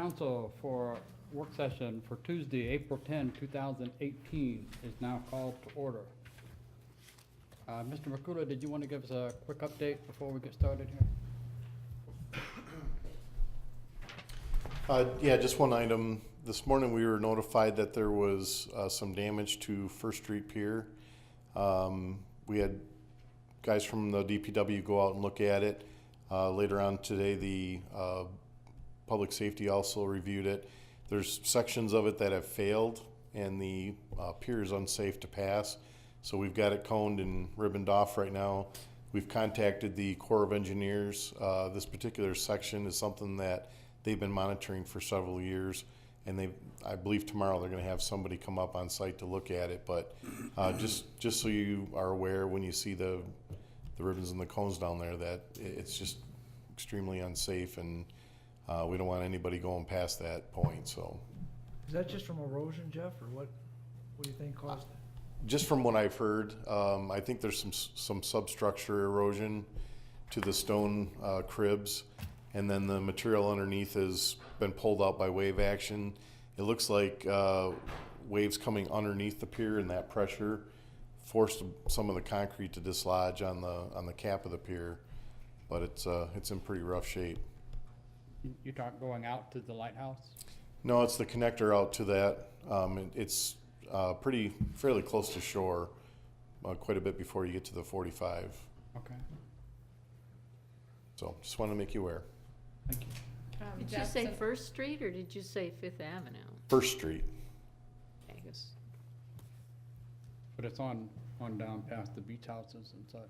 council for work session for Tuesday, April 10, 2018 is now called to order. Mr. Makula, did you want to give us a quick update before we get started here? Yeah, just one item. This morning we were notified that there was some damage to First Street Pier. We had guys from the DPW go out and look at it. Later on today, the public safety also reviewed it. There's sections of it that have failed and the pier is unsafe to pass. So we've got it coned and ribboned off right now. We've contacted the Corps of Engineers. This particular section is something that they've been monitoring for several years, and I believe tomorrow they're going to have somebody come up on site to look at it. But just so you are aware, when you see the ribbons and the cones down there, that it's just extremely unsafe, and we don't want anybody going past that point. So, is that just from erosion, Jeff, or what do you think caused it? Just from what I've heard, I think there's some substructure erosion to the stone cribs, and then the material underneath has been pulled out by wave action. It looks like waves coming underneath the pier, and that pressure forced some of the concrete to dislodge on the cap of the pier. But it's in pretty rough shape. You talk going out to the lighthouse? No, it's the connector out to that. It's fairly close to shore, quite a bit before you get to the 45. Okay. So just want to make you aware. Thank you. Did you say First Street or did you say Fifth Avenue? First Street. I guess. But it's on down past the beach houses and such.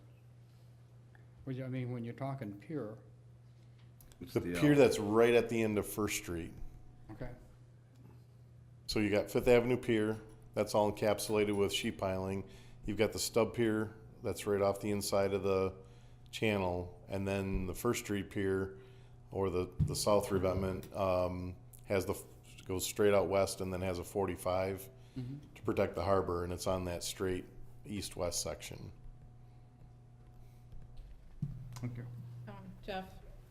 I mean, when you're talking pier, The pier that's right at the end of First Street. okay, So you got Fifth Avenue Pier, that's all encapsulated with sheet piling. You've got the stub pier that's right off the inside of the channel, and then the First Street Pier, or the south revetment, goes straight out west and then has a 45 to protect the harbor, and it's on that straight east-west section. thank you. Jeff,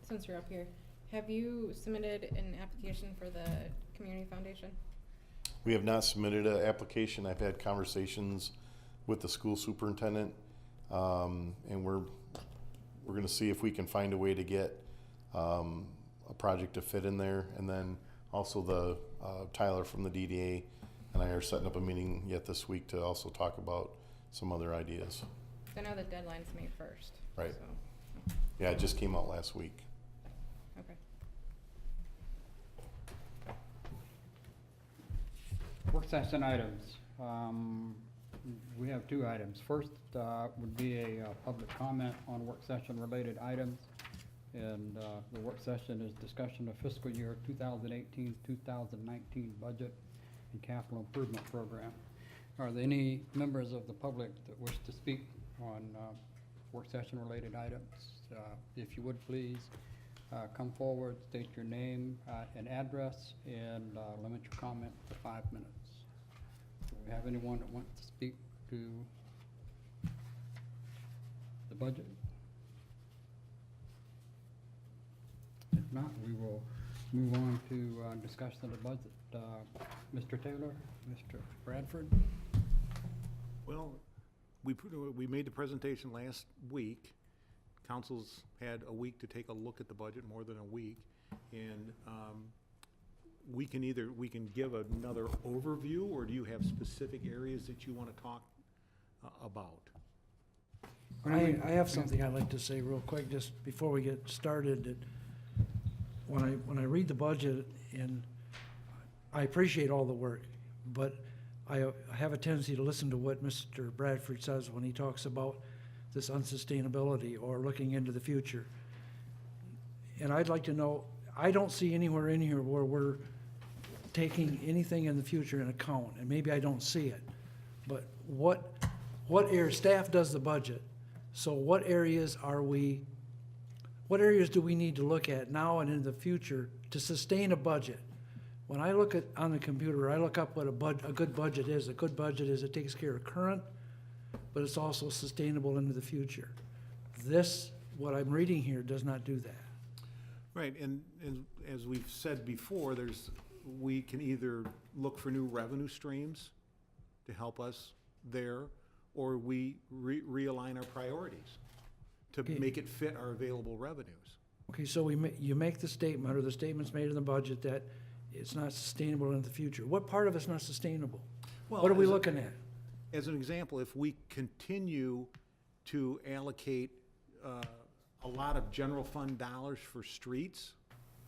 since you're up here, have you submitted an application for the Community Foundation? We have not submitted an application. I've had conversations with the school superintendent, and we're going to see if we can find a way to get a project to fit in there. And then also the Tyler from the DDA and I are setting up a meeting yet this week to also talk about some other ideas. I know the deadline's May 1st. Right. So, Yeah, it just came out last week. okay. Work session items. We have two items. First would be a public comment on work session related items. And the work session is discussion of fiscal year 2018-2019 budget and capital improvement program. Are there any members of the public that wish to speak on work session related items? If you would please come forward, state your name and address, and limit your comment to 5 minutes. Do we have anyone that wants to speak to the budget? If not, we will move on to discussion of the budget. Mr. Taylor, Mr. Bradford? Well, we made the presentation last week. Council's had a week to take a look at the budget, more than a week, and we can give another overview, or do you have specific areas that you want to talk about? I have something I'd like to say real quick, just before we get started. That when I read the budget, and I appreciate all the work, but I have a tendency to listen to what Mr. Bradford says when he talks about this unsustainability or looking into the future. And I'd like to know, I don't see anywhere in here where we're taking anything in the future in account, and maybe I don't see it. But what area, staff does the budget, so what areas do we need to look at now and in the future to sustain a budget? When I look at on the computer, I look up what a good budget is. A good budget is it takes care of current, but it's also sustainable into the future. This, what I'm reading here, does not do that. Right, and as we've said before, we can either look for new revenue streams to help us there, or we realign our priorities to Okay. make it fit our available revenues. Okay, so you make the statement, or the statement's made in the budget that it's not sustainable in the future. What part of it's not sustainable? Well, What are we as a- looking at? As an example, if we continue to allocate a lot of general fund dollars for streets,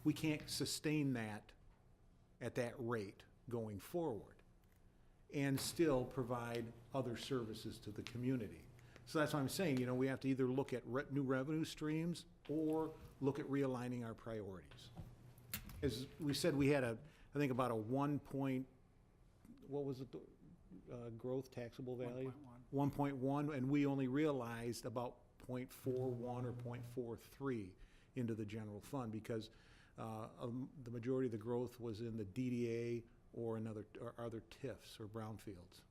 we can't sustain that at that rate going forward and still provide other services to the community. So that's why I'm saying, you know, we have to either look at new revenue streams or look at realigning our priorities. As we said, we had I think about a 1 point, what was it, growth taxable value? 1.1, and we only realized about 0.41 or 0.43 into the general fund because the majority of the growth was in the DDA or other TIFs or brownfields.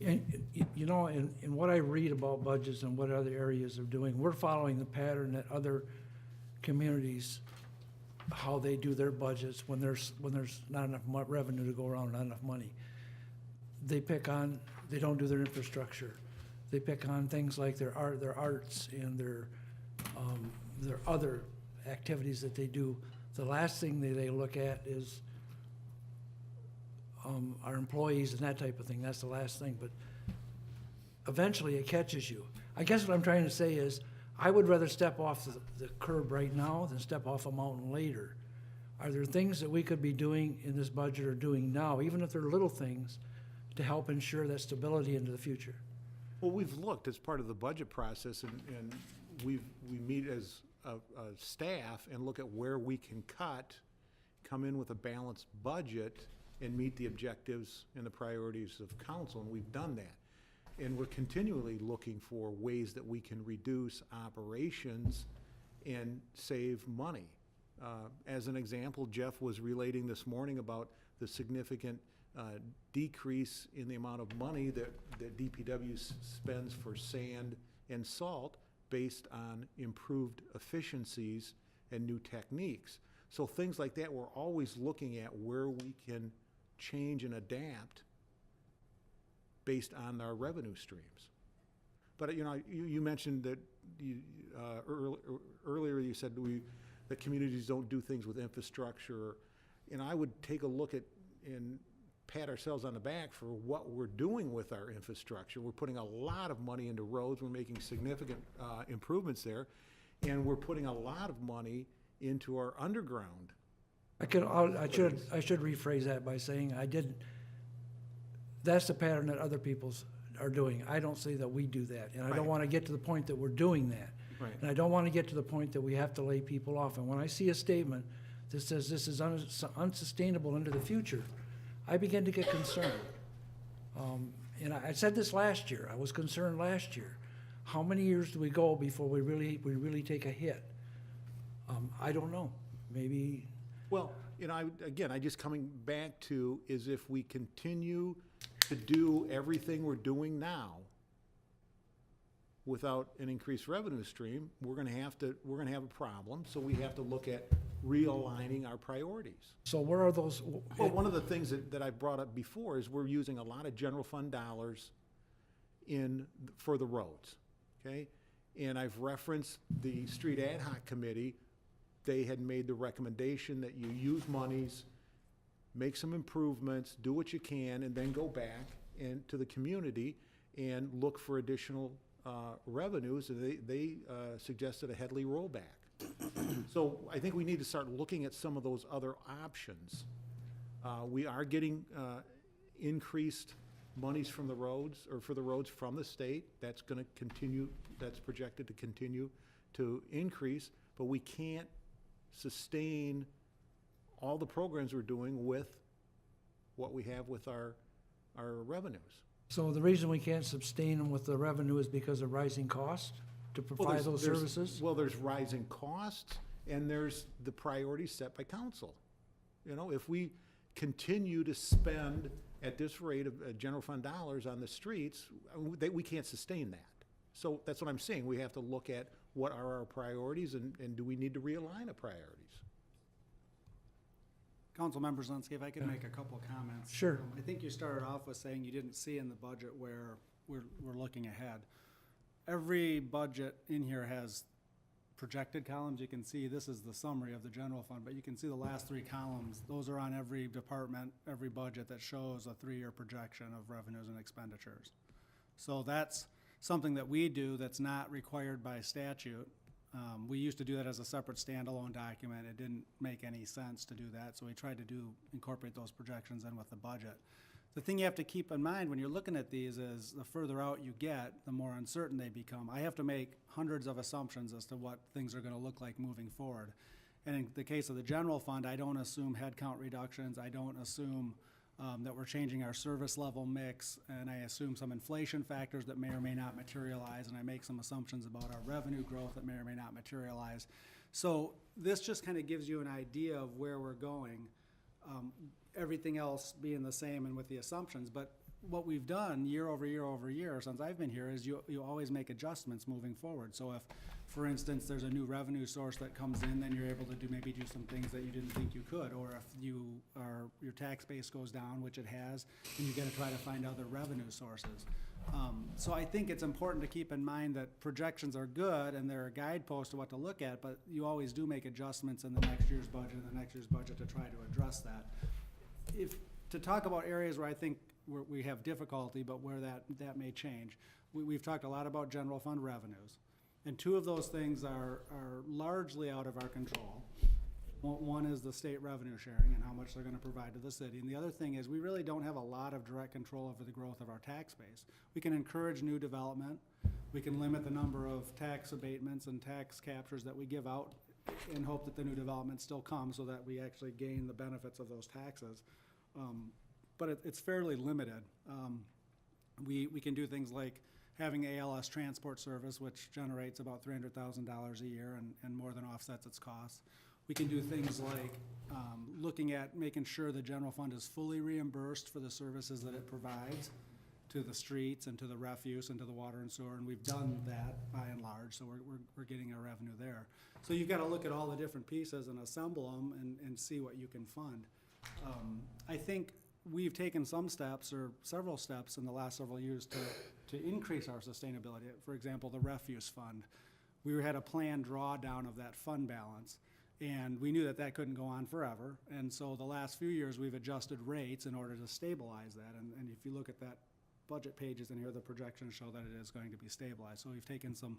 And, you know, in what I read about budgets and what other areas are doing, we're following the pattern that other communities, how they do their budgets when there's not enough revenue to go around, not enough money. They don't do their infrastructure. They pick on things like their arts and their other activities that they do. The last thing they look at is our employees and that type of thing. That's the last thing, but eventually it catches you. I guess what I'm trying to say is, I would rather step off the curb right now than step off a mountain later. Are there things that we could be doing in this budget or doing now, even if they're little things, to help ensure that stability into the future? Well, we've looked as part of the budget process, and we meet as a staff and look at where we can cut, come in with a balanced budget, and meet the objectives and the priorities of council, and we've done that. And we're continually looking for ways that we can reduce operations and save money. As an example, Jeff was relating this morning about the significant decrease in the amount of money that DPW spends for sand and salt based on improved efficiencies and new techniques. So things like that, we're always looking at where we can change and adapt based on our revenue streams. But, you know, you mentioned that earlier you said that communities don't do things with infrastructure. And I would take a look at and pat ourselves on the back for what we're doing with our infrastructure. We're putting a lot of money into roads. We're making significant improvements there. And we're putting a lot of money into our underground. I should rephrase that by saying that's the pattern that other people's are doing. I don't say that we do that, and I don't Right. want to get to the point that we're doing that. Right. And I don't want to get to the point that we have to lay people off. And when I see a statement that says this is unsustainable into the future, I begin to get concerned. And I said this last year. I was concerned last year. How many years do we go before we really take a hit? I don't know. Maybe. Well, you know, I just coming back to is if we continue to do everything we're doing now without an increased revenue stream, we're gonna have a problem, so we have to look at realigning our priorities. So where are those? Well, one of the things that I brought up before is we're using a lot of general fund dollars for the roads, okay? And I've referenced the street ad hoc committee. They had made the recommendation that you use monies, make some improvements, do what you can, and then go back to the community and look for additional revenues. And they suggested a Headley rollback. So I think we need to start looking at some of those other options. We are getting increased monies from the roads, or for the roads from the state. That's going to continue, that's projected to continue to increase, but we can't sustain all the programs we're doing with what we have with our revenues. So the reason we can't sustain them with the revenue is because of rising costs to Well, provide those services? Well, there's rising costs, and there's the priorities set by council. You know, if we continue to spend at this rate of general fund dollars on the streets, we can't sustain that. So that's what I'm saying. We have to look at what are our priorities, and do we need to realign the priorities? Councilmember Zelinski, if I could make a couple of comments. Sure. I think you started off with saying you didn't see in the budget where we're looking ahead. Every budget in here has projected columns. You can see, this is the summary of the general fund, but you can see the last three columns. Those are on every department, every budget that shows a 3-year projection of revenues and expenditures. So that's something that we do that's not required by statute. We used to do that as a separate standalone document. It didn't make any sense to do that, so we tried to incorporate those projections in with the budget. The thing you have to keep in mind when you're looking at these is the further out you get, the more uncertain they become. I have to make hundreds of assumptions as to what things are going to look like moving forward. And in the case of the general fund, I don't assume headcount reductions. I don't assume that we're changing our service level mix, and I assume some inflation factors that may or may not materialize, and I make some assumptions about our revenue growth that may or may not materialize. So this just kind of gives you an idea of where we're going, everything else being the same and with the assumptions. But what we've done year over year over year since I've been here is you always make adjustments moving forward. So if, for instance, there's a new revenue source that comes in, then you're able to maybe do some things that you didn't think you could. Or if your tax base goes down, which it has, then you got to try to find other revenue sources. So I think it's important to keep in mind that projections are good and they're a guidepost to what to look at, but you always do make adjustments in the next year's budget and the next year's budget to try to address that. To talk about areas where I think we have difficulty, but where that may change. We've talked a lot about general fund revenues. And two of those things are largely out of our control. One is the state revenue sharing and how much they're going to provide to the city. And the other thing is we really don't have a lot of direct control over the growth of our tax base. We can encourage new development. We can limit the number of tax abatements and tax captures that we give out and hope that the new development still comes so that we actually gain the benefits of those taxes. But it's fairly limited. We can do things like having ALS transport service, which generates about $300,000 a year and more than offsets its costs. We can do things like looking at making sure the general fund is fully reimbursed for the services that it provides to the streets and to the refuse and to the water and sewer, and we've done that by and large, so we're getting our revenue there. So you've got to look at all the different pieces and assemble them and see what you can fund. I think we've taken some steps or several steps in the last several years to increase our sustainability. For example, the refuse fund. We had a planned drawdown of that fund balance, and we knew that couldn't go on forever. And so the last few years we've adjusted rates in order to stabilize that. And if you look at that budget pages in here, the projections show that it is going to be stabilized. So we've taken some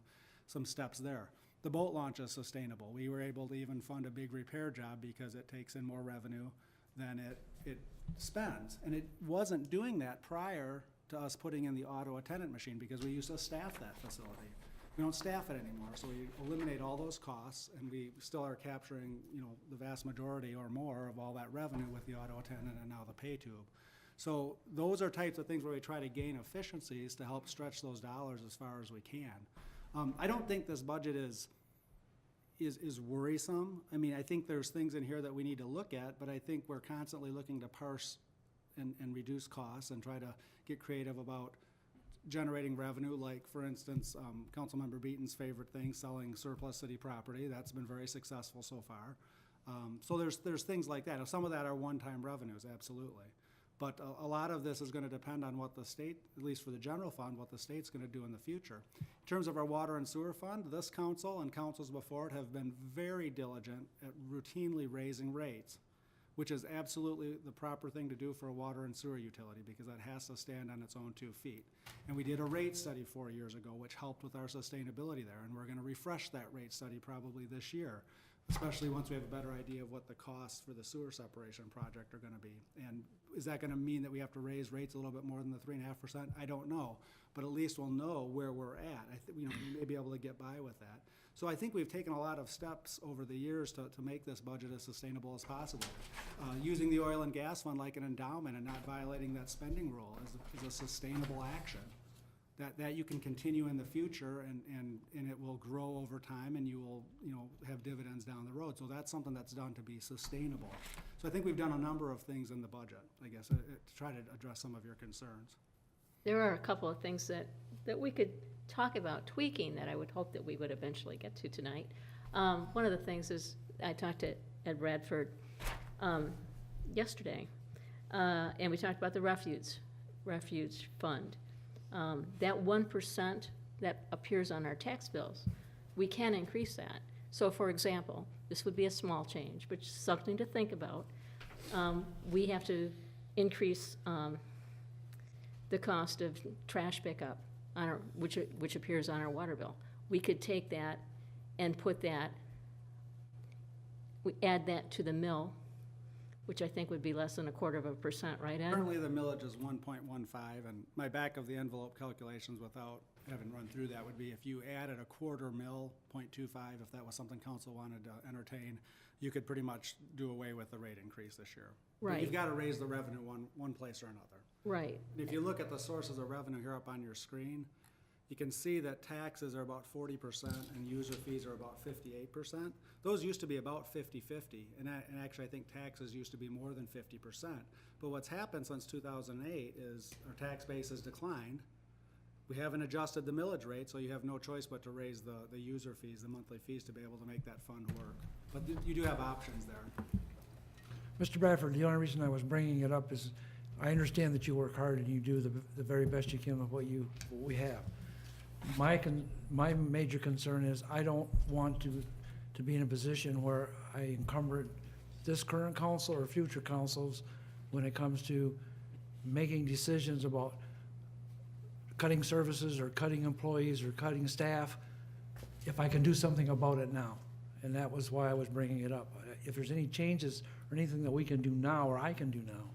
steps there. The boat launch is sustainable. We were able to even fund a big repair job because it takes in more revenue than it spends. And it wasn't doing that prior to us putting in the auto attendant machine because we used to staff that facility. We don't staff it anymore, so we eliminate all those costs, and we still are capturing, the vast majority or more of all that revenue with the auto attendant and now the pay tube. So those are types of things where we try to gain efficiencies to help stretch those dollars as far as we can. I don't think this budget is worrisome. I mean, I think there's things in here that we need to look at, but I think we're constantly looking to parse and reduce costs and try to get creative about generating revenue, like, for instance, Councilmember Beaton's favorite thing, selling surplus city property. That's been very successful so far. So there's things like that. Now, some of that are one-time revenues, absolutely. But a lot of this is going to depend on what the state, at least for the general fund, what the state's going to do in the future. In terms of our water and sewer fund, this council and councils before it have been very diligent at routinely raising rates, which is absolutely the proper thing to do for a water and sewer utility because that has to stand on its own 2 feet. And we did a rate study 4 years ago, which helped with our sustainability there, and we're going to refresh that rate study probably this year, especially once we have a better idea of what the costs for the sewer separation project are going to be. And is that going to mean that we have to raise rates a little bit more than the 3.5%? I don't know, but at least we'll know where we're at. We may be able to get by with that. So I think we've taken a lot of steps over the years to make this budget as sustainable as possible. Using the oil and gas fund like an endowment and not violating that spending rule is a sustainable action. That you can continue in the future and it will grow over time and you will have dividends down the road. So that's something that's done to be sustainable. So I think we've done a number of things in the budget, I guess, to try to address some of your concerns. There are a couple of things that we could talk about tweaking that I would hope that we would eventually get to tonight. One of the things is, I talked to Ed Bradford yesterday, and we talked about the refuge fund. That 1% that appears on our tax bills, we can increase that. So for example, this would be a small change, but something to think about. We have to increase the cost of trash pickup on our, which appears on our water bill. We could take that and put that, we add that to the mill, which I think would be less than 1/4%, right, Ed? Currently, the millage is 1.15, and my back of the envelope calculations without having run through that would be if you added a 1/4 mil, 0.25, if that was something council wanted to entertain, you could pretty much do away with the rate increase this year. But Right. you've got to raise the revenue one place or another. Right, And if you look at the sources of revenue here up on your screen, you can see that taxes are about 40% and user fees are about 58%. Those used to be about 50-50, and actually I think taxes used to be more than 50%. But what's happened since 2008 is our tax base has declined. We haven't adjusted the millage rate, so you have no choice but to raise the user fees, the monthly fees, to be able to make that fund work. But you do have options there. Mr. Bradford, the only reason I was bringing it up is I understand that you work hard and you do the very best you can with what we have. My major concern is I don't want to be in a position where I encumber this current council or future councils when it comes to making decisions about cutting services or cutting employees or cutting staff, if I can do something about it now. And that was why I was bringing it up. If there's any changes or anything that we can do now or I can do now,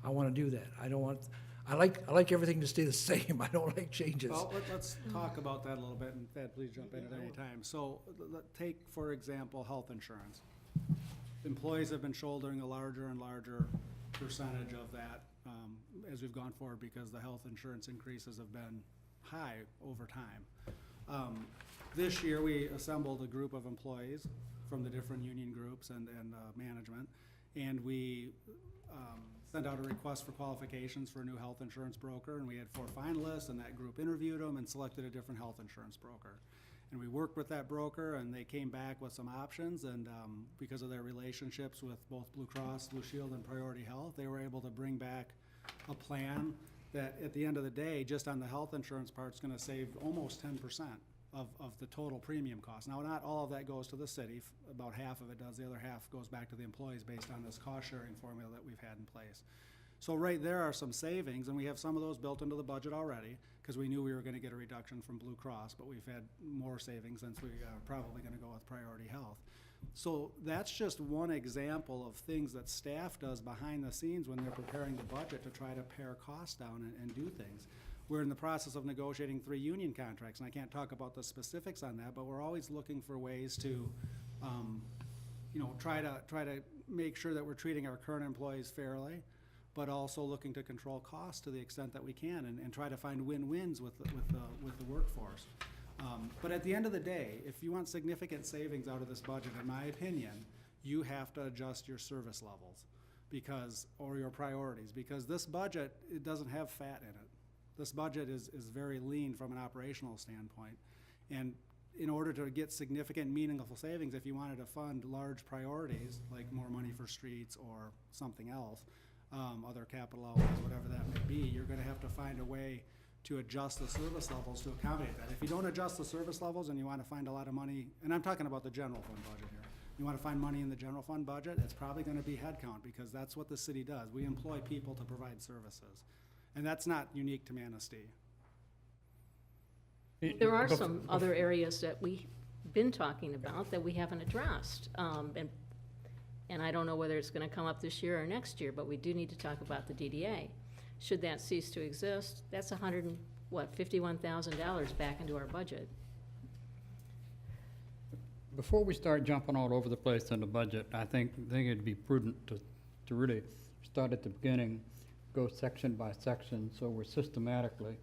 I want to do that. I like everything to stay the same. I don't like changes. Well, let's talk about that a little bit, and Thad, please jump in at any time. So, take, for example, health insurance. Employees have been shouldering a larger and larger percentage of that as we've gone forward because the health insurance increases have been high over time. This year, we assembled a group of employees from the different union groups and management, and we sent out a request for qualifications for a new health insurance broker, and we had 4 finalists, and that group interviewed them and selected a different health insurance broker. And we worked with that broker, and they came back with some options, and because of their relationships with both Blue Cross, Blue Shield, and Priority Health, they were able to bring back a plan that, at the end of the day, just on the health insurance part, is gonna save almost 10% of the total premium cost. Now, not all of that goes to the city, about half of it does, the other half goes back to the employees based on this cost-sharing formula that we've had in place. So right there are some savings, and we have some of those built into the budget already, because we knew we were gonna get a reduction from Blue Cross, but we've had more savings since we are probably gonna go with Priority Health. So that's just one example of things that staff does behind the scenes when they're preparing the budget to try to pare costs down and do things. We're in the process of negotiating 3 union contracts, and I can't talk about the specifics on that, but we're always looking for ways to, try to make sure that we're treating our current employees fairly, but also looking to control costs to the extent that we can, and try to find win-wins with the workforce. But at the end of the day, if you want significant savings out of this budget, in my opinion, you have to adjust your service levels or your priorities, because this budget, it doesn't have fat in it. This budget is very lean from an operational standpoint. And in order to get significant, meaningful savings, if you wanted to fund large priorities, like more money for streets or something else, other capital outlays, whatever that may be, you're gonna have to find a way to adjust the service levels to accommodate that. If you don't adjust the service levels and you wanna find a lot of money, and I'm talking about the general fund budget here, you wanna find money in the general fund budget, it's probably gonna be headcount, because that's what the city does. We employ people to provide services. And that's not unique to Manistee. there are some other areas that we've been talking about that we haven't addressed. And I don't know whether it's gonna come up this year or next year, but we do need to talk about the DDA. Should that cease to exist, that's $51,000 back into our budget. Before we start jumping all over the place in the budget, I think it'd be prudent to really start at the beginning, go section by section, so we're systematically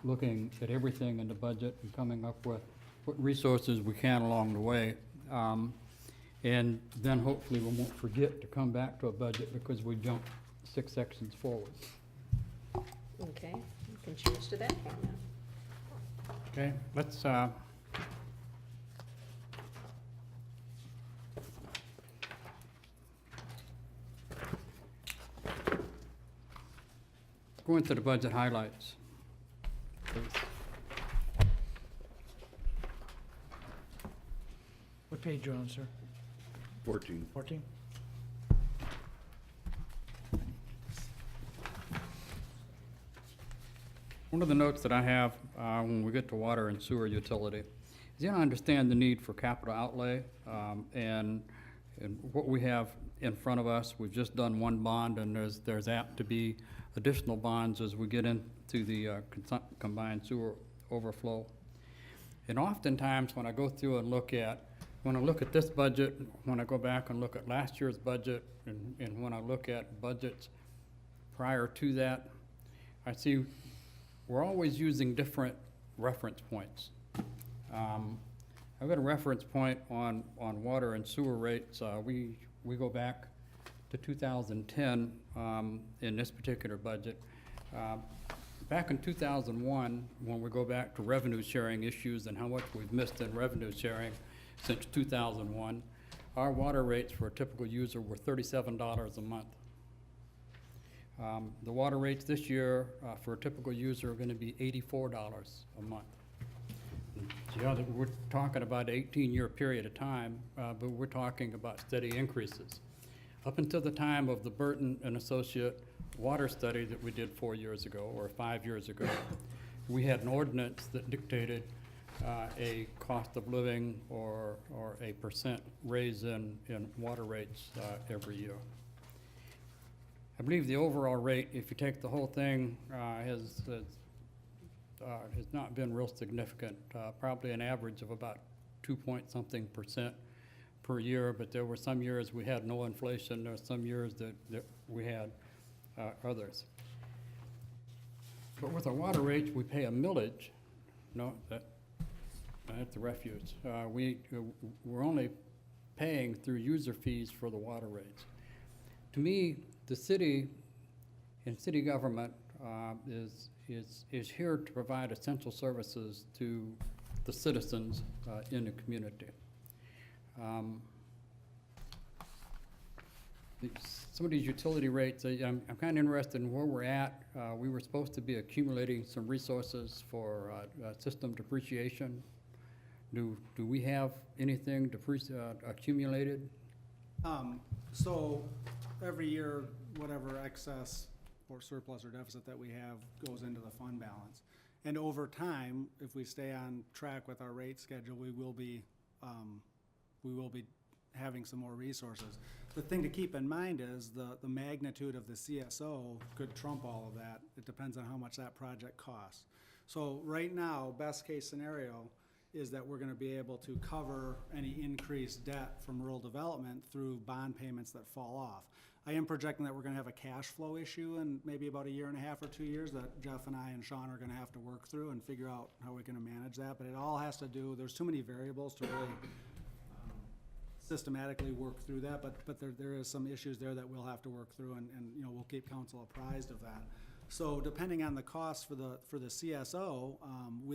looking at everything in the budget and coming up with what resources we can along the way. And then hopefully we won't forget to come back to a budget because we jumped 6 sections forward. Okay, you can change to that format. Okay, let's, go into the budget highlights, please. What page you on, sir? 14. 14? One of the notes that I have when we get to water and sewer utility is, I understand the need for capital outlay, and what we have in front of us, we've just done one bond, and there's apt to be additional bonds as we get into the combined sewer overflow. And oftentimes, when I go through and look at this budget, when I go back and look at last year's budget, and when I look at budgets prior to that, I see we're always using different reference points. I've got a reference point on water and sewer rates. We go back to 2010 in this particular budget. Back in 2001, when we go back to revenue sharing issues and how much we've missed in revenue sharing since 2001, our water rates for a typical user were $37 a month. The water rates this year for a typical user are going to be $84 a month. Yeah, we're talking about an 18-year period of time, but we're talking about steady increases. Up until the time of the Burton and Associate water study that we did 4 years ago, or 5 years ago, we had an ordinance that dictated a cost of living or a % raise in water rates every year. I believe the overall rate, if you take the whole thing, has not been real significant, probably an average of about 2-point-something% per year, but there were some years we had no inflation, there were some years that we had others. But with our water rates, we pay a millage. No, that's the refuse. We're only paying through user fees for the water rates. To me, the city and city government is here to provide essential services to the citizens in the community. Some of these utility rates, I'm kind of interested in where we're at. We were supposed to be accumulating some resources for system depreciation. Do we have anything accumulated? So every year, whatever excess or surplus or deficit that we have goes into the fund balance. And over time, if we stay on track with our rate schedule, we will be having some more resources. The thing to keep in mind is the magnitude of the CSO could trump all of that. It depends on how much that project costs. So right now, best case scenario is that we're going to be able to cover any increased debt from rural development through bond payments that fall off. I am projecting that we're going to have a cash flow issue in maybe about 1.5 years or 2 years that Jeff and I and Sean are going to have to work through and figure out how we're going to manage that. But it all has to do, there's too many variables to really systematically work through that, but there is some issues there that we'll have to work through, and you know, we'll keep council apprised of that. So depending on the cost for the CSO,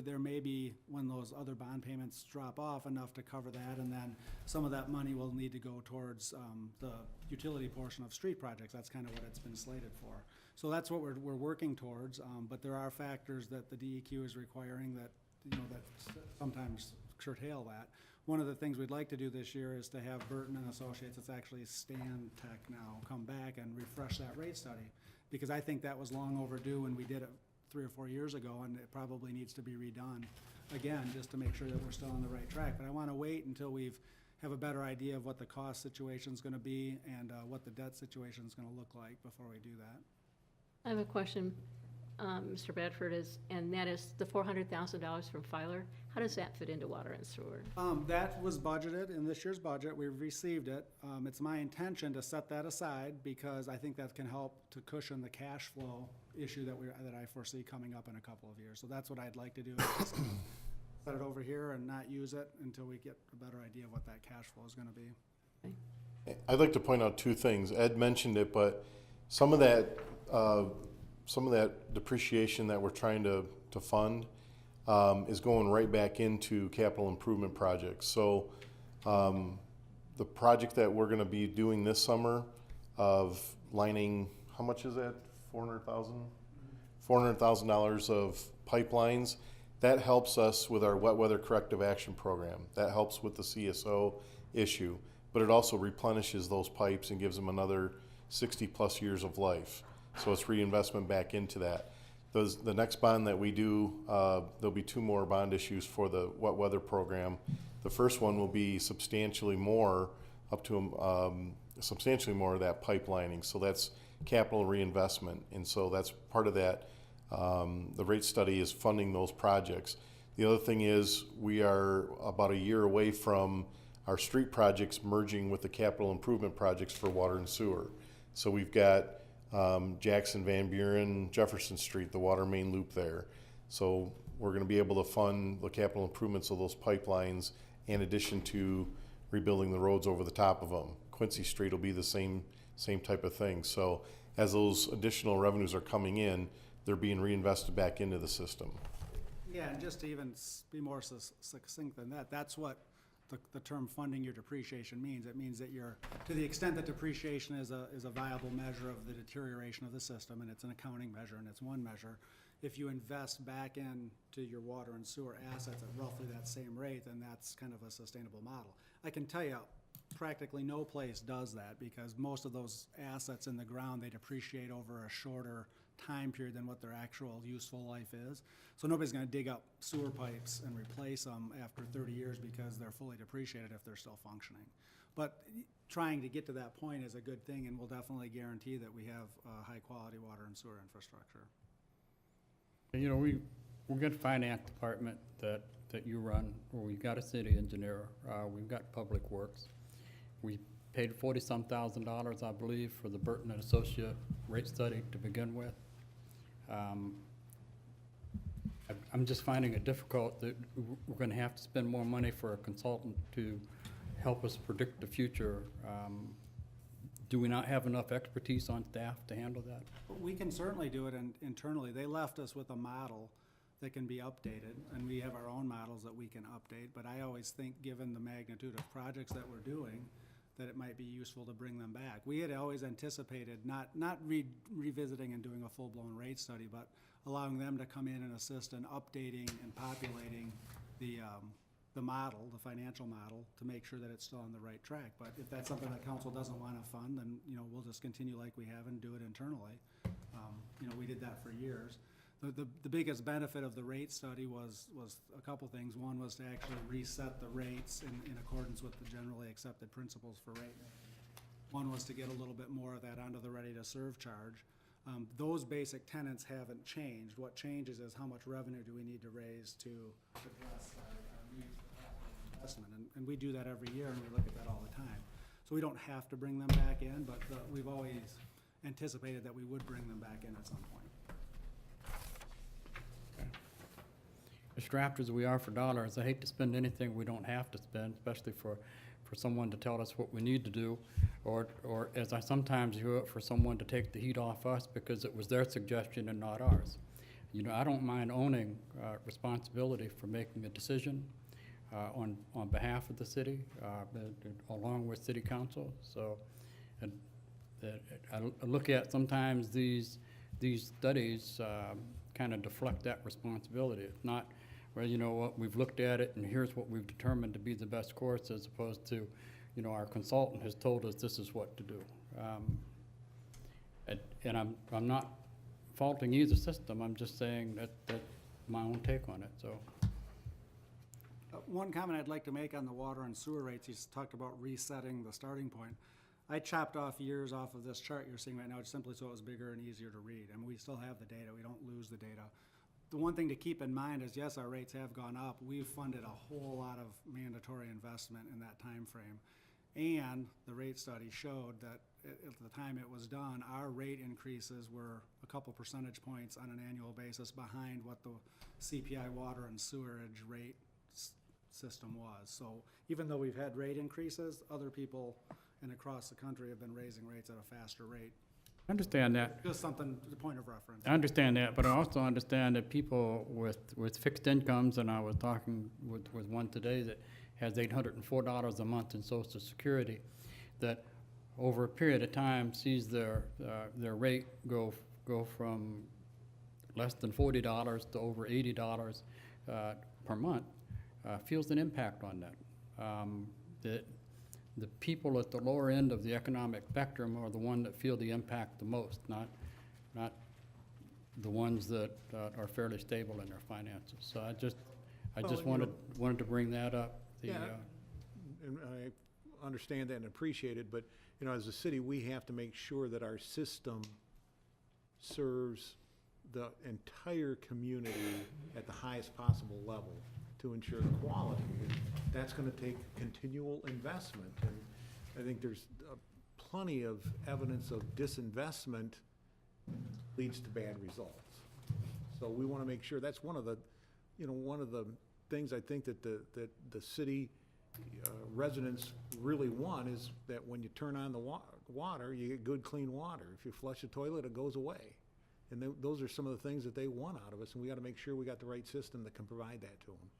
there may be, when those other bond payments drop off, enough to cover that, and then some of that money will need to go towards the utility portion of street projects. That's kind of what it's been slated for. So that's what we're working towards, but there are factors that the DEQ is requiring that, you know, that sometimes curtail that. One of the things we'd like to do this year is to have Burton and Associates, it's actually Stan Tech now, come back and refresh that rate study. Because I think that was long overdue when we did it 3 or 4 years ago, and it probably needs to be redone again, just to make sure that we're still on the right track. But I want to wait until we have a better idea of what the cost situation is going to be and what the debt situation is going to look like before we do that. I have a question, Mr. Bedford, and that is the $400,000 from Filer. How does that fit into water and sewer? That was budgeted in this year's budget. We've received it. It's my intention to set that aside because I think that can help to cushion the cash flow issue that I foresee coming up in a couple of years. So that's what I'd like to do, is set it over here and not use it until we get a better idea of what that cash flow is going to be. Okay. I'd like to point out 2 things. Ed mentioned it, but some of that depreciation that we're trying to fund, is going right back into capital improvement projects. So the project that we're gonna be doing this summer of lining, how much is that? $400,000 of pipelines. That helps us with our wet weather corrective action program. That helps with the CSO issue, but it also replenishes those pipes and gives them another 60 plus years of life. So it's reinvestment back into that. The next bond that we do, there'll be 2 more bond issues for the wet weather program. The first one will be substantially more, up to substantially more of that pipelining. So that's capital reinvestment, and so that's part of that. The rate study is funding those projects. The other thing is we are about a year away from our street projects merging with the capital improvement projects for water and sewer. So we've got Jackson, Van Buren, Jefferson Street, the water main loop there. So we're going to be able to fund the capital improvements of those pipelines in addition to rebuilding the roads over the top of them. Quincy Street will be the same type of thing. So as those additional revenues are coming in, they're being reinvested back into the system. Yeah, and just to even be more succinct than that, that's what the term funding your depreciation means. It means that you're, to the extent that depreciation is a viable measure of the deterioration of the system, and it's an accounting measure and it's one measure, if you invest back into your water and sewer assets at roughly that same rate, then that's kind of a sustainable model. I can tell you, practically no place does that because most of those assets in the ground, they depreciate over a shorter time period than what their actual useful life is. So nobody's going to dig up sewer pipes and replace them after 30 years because they're fully depreciated if they're still functioning. But trying to get to that point is a good thing, and will definitely guarantee that we have high quality water and sewer infrastructure. You know, we've got a finance department that you run, where we've got a city engineer, we've got public works. We paid $40-some thousand, I believe, for the Burton and Associate rate study to begin with. I'm just finding it difficult that we're going to have to spend more money for a consultant to help us predict the future. Do we not have enough expertise on staff to handle that? We can certainly do it internally. They left us with a model that can be updated, and we have our own models that we can update. But I always think, given the magnitude of projects that we're doing, that it might be useful to bring them back. We had always anticipated not revisiting and doing a full-blown rate study, but allowing them to come in and assist in updating and populating the model, the financial model, to make sure that it's still on the right track. But if that's something that council doesn't want to fund, then we'll just continue like we have and do it internally. We did that for years. The biggest benefit of the rate study was a couple things. One was to actually reset the rates in accordance with the generally accepted principles for rate making. One was to get a little bit more of that onto the ready-to-serve charge. Those basic tenets haven't changed. What changes is how much revenue do we need to raise to address our needs for capital investment. And we do that every year, and we look at that all the time. So we don't have to bring them back in, but we've always anticipated that we would bring them back in at some point. As strapped as we are for dollars, I hate to spend anything we don't have to spend, especially for someone to tell us what we need to do, or as I sometimes hear it, for someone to take the heat off us because it was their suggestion and not ours. I don't mind owning responsibility for making a decision on behalf of the city, along with city council. So I look at sometimes these studies kind of deflect that responsibility. It's not, well, you know what, we've looked at it and here's what we've determined to be the best course, as opposed to, our consultant has told us this is what to do. And I'm not faulting either system. I'm just saying that my own take on it. So One comment I'd like to make on the water and sewer rates, you talked about resetting the starting point. I chopped off years off of this chart you're seeing right now, simply so it was bigger and easier to read. I mean, we still have the data. We don't lose the data. The one thing to keep in mind is, yes, our rates have gone up. We've funded a whole lot of mandatory investment in that time frame. And the rate study showed that at the time it was done, our rate increases were a couple percentage points on an annual basis behind what the CPI water and sewerage rate system was. So even though we've had rate increases, other people and across the country have been raising rates at a faster rate I understand that. Just something, a point of reference. I understand that, but I also understand that people with fixed incomes, and I was talking with one today that has $804 a month in Social Security, that over a period of time sees their rate go from less than $40 to over $80 per month, feels an impact on that. The people at the lower end of the economic spectrum are the one that feel the impact the most, not the ones that are fairly stable in their finances. So I just Well, you wanted to bring that up. Yeah, and I understand that and appreciate it, but, you know, as a city, we have to make sure that our system serves the entire community at the highest possible level to ensure quality. And that's gonna take continual investment, and I think there's plenty of evidence of disinvestment leads to bad results. So we wanna make sure, that's one of the, you know, one of the things I think that the city residents really want is that when you turn on the water, you get good, clean water. If you flush the toilet, it goes away. And those are some of the things that they want out of us, and we gotta make sure we got the right system that can provide that to them.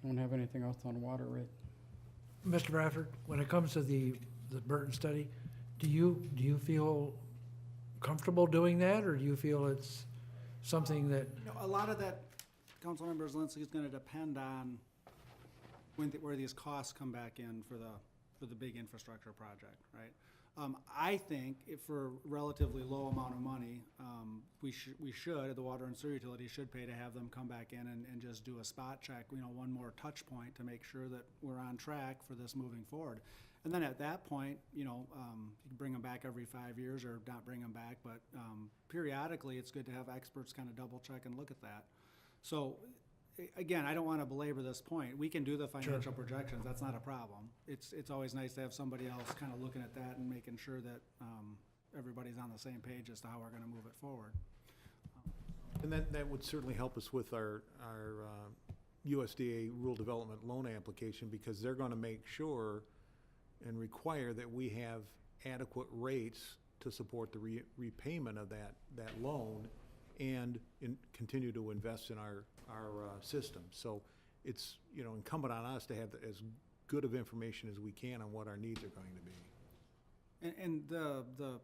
Don't have anything else on water rate? Mr. Bradford, when it comes to the Burton study, do you feel comfortable doing that, or do you feel it's something that, You know, a lot of that, Councilmember Zelinski, is gonna depend on where these costs come back in for the big infrastructure project, right? I think if for a relatively low amount of money, we should, the water and sewer utility should pay to have them come back in and just do a spot check, you know, one more touch point to make sure that we're on track for this moving forward. And then at that point, you know, you can bring them back every 5 years or not bring them back, but periodically, it's good to have experts kind of double check and look at that. So, again, I don't want to belabor this point. We can do the financial projections, that's not a problem. It's always nice to have somebody else kind of looking at that and making sure that everybody's on the same page as to how we're going to move it forward. And that would certainly help us with our USDA rural development loan application, because they're gonna make sure and require that we have adequate rates to support the repayment of that loan and continue to invest in our system. So it's, you know, incumbent on us to have as good of information as we can on what our needs are going to be. And the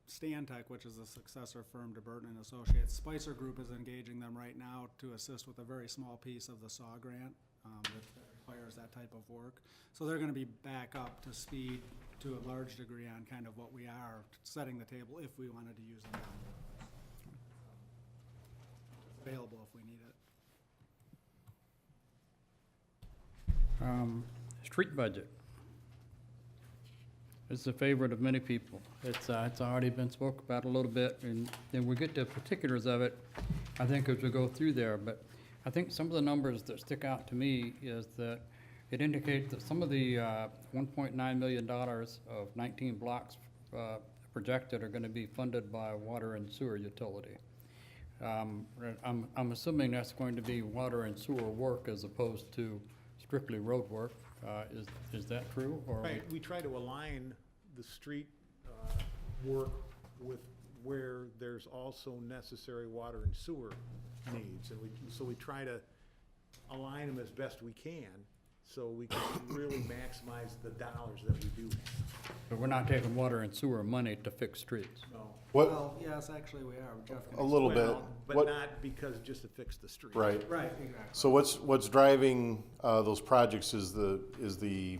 Stantec, which is a successor firm to Burton and Associates, Spicer Group is engaging them right now to assist with a very small piece of the SAW grant that requires that type of work. So they're gonna be back up to speed to a large degree on kind of what we are setting the table if we wanted to use them. Available if we need it. Street budget. It's a favorite of many people. It's already been spoke about a little bit, and then we get to particulars of it, I think, as we go through there. But I think some of the numbers that stick out to me is that it indicates that some of the $1.9 million of 19 blocks projected are gonna be funded by water and sewer utility. I'm assuming that's going to be water and sewer work as opposed to strictly road work. Is that true? Or Right, we try to align the street work with where there's also necessary water and sewer needs. And so we try to align them as best we can, so we can really maximize the dollars that we do have. But we're not taking water and sewer money to fix streets. No. What, Well, yes, actually we are. Jeff can a little bit, Well, but what, not because just to fix the street. right. Right, exactly. So what's driving those projects is the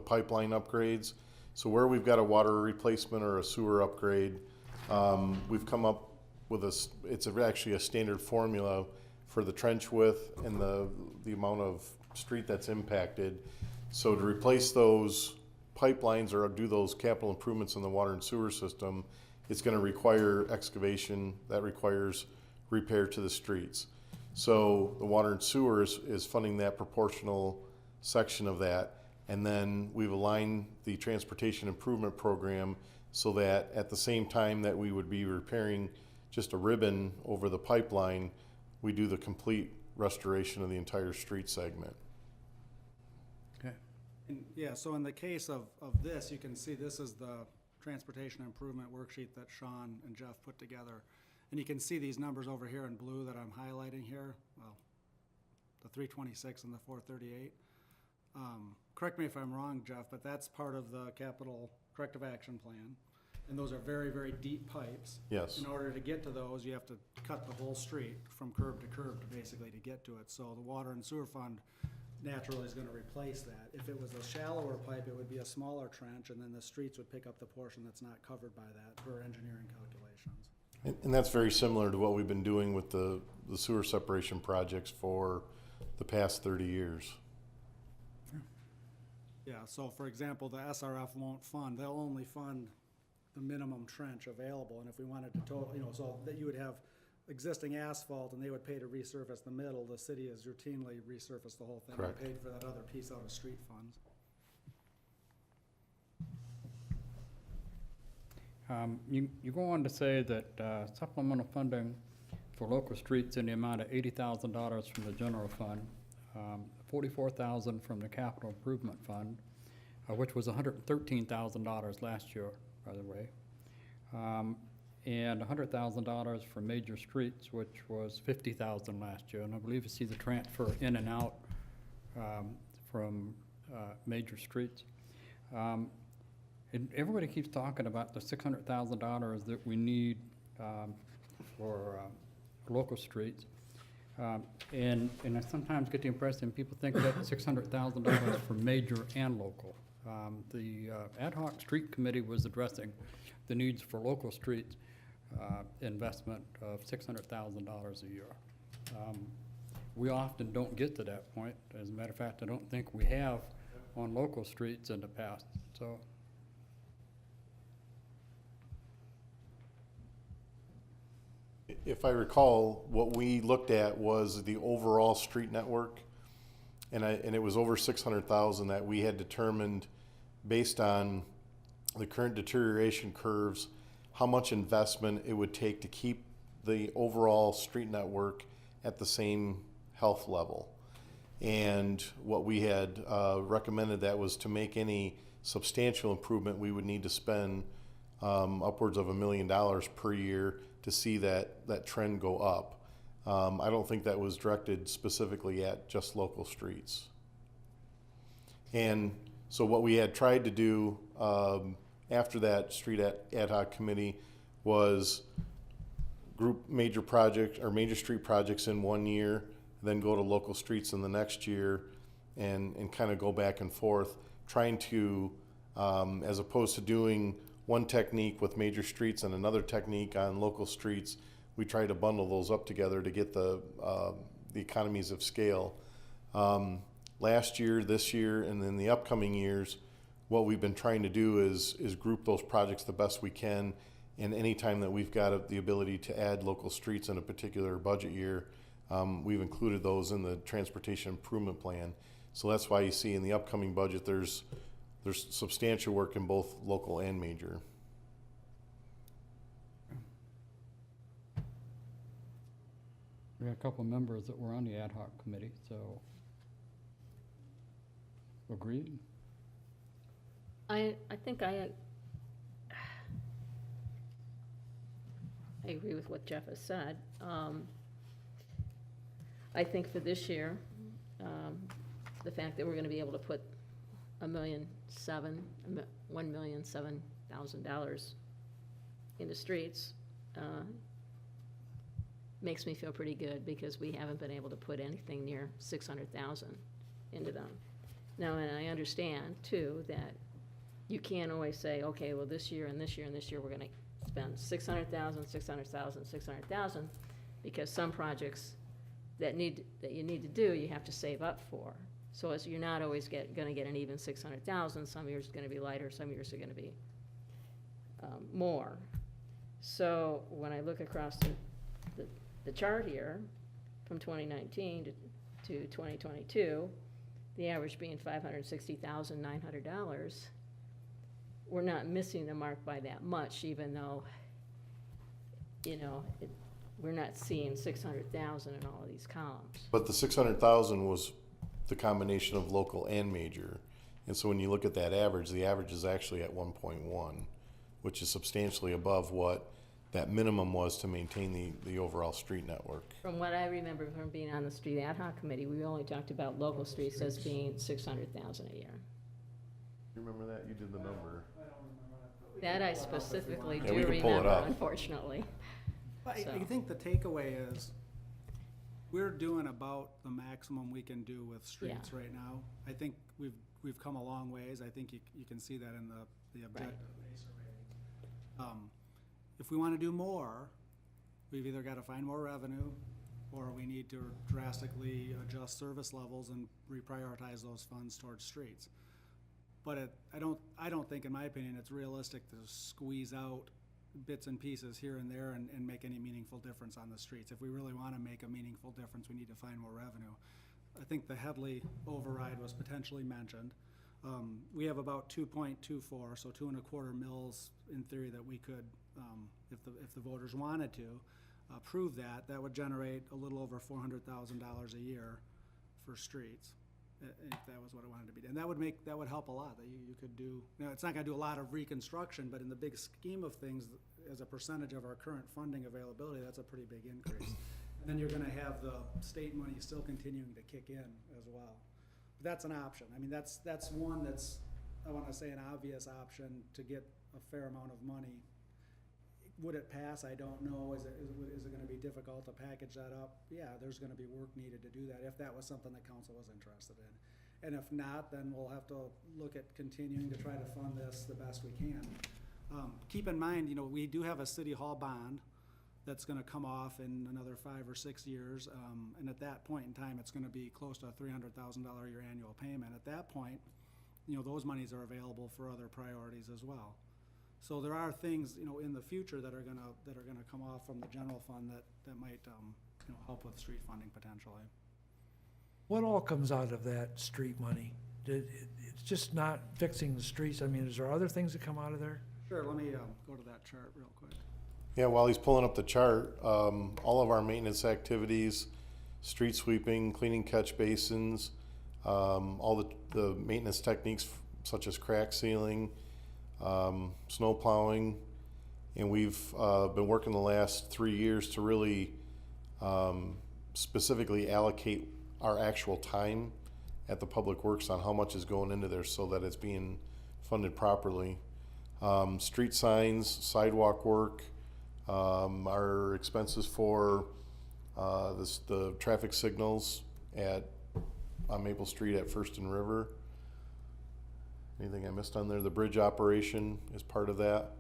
pipeline upgrades. So where we've got a water replacement or a sewer upgrade, we've come up with it's actually a standard formula for the trench width and the amount of street that's impacted. So to replace those pipelines or do those capital improvements in the water and sewer system, it's gonna require excavation, that requires repair to the streets. So the water and sewer is funding that proportional section of that. And then we've aligned the transportation improvement program so that at the same time that we would be repairing just a ribbon over the pipeline, we do the complete restoration of the entire street segment. Okay. And, yeah, so in the case of this, you can see this is the transportation improvement worksheet that Sean and Jeff put together. And you can see these numbers over here in blue that I'm highlighting here, well, the 326 and the 438. Correct me if I'm wrong, Jeff, but that's part of the capital corrective action plan. And those are very, very deep pipes. Yes. In order to get to those, you have to cut the whole street from curb to curb to basically to get to it. So the water and sewer fund naturally is gonna replace that. If it was a shallower pipe, it would be a smaller trench, and then the streets would pick up the portion that's not covered by that per engineering calculations. And that's very similar to what we've been doing with the sewer separation projects for the past 30 years. Yeah, so for example, the SRF won't fund, they'll only fund the minimum trench available, and if we wanted to total, so that you would have existing asphalt and they would pay to resurface the middle, the city has routinely resurfaced the whole thing. Correct. And paid for that other piece out of street funds. You go on to say that supplemental funding for local streets in the amount of $80,000 from the general fund, $44,000 from the capital improvement fund, which was $113,000 last year, by the way, and $100,000 for major streets, which was $50,000 last year. And I believe you see the transfer in and out from major streets. And everybody keeps talking about the $600,000 that we need for local streets. And I sometimes get the impression people think that $600,000 for major and local. The ad hoc street committee was addressing the needs for local streets investment of $600,000 a year. We often don't get to that point. As a matter of fact, I don't think we have on local streets in the past. So. If I recall, what we looked at was the overall street network, and it was over 600,000 that we had determined based on the current deterioration curves, how much investment it would take to keep the overall street network at the same health level. And what we had recommended that was to make any substantial improvement, we would need to spend upwards of $1 million per year to see that trend go up. I don't think that was directed specifically at just local streets. And so what we had tried to do after that street ad hoc committee was group major project or major street projects in one year, then go to local streets in the next year, and kind of go back and forth, trying to, as opposed to doing one technique with major streets and another technique on local streets, we try to bundle those up together to get the economies of scale. Last year, this year, and then the upcoming years, what we've been trying to do is group those projects the best we can, and any time that we've got the ability to add local streets in a particular budget year, we've included those in the transportation improvement plan. So that's why you see in the upcoming budget there's substantial work in both local and major. We had a couple of members that were on the ad hoc committee, so agreed. I think I agree with what Jeff has said. I think for this year, the fact that we're gonna be able to put $1,007,000 into streets makes me feel pretty good, because we haven't been able to put anything near 600,000 into them. Now, and I understand too that you can't always say, okay, well, this year and this year and this year we're gonna spend 600,000, 600,000, 600,000, because some projects that you need to do, you have to save up for. So as you're not always gonna get an even 600,000, some years it's gonna be lighter, some years are gonna be more. So when I look across the chart here, from 2019 to 2022, the average being $560,900, we're not missing the mark by that much, even though, we're not seeing 600,000 in all of these columns. But the 600,000 was the combination of local and major. And so when you look at that average, the average is actually at 1.1 which is substantially above what that minimum was to maintain the overall street network. From what I remember from being on the street ad hoc committee, we only talked about local streets as being 600,000 a year. You remember that? You did the number. That I specifically Yeah, do we can pull it remember, up. unfortunately. I So- think the takeaway is, we're doing about the maximum we can do with streets right now. I think we've come a long ways. I think you can see that in the objective. If we want to do more, we've either got to find more revenue, or we need to drastically adjust service levels and reprioritize those funds towards streets. But I don't think, in my opinion, it's realistic to squeeze out bits and pieces here and there and make any meaningful difference on the streets. If we really want to make a meaningful difference, we need to find more revenue. I think the Headley override was potentially mentioned. We have about 2.24, so 2.25 mils in theory that we could, if the voters wanted to, approve that. That would generate a little over $400,000 a year for streets, if that was what it wanted to be. And that would help a lot. That you could do. Now, it's not going to do a lot of reconstruction, but in the big scheme of things, as a percentage of our current funding availability, that's a pretty big increase. And then you're going to have the state money still continuing to kick in as well. That's an option. I mean, that's one that's, I want to say, an obvious option to get a fair amount of money. Would it pass? I don't know. Is it going to be difficult to package that up? Yeah, there's going to be work needed to do that if that was something that council was interested in. And if not, then we'll have to look at continuing to try to fund this the best we can. Keep in mind, we do have a city hall bond that's going to come off in another 5 or 6 years, and at that point in time, it's going to be close to a $300,000 a year annual payment. At that point, those monies are available for other priorities as well. So there are things, in the future that are going to come off from the general fund that might help with street funding potentially. What all comes out of that street money? It's just not fixing the streets. I mean, is there other things that come out of there? Sure. Let me go to that chart real quick. Yeah, while he's pulling up the chart, all of our maintenance activities, street sweeping, cleaning catch basins, all the maintenance techniques such as crack sealing, snow plowing, and we've been working the last 3 years to really specifically allocate our actual time at the Public Works on how much is going into there so that it's being funded properly. Street signs, sidewalk work, our expenses for the traffic signals on Maple Street at First and River. Anything I missed on there? The bridge operation is part of that,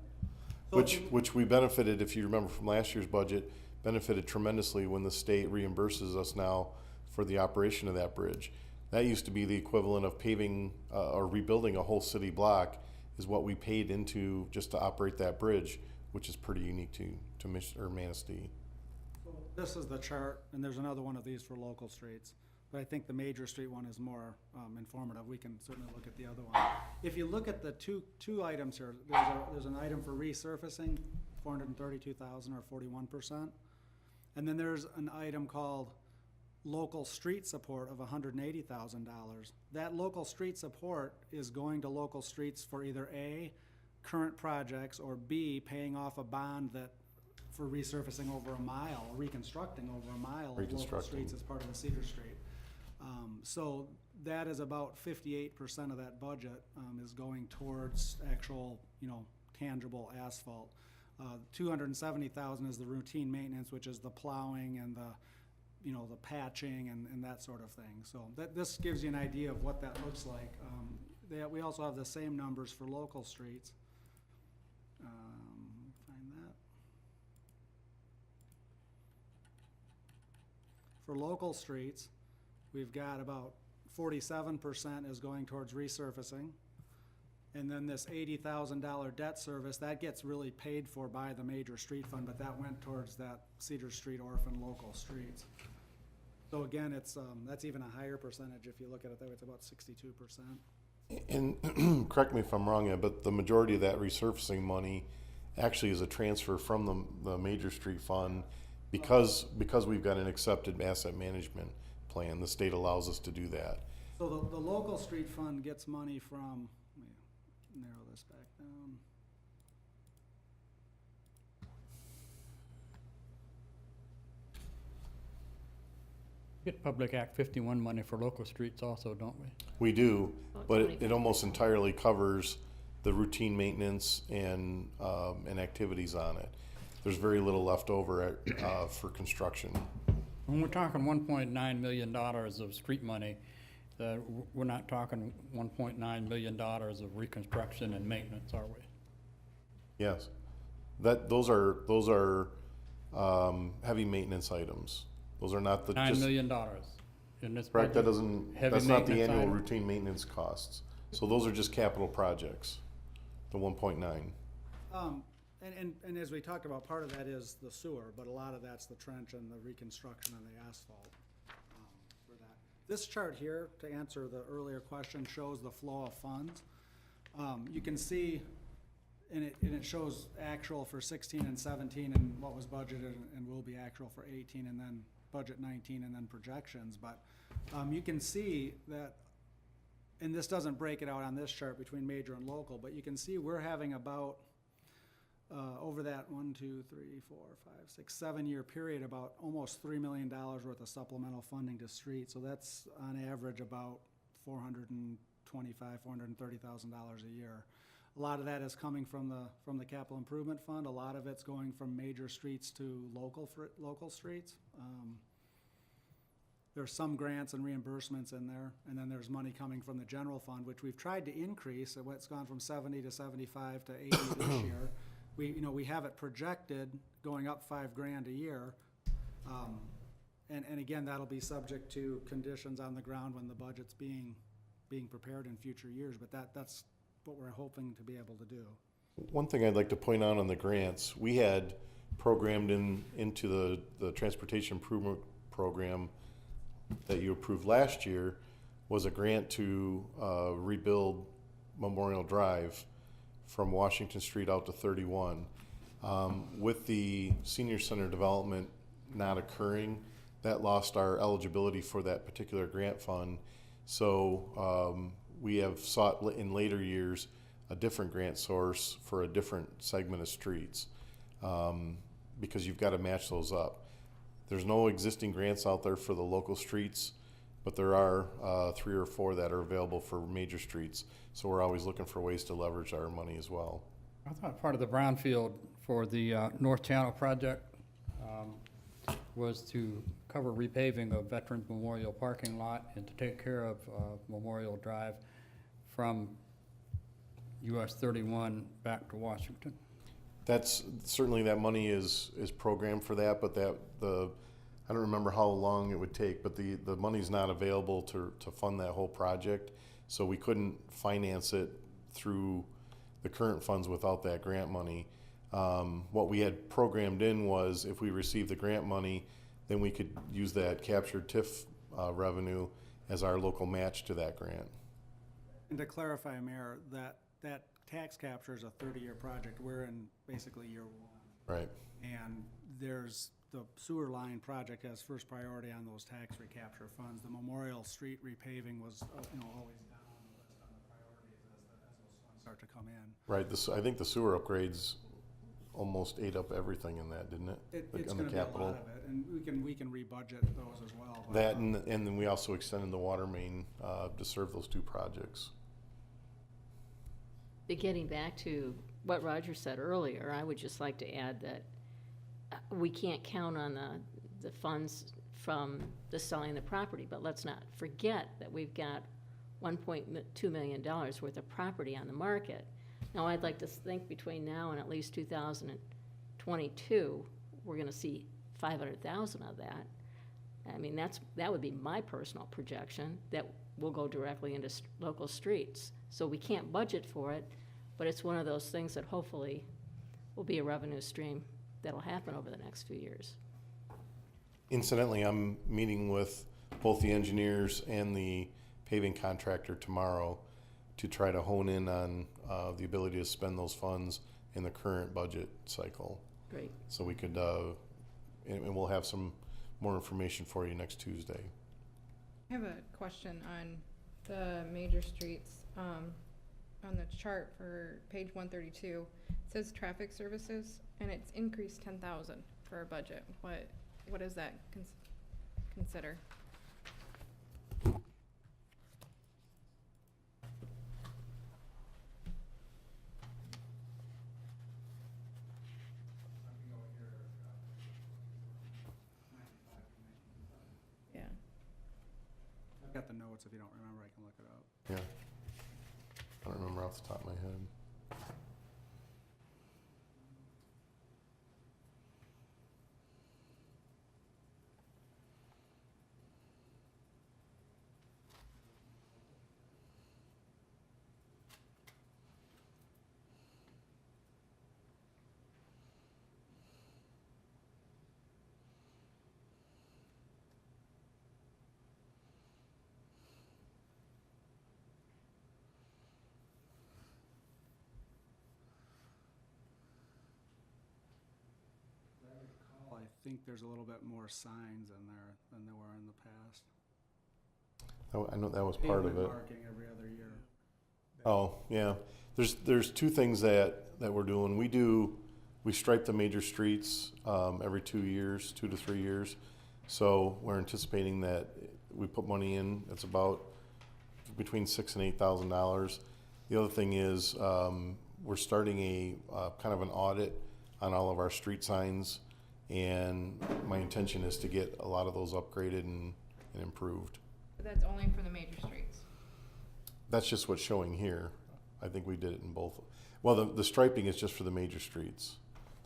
which we benefited, if you remember from last year's budget, benefited tremendously when the state reimburses us now for the operation of that bridge. That used to be the equivalent of paving or rebuilding a whole city block, is what we paid into just to operate that bridge, which is pretty unique to Manistee. This is the chart, and there's another one of these for local streets. But I think the major street one is more informative. We can certainly look at the other one. If you look at the two items here, there's an item for resurfacing, 432,000 or 41%. And then there's an item called local street support of $180,000. That local street support is going to local streets for either A, current projects, or B, paying off a bond for resurfacing over a mile, reconstructing over a mile of local streets as part of the Cedar Street. So that is about 58% of that budget is going towards actual, tangible asphalt. 270,000 is the routine maintenance, which is the plowing and the patching and that sort of thing. So this gives you an idea of what that looks like. We also have the same numbers for local streets. Find that. For local streets, we've got about 47% is going towards resurfacing. And then this $80,000 debt service, that gets really paid for by the major street fund, but that went towards that Cedar Street orphan local streets. So again, that's even a higher percentage if you look at it that way. It's about 62%. And correct me if I'm wrong, but the majority of that resurfacing money actually is a transfer from the major street fund because we've got an accepted asset management plan. The state allows us to do that. So the local street fund gets money from, let me narrow this back down. Get Public Act 51 money for local streets also, don't we? We do, About but it 25. almost entirely covers the routine maintenance and activities on it. There's very little left over for construction. When we're talking $1.9 million of street money, we're not talking $1.9 million of reconstruction and maintenance, are we? Yes, those are heavy maintenance items. Those are not the $9 just million in this correct. That budget. doesn't. Heavy That's not the maintenance annual item? routine maintenance costs. So those are just capital projects. The 1.9. And as we talked about, part of that is the sewer, but a lot of that's the trench and the reconstruction and the asphalt for that. This chart here, to answer the earlier question, shows the flow of funds. You can see, and it shows actual for 16 and 17 and what was budgeted and will be actual for 18 and then budget 19 and then projections. But you can see that, and this doesn't break it out on this chart between major and local, but you can see we're having about over that 7-year period, about almost $3 million worth of supplemental funding to streets. So that's on average about $430,000 a year. A lot of that is coming from the capital improvement fund. A lot of it's going from major streets to local streets. There's some grants and reimbursements in there, and then there's money coming from the general fund, which we've tried to increase. It's gone from 70 to 75 to 80 this year. We have it projected going up $5,000 a year. And again, that'll be subject to conditions on the ground when the budget's being prepared in future years, but that's what we're hoping to be able to do. One thing I'd like to point out on the grants, we had programmed into the transportation improvement program that you approved last year was a grant to rebuild Memorial Drive from Washington Street out to 31. With the senior center development not occurring, that lost our eligibility for that particular grant fund. So we have sought in later years a different grant source for a different segment of streets because you've got to match those up. There's no existing grants out there for the local streets, but there are 3 or 4 that are available for major streets. So we're always looking for ways to leverage our money as well. I thought part of the brownfield for the North Channel project was to cover repaving of Veterans Memorial parking lot and to take care of Memorial Drive from US 31 back to Washington. That's certainly, that money is programmed for that, but I don't remember how long it would take, but the money's not available to fund that whole project. So we couldn't finance it through the current funds without that grant money. What we had programmed in was if we received the grant money, then we could use that captured TIF revenue as our local match to that grant. And to clarify, Mayor, that tax capture is a 30-year project. We're in basically year 1. Right. And there's the sewer line project has first priority on those tax recapture funds. The Memorial Street repaving was, always down on the list on the priorities as those funds start to come in. Right. I think the sewer upgrades almost ate up everything in that, didn't it? It's On going the to be a capital. lot of it, and we can rebudget those as well. but, That and then we also extended the water main to serve those 2 projects. But getting back to what Roger said earlier, I would just like to add that we can't count on the funds from the selling the property, but let's not forget that we've got $1.2 million worth of property on the market. Now, I'd like to think between now and at least 2022, we're gonna see 500,000 of that. I mean, that would be my personal projection, that will go directly into local streets. So we can't budget for it, but it's one of those things that hopefully will be a revenue stream that'll happen over the next few years. Incidentally, I'm meeting with both the engineers and the paving contractor tomorrow to try to hone in on the ability to spend those funds in the current budget cycle. Great. So we could, and we'll have some more information for you next Tuesday. I have a question on the major streets. On the chart for page 132, it says traffic services, and it's increased 10,000 for our budget. What does that consider? Yeah. I've got the notes. If you don't remember, I can look it up. Yeah. I don't remember off the top of my head. Well, I think there's a little bit more signs in there than there were in the past. I know that was part of Pavement it. marking every other year. Oh, yeah. There's two things that we're doing. We stripe the major streets every 2 years, 2 to 3 years. So we're anticipating that we put money in. It's about between $6,000 and $8,000. The other thing is we're starting a kind of an audit on all of our street signs, and my intention is to get a lot of those upgraded and improved. But that's only for the major streets. That's just what's showing here. I think we did it in both. Well, the striping is just for the major streets.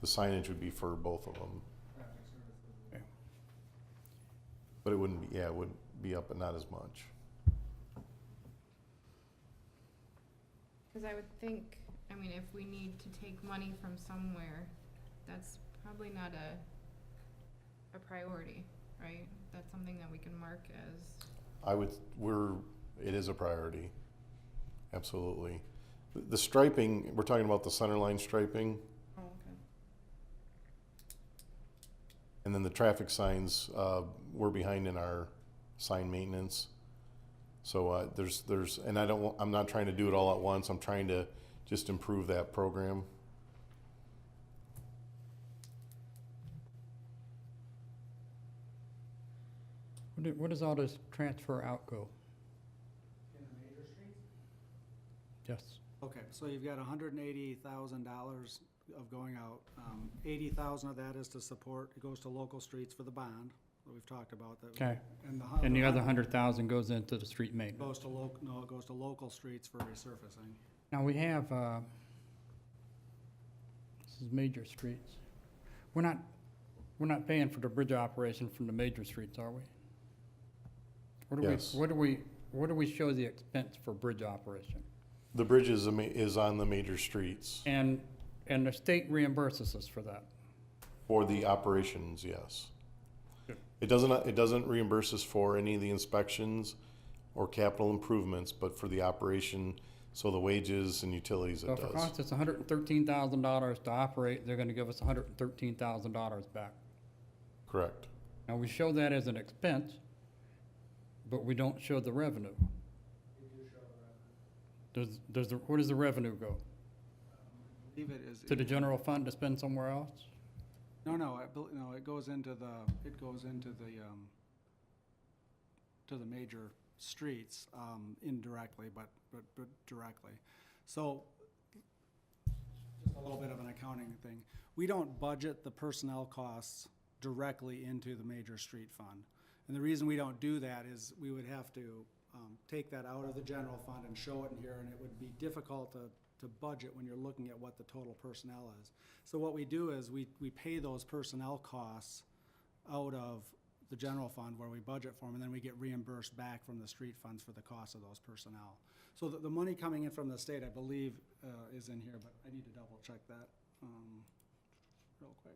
The signage would be for both of them. Okay. But it wouldn't be, yeah, it would be up, but not as much. Because I would think, I mean, if we need to take money from somewhere, that's probably not a priority, right? That's something that we can mark as, It is a priority. Absolutely. The striping, we're talking about the center line striping, oh, okay. and then the traffic signs, we're behind in our sign maintenance. So and I'm not trying to do it all at once. I'm trying to just improve that program. What does all this transfer out go? In the major streets? Yes. Okay, so you've got $180,000 of going out. 80,000 of that is to support, it goes to local streets for the bond that we've talked about. Okay. And And the other 100,000 goes into the street maintenance. goes to it goes to local streets for resurfacing. Now, we have, this is major streets. We're not paying for the bridge operation from the major streets, are we? Yes. What do we show the expense for bridge operation? The bridge is on the major streets. And the state reimburses us for that. For the operations, yes. Good. It doesn't reimburse us for any of the inspections or capital improvements, but for the operation, so the wages and utilities So it if it does. costs us $113,000 to operate, they're gonna give us $113,000 back. Correct. Now, we show that as an expense, but we don't show the revenue. Where does the revenue go? I believe it is. To the general fund to spend somewhere else? No, it goes into to the major streets, indirectly, but directly. So, just a little bit of an accounting thing. We don't budget the personnel costs directly into the major street fund. And the reason we don't do that is we would have to, take that out of the general fund and show it in here, and it would be difficult to budget when you're looking at what the total personnel is. So what we do is we pay those personnel costs out of the general fund where we budget for them, and then we get reimbursed back from the street funds for the cost of those personnel. So the money coming in from the state, I believe, is in here, but I need to double check that, real quick.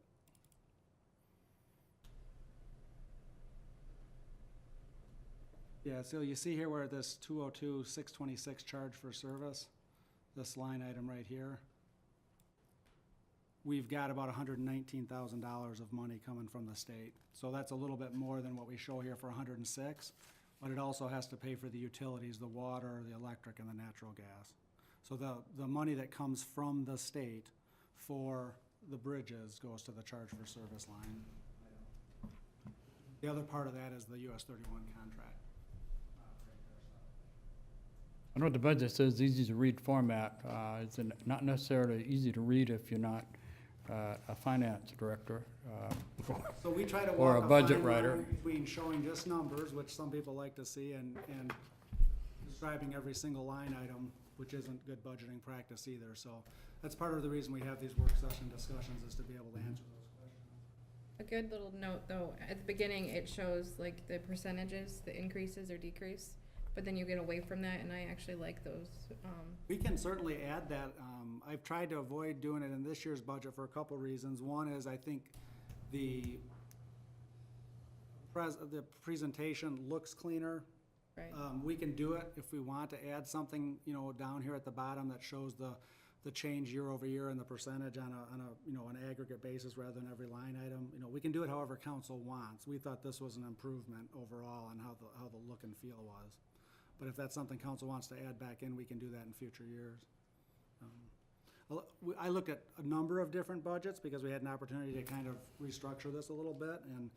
Yeah, so you see here where this 202,626 charge for service, this line item right here, we've got about $119,000 of money coming from the state. So that's a little bit more than what we show here for 106, but it also has to pay for the utilities, the water, the electric, and the natural gas. So the money that comes from the state for the bridges goes to the charge for service line. The other part of that is the US 31 contract. I know the budget says easy to read format. It's not necessarily easy to read if you're not a finance director. So we try to Or walk a a budget fine writer. line between showing just numbers, which some people like to see, and describing every single line item, which isn't good budgeting practice either. So that's part of the reason we have these work session discussions, is to be able to answer those questions. A good little note, though, at the beginning, it shows like the percentages, the increases or decrease, but then you get away from that, and I actually like those. We can certainly add that. I've tried to avoid doing it in this year's budget for a couple reasons. One is I think the presentation looks cleaner. Right. We can do it if we want to add something, you know, down here at the bottom that shows the change year over year and the percentage on a, you know, an aggregate basis rather than every line item. You know, we can do it however council wants. We thought this was an improvement overall on how the look and feel was. But if that's something council wants to add back in, we can do that in future years. I looked at a number of different budgets because we had an opportunity to kind of restructure this a little bit, and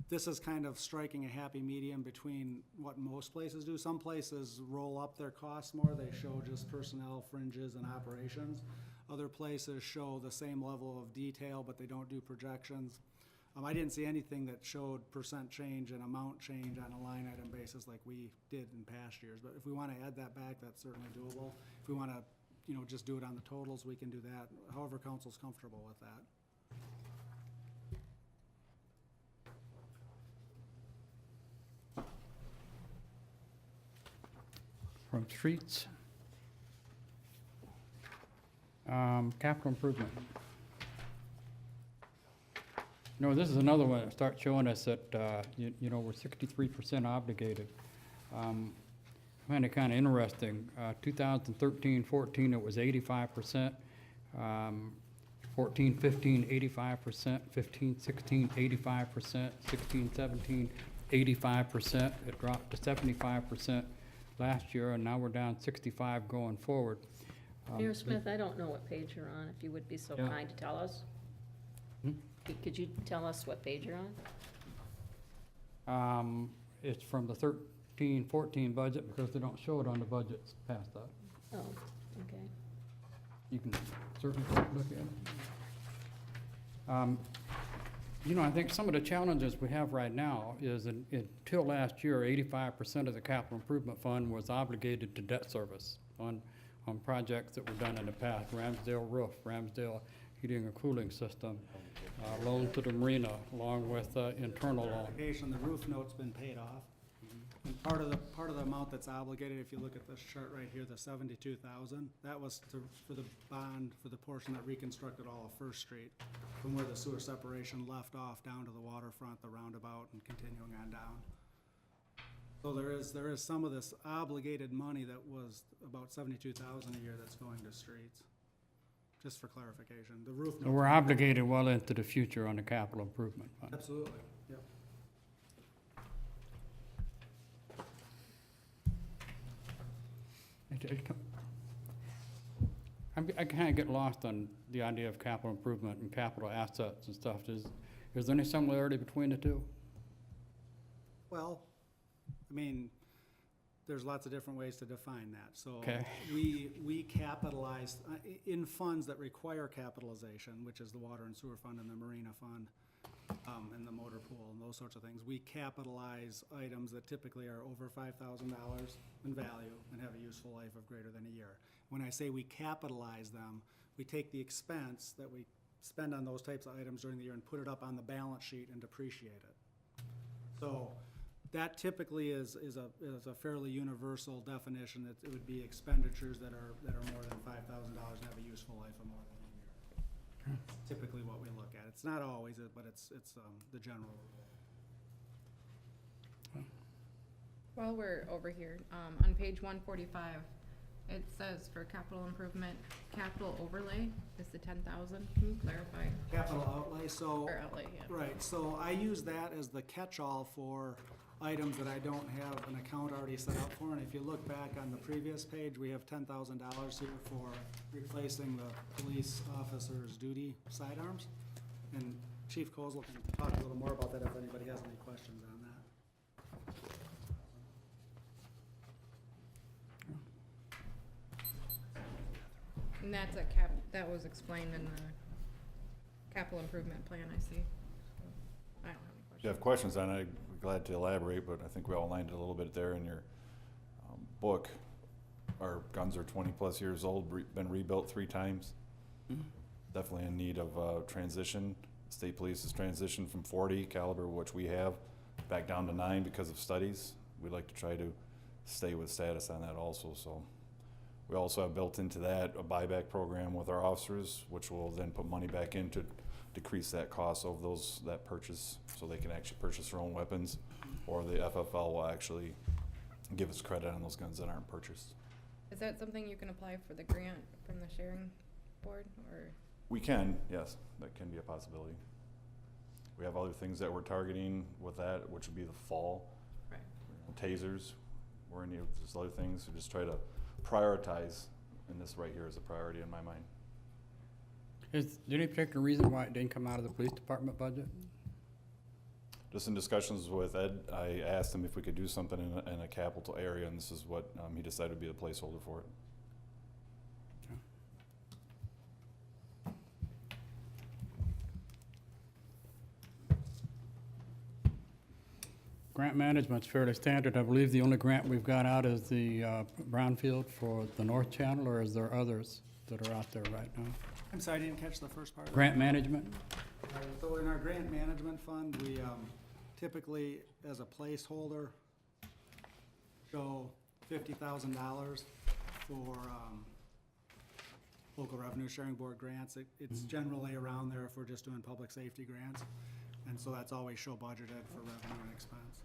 this is kind of striking a happy medium between what most places do. Some places roll up their costs more, they show just personnel, fringes, and operations. Other places show the same level of detail, but they don't do projections. I didn't see anything that showed percent change and amount change on a line item basis like we did in past years, but if we want to add that back, that's certainly doable. If we want to, you know, just do it on the totals, we can do that, however council's comfortable with that. From streets. Capital improvement. No, this is another one that starts showing us that, you know, we're 63% obligated. I find it kind of interesting. 2013-14, it was 85%. 14-15, 85%. 15-16, 85%. 16-17, 85%. It dropped to 75% last year, and now we're down 65 going forward. Mayor Smith, I don't know what page you're on, if you would be so Yeah. kind to tell us. Hmm? Could you tell us what page you're on? It's from the 13-14 budget because they don't show it on the budgets past that. Oh, okay. You can certainly look at it. You know, I think some of the challenges we have right now is until last year, 85% of the capital improvement fund was obligated to debt service on projects that were done in the past. Ramsdale roof, Ramsdale heating and cooling system, loan to the marina, along with internal loan. Application, the roof note's been paid off. And part of the amount that's obligated, if you look at this chart right here, the 72,000, that was for the bond, for the portion that reconstructed all of First Street, from where the sewer separation left off down to the waterfront, the roundabout, and continuing on down. So there is some of this obligated money that was about 72,000 a year that's going to streets. Just for clarification, the roof. So we're obligated well into the future on the capital improvement fund. Absolutely, yep. I kind of get lost on the idea of capital improvement and capital assets and stuff. Is there any similarity between the two? Well, I mean, there's lots of different ways to define that. So Okay. we capitalize, in funds that require capitalization, which is the water and sewer fund and the marina fund, and the motor pool and those sorts of things. We capitalize items that typically are over $5,000 in value and have a useful life of greater than a year. When I say we capitalize them, we take the expense that we spend on those types of items during the year and put it up on the balance sheet and depreciate it. So that typically is a fairly universal definition, that it would be expenditures that are more than $5,000 and have a useful life of more than a year. Typically what we look at. It's not always, but it's the general rule. While we're over here, on page 145, it says for capital improvement, capital overlay is the 10,000. Can you clarify? Capital outlay, so. Or outlay, yeah. Right, so I use that as the catch-all for items that I don't have an account already set up for. And if you look back on the previous page, we have $10,000 here for replacing the police officer's duty sidearms. And Chief Kozel can talk a little more about that if anybody has any questions on that. And that's that was explained in the capital improvement plan, I see. I don't have any If you have questions on it, I'd be glad to elaborate, but I think we outlined it a little bit there in your book. Our guns are 20-plus years old, been rebuilt 3 times. Definitely in need of transition. State police has transitioned from 40 caliber, which we have, back down to 9 because of studies. We'd like to try to stay with status on that also. So we also have built into that a buyback program with our officers, which will then put money back in to decrease that cost of that purchase, so they can actually purchase their own weapons, or the FFL will actually give us credit on those guns that aren't purchased. Is that something you can apply for the grant from the sharing board, or? We can, yes, that can be a possibility. We have other things that we're targeting with that, which would be the fall. Right. Tasers, we're in need of just other things, so just try to prioritize, and this right here is a priority in my mind. Is there any particular reason why it didn't come out of the police department budget? Just in discussions with Ed, I asked him if we could do something in a capital area, and this is what he decided would be the placeholder for it. Grant management's fairly standard. I believe the only grant we've got out is the brownfield for the North Channel, or is there others that are out there right now? I'm sorry, I didn't catch the first part of that. Grant management? So in our grant management fund, we typically, as a placeholder, show $50,000 for local revenue sharing board grants. It's generally around there if we're just doing public safety grants. And so that's always show budgeted for revenue and expense.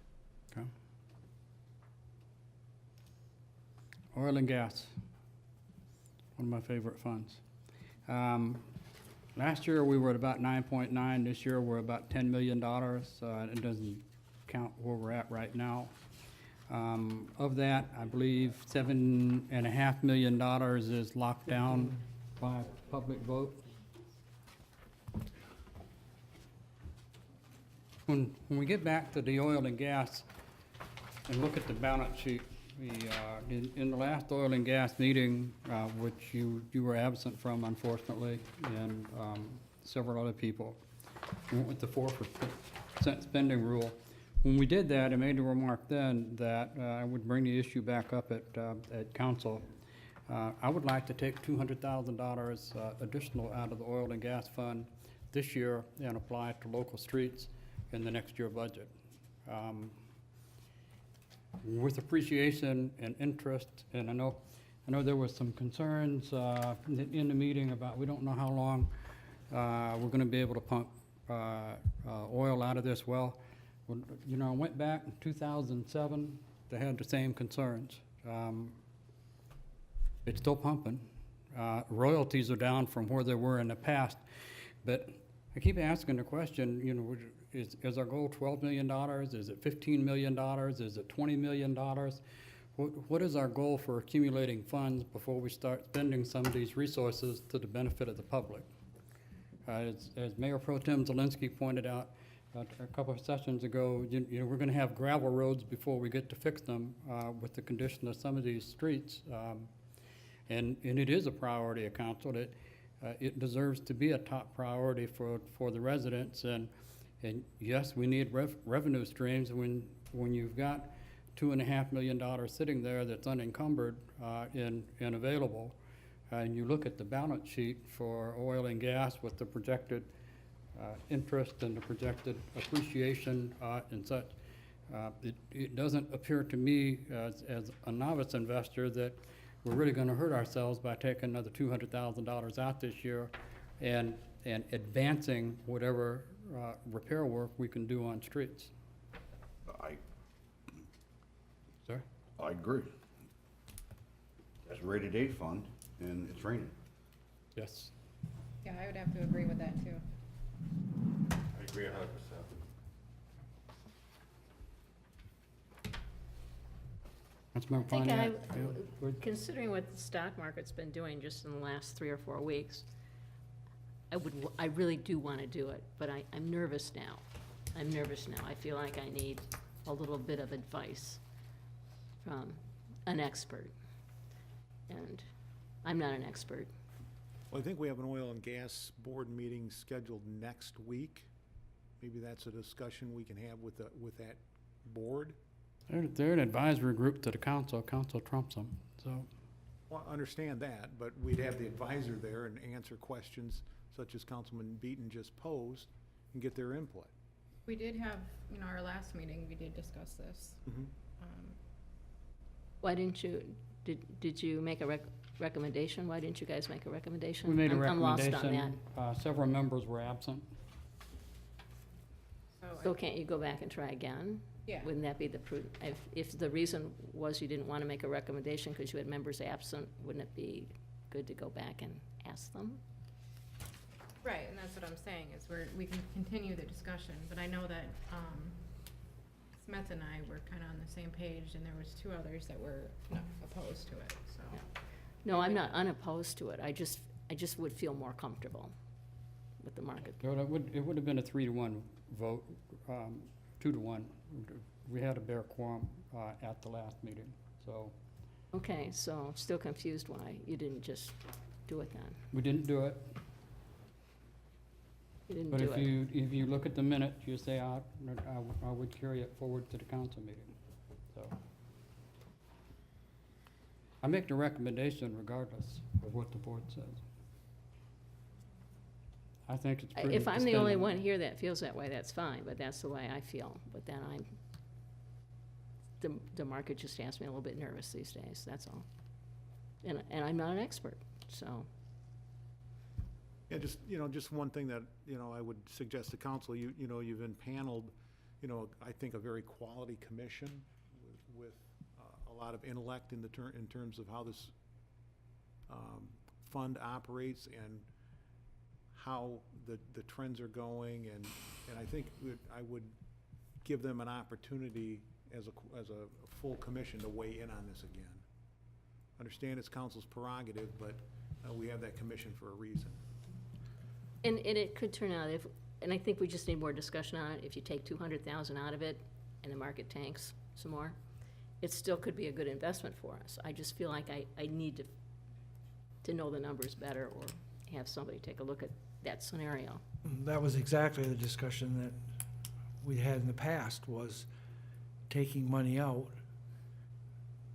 Okay. Oil and gas, one of my favorite funds. Last year, we were at about 9.9. This year, we're about $10 million. It doesn't count where we're at right now. Of that, I believe $7.5 million is locked down by public vote. When we get back to the oil and gas and look at the balance sheet, in the last oil and gas meeting, which you were absent from, unfortunately, and several other people, we went with the 4% spending rule. When we did that, I made the remark then that I would bring the issue back up at council. I would like to take $200,000 additional out of the oil and gas fund this year and apply it to local streets in the next year budget. With appreciation and interest, and I know there was some concerns in the meeting about we don't know how long we're gonna be able to pump oil out of this well. You know, I went back in 2007, they had the same concerns. It's still pumping. Royalties are down from where they were in the past, but I keep asking the question, you know, is our goal $12 million? Is it $15 million? Is it $20 million? What is our goal for accumulating funds before we start spending some of these resources to the benefit of the public? As Mayor Pro Tem Zielinski pointed out a couple of sessions ago, you know, we're gonna have gravel roads before we get to fix them with the condition of some of these streets. And it is a priority of council. It deserves to be a top priority for the residents. And yes, we need revenue streams when you've got $2.5 million sitting there that's unencumbered and available. And you look at the balance sheet for oil and gas with the projected interest and the projected appreciation and such. It doesn't appear to me as a novice investor that we're really gonna hurt ourselves by taking another $200,000 out this year and advancing whatever repair work we can do on streets. Sir? I agree. That's a rated A fund, and it's raining. Yes. Yeah, I would have to agree with that too. I agree 100%. Councilmember I think Pontiac? Yeah. considering what the stock market's been doing just in the last 3 or 4 weeks, I really do want to do it, but I'm nervous now. I'm nervous now. I feel like I need a little bit of advice from an expert. And I'm not an expert. Well, I think we have an oil and gas board meeting scheduled next week. Maybe that's a discussion we can have with that board. They're an advisory group to the council. Council trumps them, so. Well, I understand that, but we'd have the advisor there and answer questions such as Councilman Beaton just posed and get their input. We did have, our last meeting, we did discuss this. Why didn't you, did you make a recommendation? Why didn't you guys make a recommendation? We made a I'm lost on recommendation. Several members were absent. So can't you go back and try again? Yeah. Wouldn't that be the prudent, if the reason was you didn't want to make a recommendation because you had members absent, wouldn't it be good to go back and ask them? Right, and that's what I'm saying, is we can continue the discussion, but I know that, Smith and I were kinda on the same page, and there was two others that were not opposed to it, so. Yeah. No, I'm not unopposed to it. I just would feel more comfortable with the market. It would have been a 3-to-1 vote, 2-to-1. We had a bare quorum at the last meeting, so Okay, so still confused why you didn't just do it then. we didn't do it. You didn't But do it. if you look at the minute, you say, I would carry it forward to the council meeting, so. I make the recommendation regardless of what the board says. I think it's prudent If to I'm the spend only the one money. here that feels that way, that's fine, but that's the way I feel. But then the market just has me a little bit nervous these days, that's all. And I'm not an expert, so. Yeah, just one thing that, I would suggest to council, you've impaneled, I think a very quality commission with a lot of intellect in terms of how this fund operates and how the trends are going, and I think I would give them an opportunity as a full commission to weigh in on this again. Understand it's council's prerogative, but we have that commission for a reason. And it could turn out and I think we just need more discussion on it, if you take 200,000 out of it and the market tanks some more, it still could be a good investment for us. I just feel like I need to know the numbers better or have somebody take a look at that scenario. That was exactly the discussion that we had in the past, was taking money out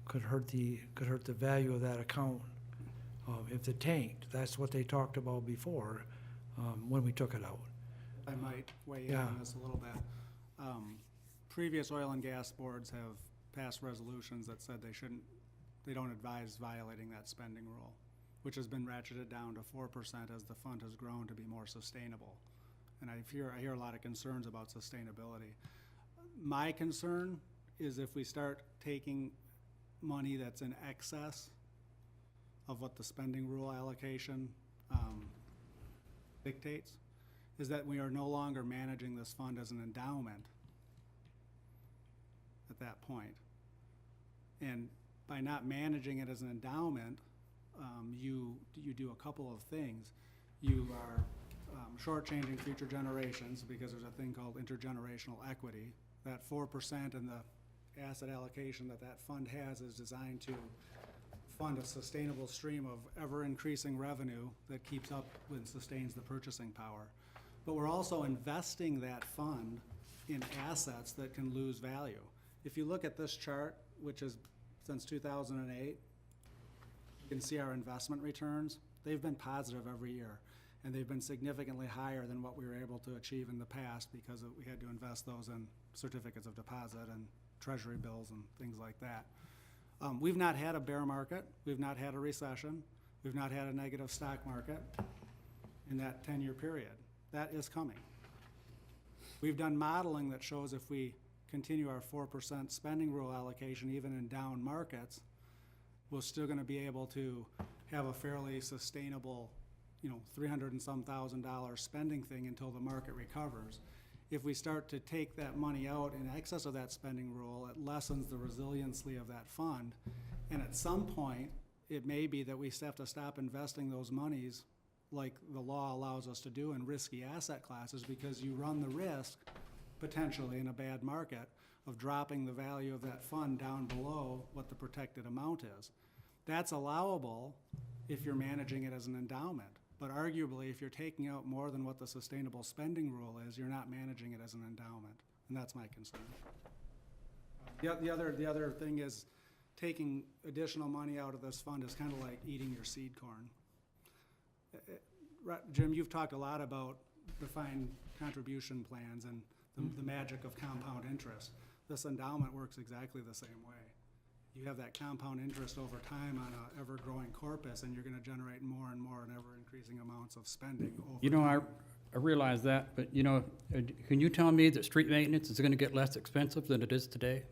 could hurt the value of that account if it tanked. That's what they talked about before, when we took it out. I might weigh in Yeah. on this a little bit. Previous oil and gas boards have passed resolutions that said they don't advise violating that spending rule, which has been ratcheted down to 4% as the fund has grown to be more sustainable. And I hear a lot of concerns about sustainability. My concern is if we start taking money that's in excess of what the spending rule allocation dictates, is that we are no longer managing this fund as an endowment at that point. And by not managing it as an endowment, you do a couple of things. You are shortchanging future generations because there's a thing called intergenerational equity. That 4% and the asset allocation that fund has is designed to fund a sustainable stream of ever-increasing revenue that keeps up and sustains the purchasing power. But we're also investing that fund in assets that can lose value. If you look at this chart, which is since 2008, you can see our investment returns. They've been positive every year, and they've been significantly higher than what we were able to achieve in the past because we had to invest those in certificates of deposit and treasury bills and things like that. We've not had a bear market. We've not had a recession. We've not had a negative stock market in that 10-year period. That is coming. We've done modeling that shows if we continue our 4% spending rule allocation, even in down markets, we're still going to be able to have a fairly sustainable, $300 and some thousand spending thing until the market recovers. If we start to take that money out in excess of that spending rule, it lessens the resiliency of that fund. And at some point, it may be that we have to stop investing those monies like the law allows us to do in risky asset classes, because you run the risk, potentially in a bad market, of dropping the value of that fund down below what the protected amount is. That's allowable if you're managing it as an endowment. But arguably, if you're taking out more than what the sustainable spending rule is, you're not managing it as an endowment, and that's my concern. The other thing is, taking additional money out of this fund is kind of like eating your seed corn. Jim, you've talked a lot about defined contribution plans and the magic of compound interest. This endowment works exactly the same way. You have that compound interest over time on a ever-growing corpus, and you're gonna generate more and more and ever-increasing amounts of spending over You know, time. I realize that, but you know, can you tell me that street maintenance is gonna get less expensive than it is today?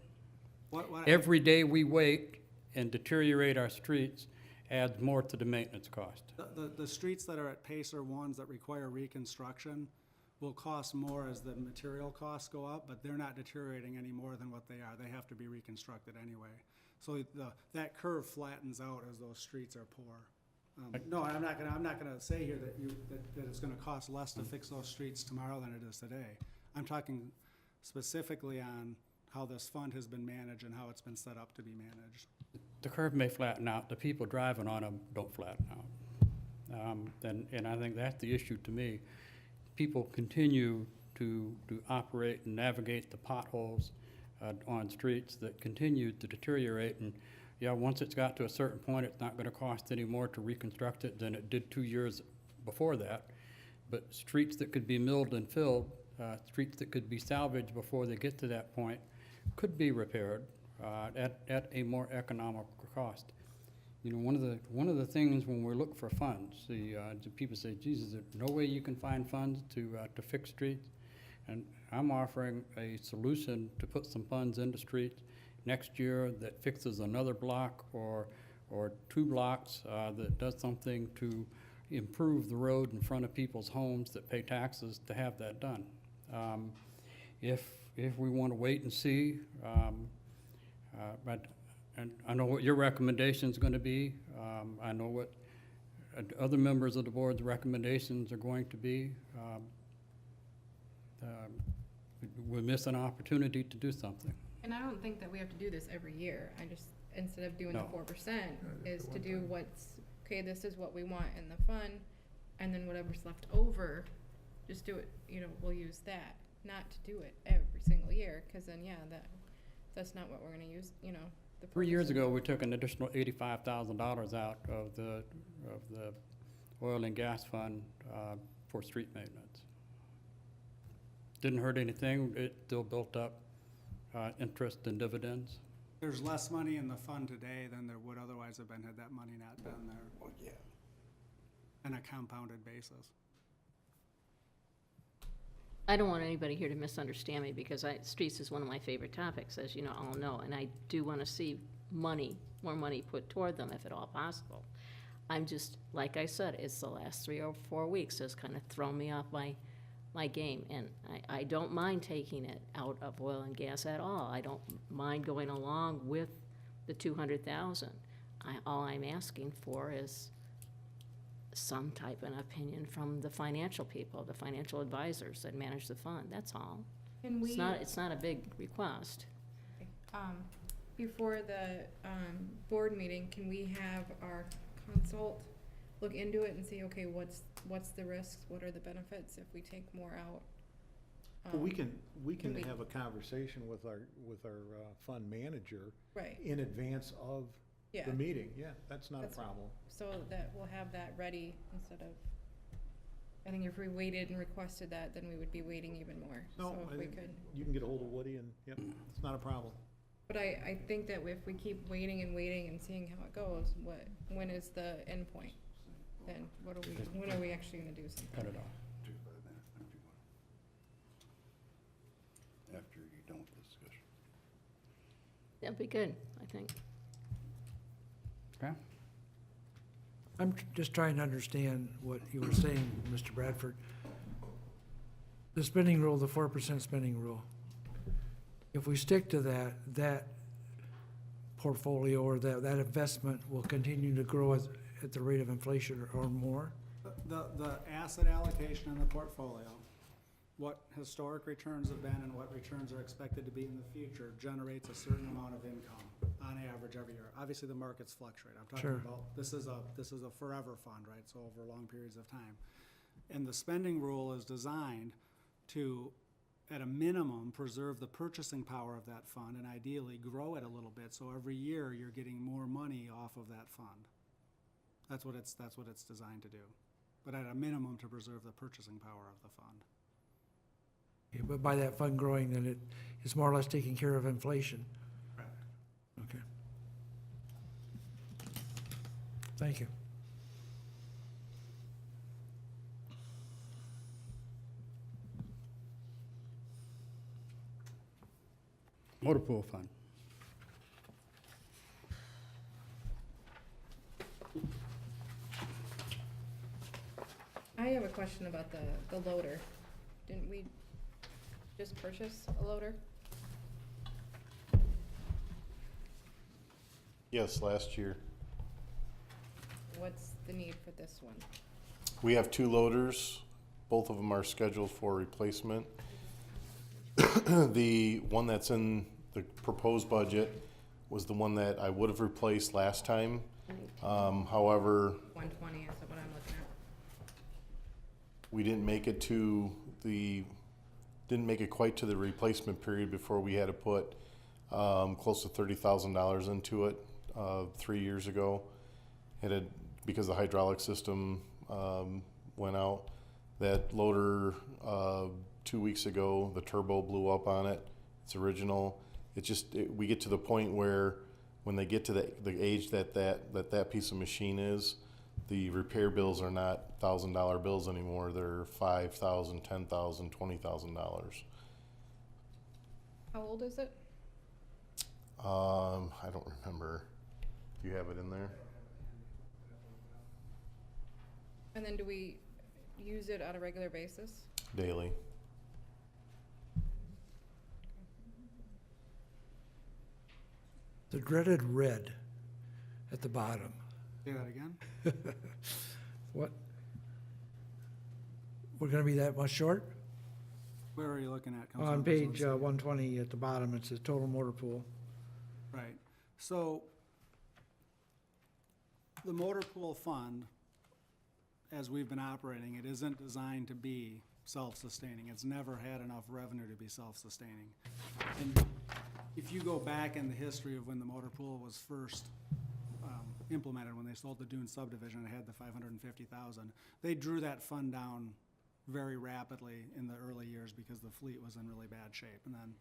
What Every day we wait and deteriorate our streets adds more to the maintenance cost. The streets that are at Pacer ones that require reconstruction will cost more as the material costs go up, but they're not deteriorating any more than what they are. They have to be reconstructed anyway. So that curve flattens out as those streets are poor. No, I'm not gonna say here that it's gonna cost less to fix those streets tomorrow than it is today. I'm talking specifically on how this fund has been managed and how it's been set up to be managed. The curve may flatten out, the people driving on them don't flatten out. And I think that's the issue to me. People continue to operate and navigate the potholes on streets that continue to deteriorate. And yeah, once it's got to a certain point, it's not gonna cost any more to reconstruct it than it did 2 years before that. But streets that could be milled and filled, streets that could be salvaged before they get to that point, could be repaired at a more economical cost. You know, one of the things when we look for funds, the people say, Jesus, there's no way you can find funds to fix streets. And I'm offering a solution to put some funds into streets next year that fixes another block or 2 blocks, that does something to improve the road in front of people's homes that pay taxes to have that done. If we want to wait and see, and I know what your recommendation is going to be. I know what other members of the board's recommendations are going to be. We miss an opportunity to do something. And I don't think that we have to do this every year. I just, instead of doing the No. 4%, is to do what's, okay, this is what we want in the fund, and then whatever's left over, just do it, you know, we'll use that. Not to do it every single year, because then, yeah, that's not what we're gonna use, you know. The 3 years purpose of- ago, we took an additional $85,000 out of the oil and gas fund for street maintenance. Didn't hurt anything. It still built up interest and dividends. There's less money in the fund today than there would otherwise have been had that money not been there. Well, yeah. On a compounded basis. I don't want anybody here to misunderstand me, because streets is one of my favorite topics, as you know, all know, and I do want to see more money put toward them if at all possible. I'm just, like I said, it's the last 3 or 4 weeks has kind of thrown me off my game, and I don't mind taking it out of oil and gas at all. I don't mind going along with the 200,000. All I'm asking for is some type of opinion from the financial people, the financial advisors that manage the fund, that's all. Can we? It's not a big request. Before the, board meeting, can we have our consult look into it and see, okay, what's the risks, what are the benefits if we take more out? Well, we can can we- have a conversation with our fund manager Right, in advance of yeah, the meeting. Yeah, that's not a That's- problem. so that we'll have that ready instead of, I think if we waited and requested that, then we would be waiting even more. No, So I if we think could, you can get a hold of Woody and, yep, it's not a problem. but I think that if we keep waiting and waiting and seeing how it goes, when is the end point? Then when are we actually gonna do something? Cut it off. After you're done with the discussion. That'd be good, I think. Okay? I'm just trying to understand what you were saying, Mr. Bradford. The spending rule, the 4% spending rule. If we stick to that portfolio or that investment will continue to grow at the rate of inflation or more? The asset allocation in the portfolio, what historic returns have been and what returns are expected to be in the future generates a certain amount of income on average every year. Obviously, the markets fluctuate. I'm Sure. talking about, this is a forever fund, right? So over long periods of time. And the spending rule is designed to, at a minimum, preserve the purchasing power of that fund and ideally grow it a little bit. So every year, you're getting more money off of that fund. That's what it's designed to do. But at a minimum, to preserve the purchasing power of the fund. Yeah, but by that fund growing, then it's more or less taking care of inflation. Correct. Okay. Thank you. Motor pool fund. I have a question about the loader. Didn't we just purchase a loader? Yes, last year. What's the need for this one? We have 2 loaders. Both of them are scheduled for replacement. The one that's in the proposed budget was the one that I would have replaced last time. However, 120 is what I'm looking at. we didn't make it quite to the replacement period before we had to put close to $30,000 into it 3 years ago. Because the hydraulic system went out. That loader 2 weeks ago, the turbo blew up on it. It's original. We get to the point where when they get to the age that piece of machine is, the repair bills are not $1,000 bills anymore. They're $5,000, $10,000, $20,000. How old is it? I don't remember. Do you have it in there? And then do we use it on a regular basis? Daily. The dreaded red at the bottom. Say that again? What? We're gonna be that much short? Where are you looking at? Councilmember On page Zalinski? 120 at the bottom, it says total motor pool. Right. So the motor pool fund, as we've been operating, it isn't designed to be self-sustaining. It's never had enough revenue to be self-sustaining. And if you go back in the history of when the motor pool was first implemented, when they sold the Dune subdivision, it had the 550,000. They drew that fund down very rapidly in the early years because the fleet was in really bad shape. And then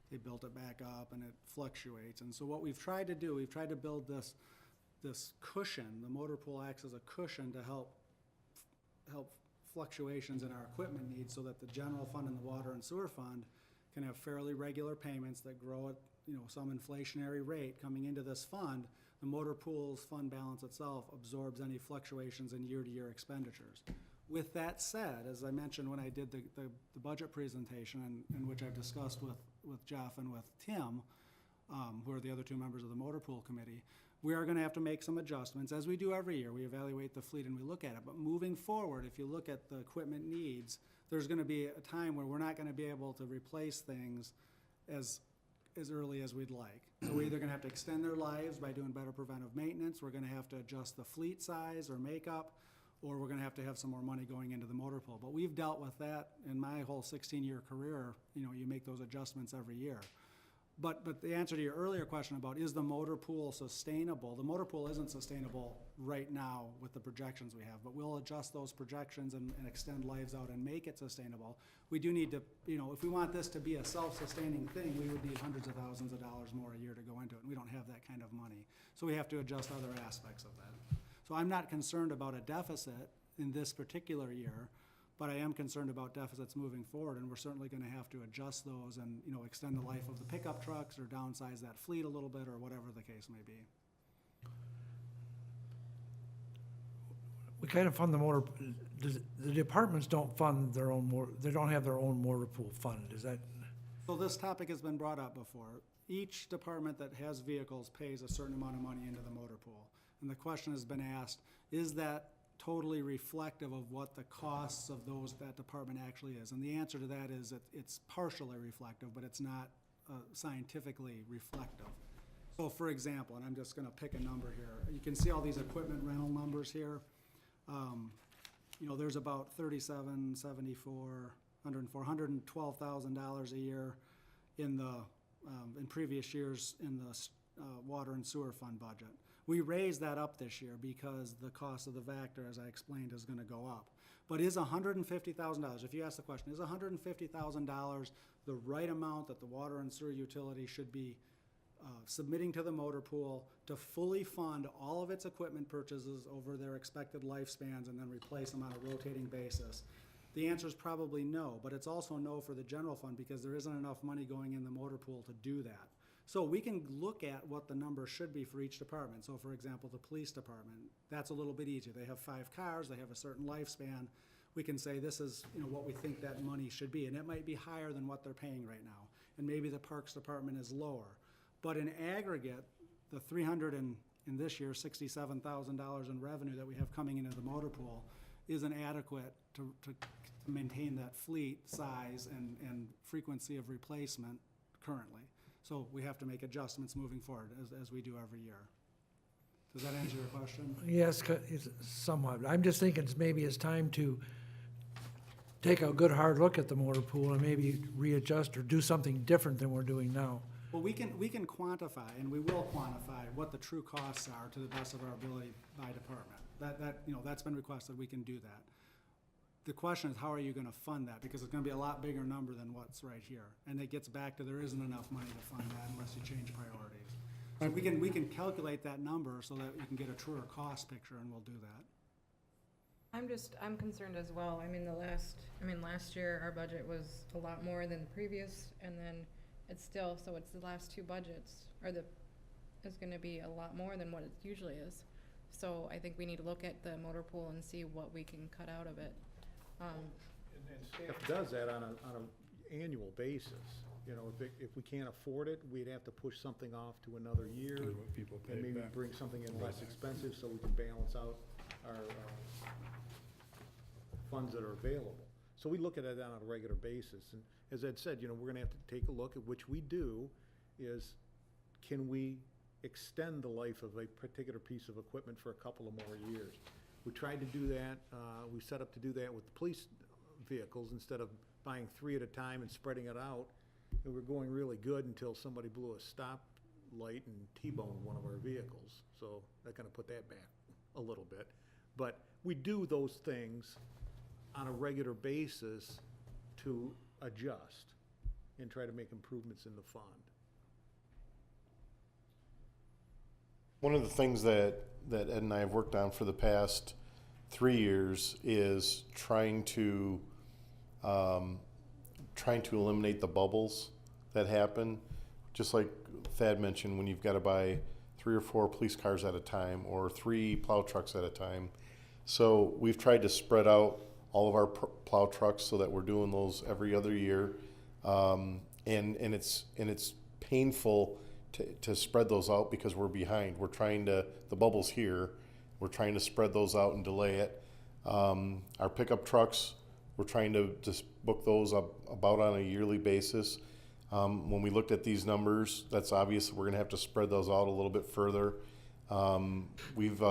they built it back up and it fluctuates. And so what we've tried to do, we've tried to build this cushion. The motor pool acts as a cushion to help fluctuations in our equipment needs so that the general fund and the water and sewer fund can have fairly regular payments that grow at some inflationary rate coming into this fund. The motor pool's fund balance itself absorbs any fluctuations in year-to-year expenditures. With that said, as I mentioned when I did the budget presentation, in which I've discussed with Jeff and with Tim, who are the other 2 members of the motor pool committee, we are going to have to make some adjustments, as we do every year. We evaluate the fleet and we look at it. But moving forward, if you look at the equipment needs, there's going to be a time where we're not going to be able to replace things as early as we'd like. So we're either going to have to extend their lives by doing better preventive maintenance, we're going to have to adjust the fleet size or makeup, or we're going to have some more money going into the motor pool. But we've dealt with that in my whole 16-year career. You make those adjustments every year. But the answer to your earlier question about is the motor pool sustainable, the motor pool isn't sustainable right now with the projections we have, but we'll adjust those projections and extend lives out and make it sustainable. We do need to, if we want this to be a self-sustaining thing, we would need hundreds of thousands of dollars more a year to go into it, and we don't have that kind of money. So we have to adjust other aspects of that. So I'm not concerned about a deficit in this particular year, but I am concerned about deficits moving forward, and we're certainly going to have to adjust those and, extend the life of the pickup trucks or downsize that fleet a little bit or whatever the case may be. We kind of fund the motor, the departments don't fund their own they don't have their own motor pool fund, is that? So this topic has been brought up before. Each department that has vehicles pays a certain amount of money into the motor pool. And the question has been asked, is that totally reflective of what the costs of that department actually is? And the answer to that is that it's partially reflective, but it's not scientifically reflective. So for example, and I'm just gonna pick a number here, you can see all these equipment rental numbers here. You know, there's about 37, 74, 104, $112,000 a year in the, in previous years in the water and sewer fund budget. We raised that up this year because the cost of the Vector, as I explained, is gonna go up. But is $150,000, if you ask the question, is $150,000 the right amount that the water and sewer utility should be submitting to the motor pool to fully fund all of its equipment purchases over their expected lifespans and then replace them on a rotating basis? The answer is probably no, but it's also no for the general fund because there isn't enough money going in the motor pool to do that. So we can look at what the number should be for each department. So for example, the police department, that's a little bit easier. They have 5 cars, they have a certain lifespan. We can say this is, you know, what we think that money should be, and it might be higher than what they're paying right now. And maybe the parks department is lower. But in aggregate, the in this year, $67,000 in revenue that we have coming into the motor pool isn't adequate to maintain that fleet size and frequency of replacement currently. So we have to make adjustments moving forward as we do every year. Does that answer your question? Yes, somewhat. I'm just thinking maybe it's time to take a good hard look at the motor pool and maybe readjust or do something different than we're doing now. Well, we can quantify, and we will quantify what the true costs are to the best of our ability by department. You know, that's been requested, we can do that. The question is, how are you gonna fund that? Because it's gonna be a lot bigger number than what's right here. And it gets back to there isn't enough money to fund that unless you change priorities. So we can calculate that number so that you can get a truer cost picture, and we'll do that. I'm concerned as well. I mean, last year our budget was a lot more than the previous, and then it's the last 2 budgets is gonna be a lot more than what it usually is. So I think we need to look at the motor pool and see what we can cut out of it. And staff does that on an annual basis. You know, if we can't afford it, we'd have to push something off to another year. Is what people pay And maybe back. bring something in less expensive so we can balance out our funds that are available. So we look at it on a regular basis. And as Ed said, you know, we're gonna have to take a look at, which we do, is can we extend the life of a particular piece of equipment for a couple of more years? We tried to do that, we set up to do that with the police vehicles instead of buying 3 at a time and spreading it out. And we're going really good until somebody blew a stop light and T-boned one of our vehicles. So that kind of put that back a little bit. But we do those things on a regular basis to adjust and try to make improvements in the fund. One of the things that Ed and I have worked on for the past 3 years is trying to eliminate the bubbles that happen. Just like Thad mentioned, when you've got to buy 3 or 4 police cars at a time or 3 plow trucks at a time. So we've tried to spread out all of our plow trucks so that we're doing those every other year. And it's painful to spread those out because we're behind. We're trying to, the bubble's here. We're trying to spread those out and delay it. Our pickup trucks, we're trying to just book those up about on a yearly basis. When we looked at these numbers, that's obvious we're gonna have to spread those out a little bit further. We've,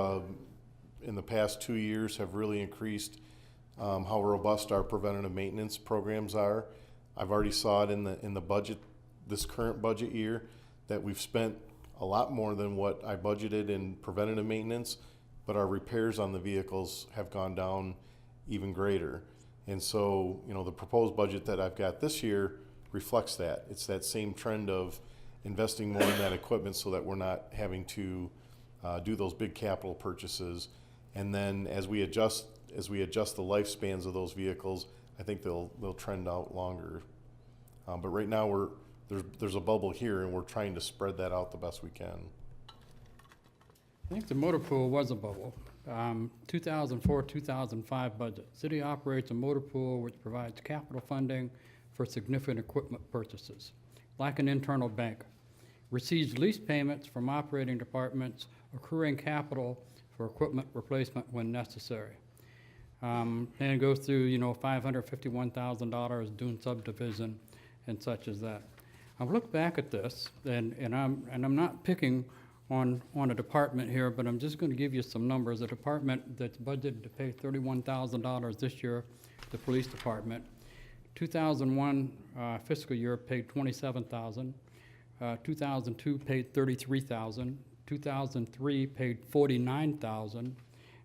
in the past 2 years, have really increased how robust our preventative maintenance programs are. I've already saw it in the budget, this current budget year, that we've spent a lot more than what I budgeted in preventative maintenance, but our repairs on the vehicles have gone down even greater. And so, you know, the proposed budget that I've got this year reflects that. It's that same trend of investing more in that equipment so that we're not having to do those big capital purchases. And then as we adjust the lifespans of those vehicles, I think they'll trend out longer. But right now there's a bubble here, and we're trying to spread that out the best we can. I think the motor pool was a bubble. 2004-2005 budget. City operates a motor pool which provides capital funding for significant equipment purchases, like an internal bank. Receives lease payments from operating departments, accruing capital for equipment replacement when necessary. And it goes through, $551,000 Dune subdivision and such as that. I've looked back at this, and I'm not picking on a department here, but I'm just gonna give you some numbers. A department that's budgeted to pay $31,000 this year, the police department. 2001 fiscal year paid $27,000. 2002 paid $33,000. 2003 paid $49,000.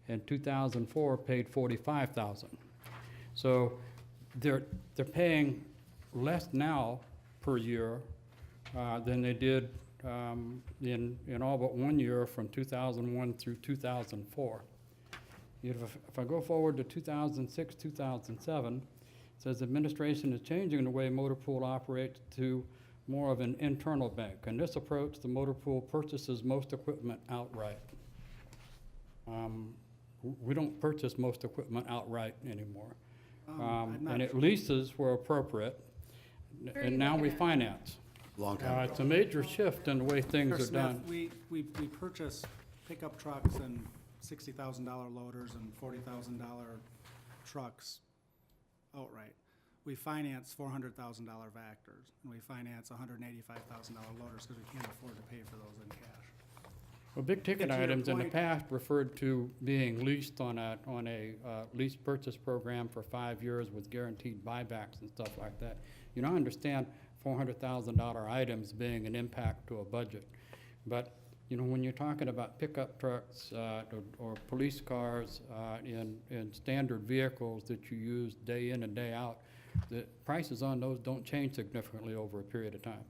And 2004 paid $45,000. So they're paying less now per year than they did in all but 1 year from 2001 through 2004. If I go forward to 2006, 2007, it says administration is changing the way motor pool operates to more of an internal bank. In this approach, the motor pool purchases most equipment outright. We don't purchase most equipment outright anymore. I'm not And it leases where appropriate, and now we finance. Long time ago. It's a major shift in the way things Mr. are done. Smith, we purchase pickup trucks and $60,000 loaders and $40,000 trucks outright. We finance $400,000 Vectors, and we finance $185,000 loaders because we can't afford to pay for those in cash. Well, big ticket To your items in the point- past referred to being leased on a lease purchase program for 5 years with guaranteed buybacks and stuff like that. You know, I understand $400,000 items being an impact to a budget. But, you know, when you're talking about pickup trucks or police cars in standard vehicles that you use day in and day out, the prices on those don't change significantly over a period of time.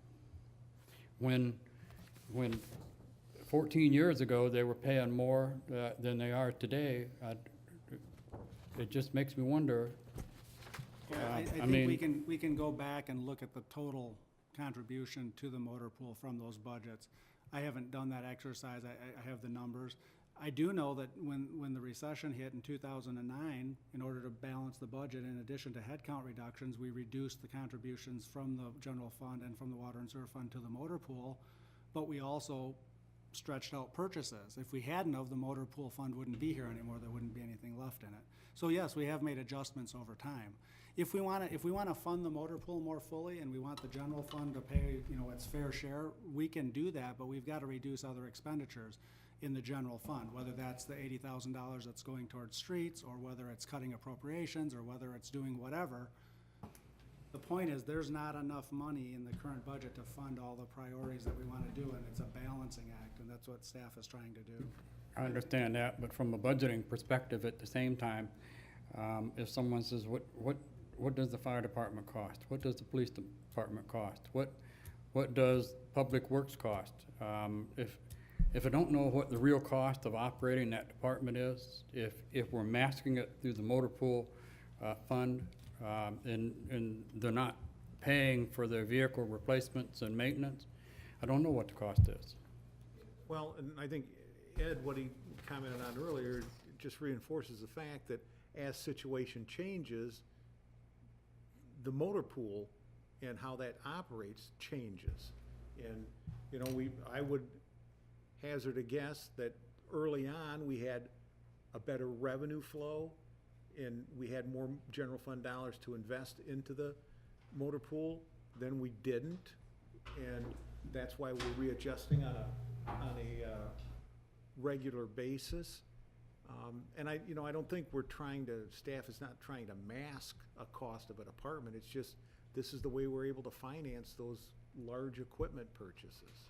When 14 years ago, they were paying more than they are today, it just makes me wonder. Yeah, I I think we can go back and look at the total contribution to the motor pool from those budgets. I haven't done that exercise. I have the numbers. I do know that when the recession hit in 2009, in order to balance the budget, in addition to headcount reductions, we reduced the contributions from the general fund and from the water and sewer fund to the motor pool, but we also stretched out purchases. If we hadn't of, the motor pool fund wouldn't be here anymore. There wouldn't be anything left in it. So yes, we have made adjustments over time. If we wanna fund the motor pool more fully and we want the general fund to pay, you know, its fair share, we can do that, but we've got to reduce other expenditures in the general fund, whether that's the $80,000 that's going towards streets, or whether it's cutting appropriations, or whether it's doing whatever. The point is, there's not enough money in the current budget to fund all the priorities that we wanna do, and it's a balancing act, and that's what staff is trying to do. I understand that, but from a budgeting perspective, at the same time, if someone says, what does the fire department cost? What does the police department cost? What does public works cost? If I don't know what the real cost of operating that department is, if we're masking it through the motor pool fund, and they're not paying for their vehicle replacements and maintenance, I don't know what the cost is. Well, and I think Ed, what he commented on earlier, just reinforces the fact that as situation changes, the motor pool and how that operates changes. And, you know, I would hazard a guess that early on, we had a better revenue flow and we had more general fund dollars to invest into the motor pool. Then we didn't, and that's why we're readjusting on a regular basis. And I don't think staff is not trying to mask a cost of an apartment. It's just, this is the way we're able to finance those large equipment purchases.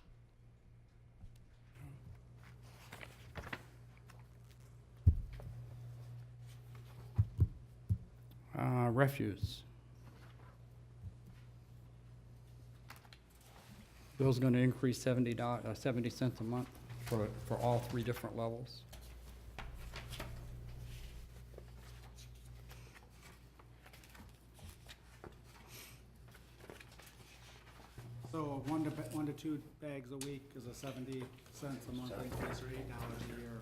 Refuse. Bill's gonna increase 70 cents a month for all 3 different levels. So 1 to 2 bags a week is a 70 cents a month increase, or $8 a year.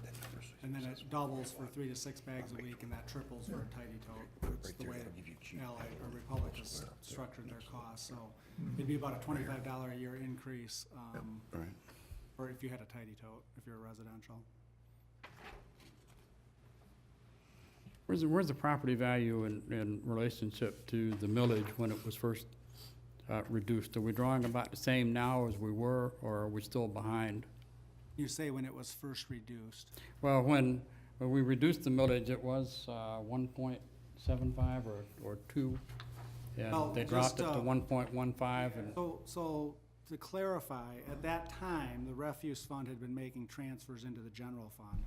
And then it doubles for 3 to 6 bags a week, and that triples for a tidy tote. That's the way Allied or Republic has structured their costs. So it'd be about a $25 a year increase, Right. or if you had a tidy tote, if you're a residential. Where's Where's the property value in relationship to the millage when it was first reduced. Are we drawing about the same now as we were, or are we still behind? You say when it was first reduced. Well, when we reduced the millage, it was 1.75 or 2, Well, and they just, dropped it to 1.15, and So to clarify, at that time, the refuse fund had been making transfers into the general fund,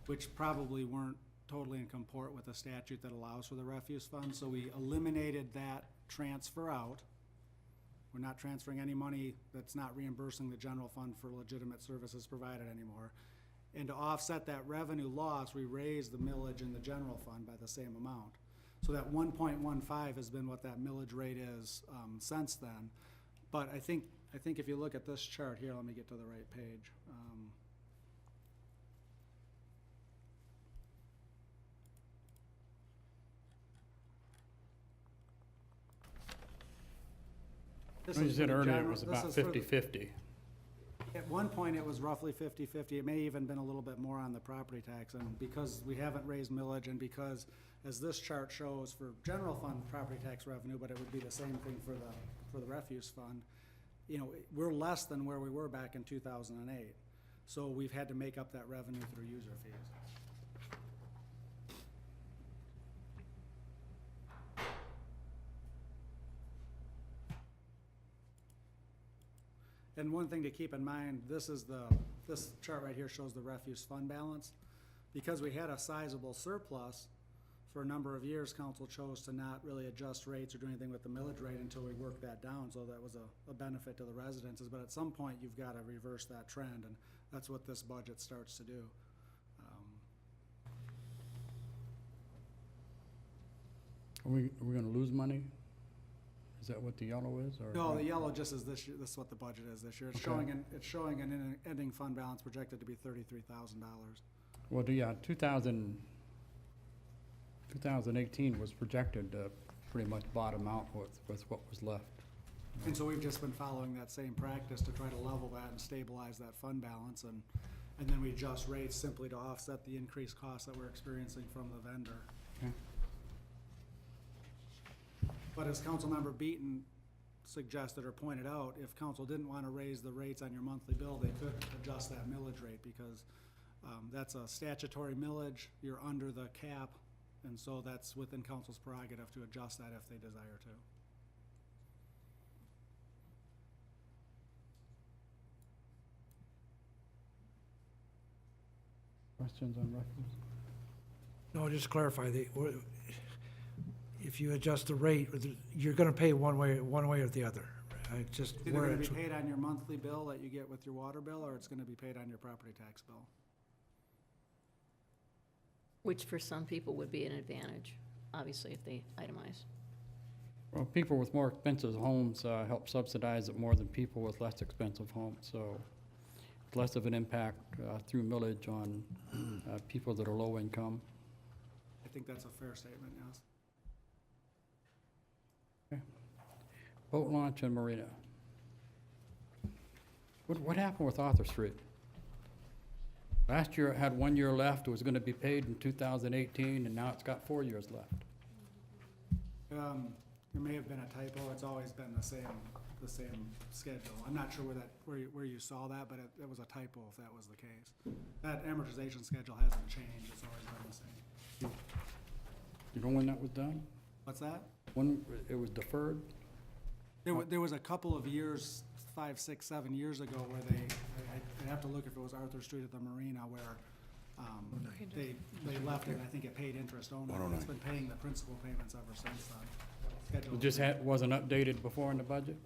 which probably weren't totally in comport with the statute that allows for the refuse fund, so we eliminated that transfer out. We're not transferring any money that's not reimbursing the general fund for legitimate services provided anymore. And to offset that revenue loss, we raised the millage in the general fund by the same amount. So that 1.15 has been what that millage rate is since then. But I think if you look at this chart here, let me get to the right page. This you is said for the earlier it general- was this about is for the- 50-50. At one point, it was roughly 50-50. It may even been a little bit more on the property tax. And because we haven't raised millage, and because, as this chart shows, for general fund property tax revenue, but it would be the same thing for the refuse fund, you know, we're less than where we were back in 2008. So we've had to make up that revenue through user fees. And one thing to keep in mind, this chart right here shows the refuse fund balance. Because we had a sizable surplus, for a number of years, council chose to not really adjust rates or do anything with the millage rate until we worked that down, so that was a benefit to the residences. But at some point, you've got to reverse that trend, and that's what this budget starts to do. Are we gonna lose money? Is that what the yellow is, or? No, the yellow just is this year, this is what the budget is this year. It's Okay. showing an ending fund balance projected to be $33,000. Well, 2018 was projected to pretty much bottom out with what was left. And so we've just been following that same practice to try to level that and stabilize that fund balance, and then we adjust rates simply to offset the increased costs that we're experiencing from the vendor. Okay. But as Councilmember Beaton suggested or pointed out, if council didn't want to raise the rates on your monthly bill, they could adjust that millage rate, because that's a statutory millage, you're under the cap, and so that's within council's prerogative to adjust that if they desire to. Questions on refuse? No, just clarify, if you adjust the rate, you're gonna pay one way or the other. I just, It's either where gonna be it's, paid on your monthly bill that you get with your water bill, or it's gonna be paid on your property tax bill. Which for some people would be an advantage, obviously, if they itemize. Well, people with more expensive homes help subsidize it more than people with less expensive homes, so it's less of an impact through millage on people that are low income. I think that's a fair statement, yes. Boat launch and marina. What happened with Arthur Street? Last year it had 1 year left, it was gonna be paid in 2018, and now it's got 4 years left. There may have been a typo, it's always been the same schedule. I'm not sure where you saw that, but it was a typo if that was the case. That amortization schedule hasn't changed, it's always been the same. You know when that was done? What's that? When it was deferred? There was a couple of years, 5, 6, 7 years ago, where I'd have to look if it was Arthur Street at the marina, where they left it, and I think it paid interest only. It's been paying the principal payments ever since then. It just wasn't updated before in the budget?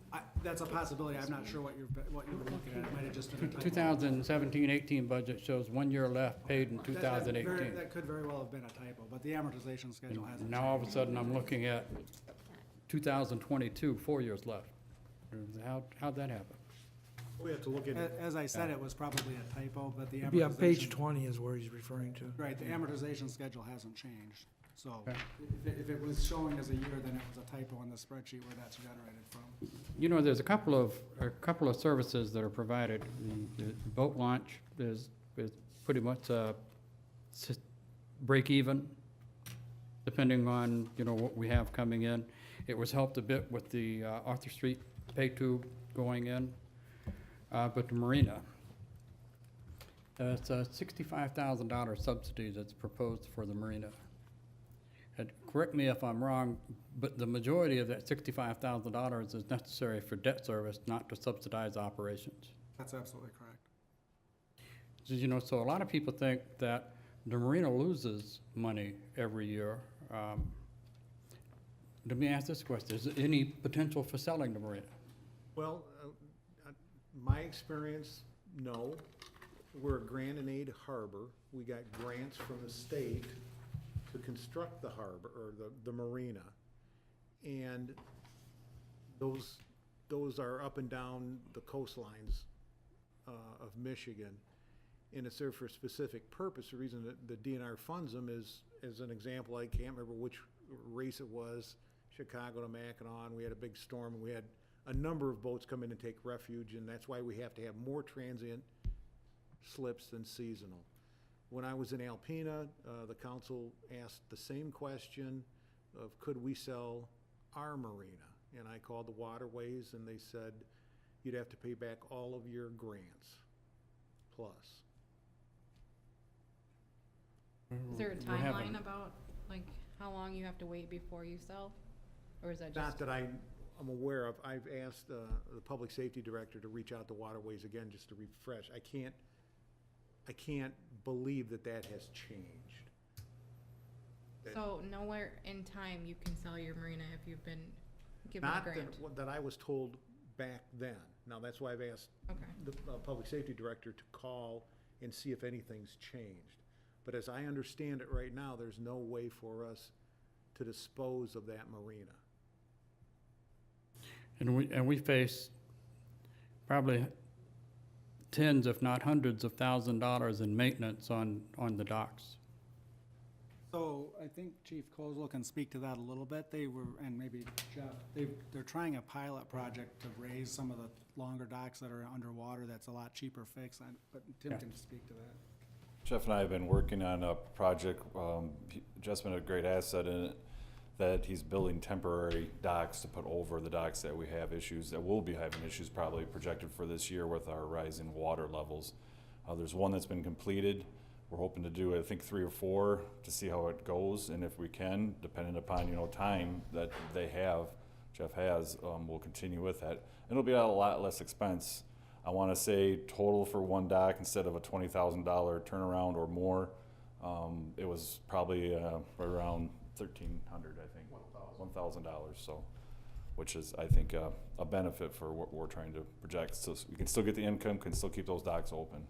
That's a possibility, I'm not sure what you were looking at, it might have just been a typo. 2017-18 budget shows 1 year left, paid in 2018. That could very well have been a typo, but the amortization schedule hasn't changed. Now all of a sudden I'm looking at 2022, 4 years left. How'd that happen? We have to look at it. As I said, it was probably a typo, but the it'd be on page amortization, 20 is where he's referring to. right, the amortization schedule hasn't changed. So Okay. if it was showing as a year, then it was a typo in the spreadsheet where that's generated from. You know, there's a couple of services that are provided. The boat launch is pretty much break even, depending on, you know, what we have coming in. It was helped a bit with the Arthur Street pay tube going in, but the marina, it's a $65,000 subsidy that's proposed for the marina. And correct me if I'm wrong, but the majority of that $65,000 is necessary for debt service, not to subsidize operations. That's absolutely correct. You know, so a lot of people think that the marina loses money every year. Let me ask this question, is there any potential for selling the marina? Well, my experience, no. We're a grant and aid harbor. We got grants from the state to construct the harbor, or the marina. And those are up and down the coastlines of Michigan. And it's there for a specific purpose. The reason that the DNR funds them is, as an example, I can't remember which race it was, Chicago to Mackinac, we had a big storm, and we had a number of boats come in and take refuge, and that's why we have to have more transient slips than seasonal. When I was in Alpena, the council asked the same question of could we sell our marina? And I called the waterways, and they said you'd have to pay back all of your grants, plus. Is there a We haven't- timeline about, like, how long you have to wait before you sell? Or is that Not just, that I'm aware of. I've asked the public safety director to reach out to Waterways again, just to refresh. I can't believe that has changed. so nowhere in time you can sell your marina if you've been given a Not grant? that I was told back then. Now, that's why I've asked Okay, the public safety director to call and see if anything's changed. But as I understand it right now, there's no way for us to dispose of that marina. And we face probably tens, if not hundreds of $1,000s in maintenance on the docks. So I think Chief Kozlo can speak to that a little bit. They were, and maybe Jeff, they're trying a pilot project to raise some of the longer docks that are underwater. That's a lot cheaper fix, but Tim Yeah. can speak to that. Jeff and I have been working on a project, Jeff's been a great asset in it, that he's building temporary docks to put over the docks that we have issues, that will be having issues probably projected for this year with our rising water levels. There's one that's been completed. We're hoping to do, I think, 3 or 4 to see how it goes, and if we can, depending upon, time that they have, Jeff has, we'll continue with that. And it'll be a lot less expense. I wanna say total for one dock, instead of a $20,000 turnaround or more, it was probably right around $1,300, I think. $1,000, so, which is, I think, a benefit for what we're trying to project. So we can still get the income, can still keep those docks open.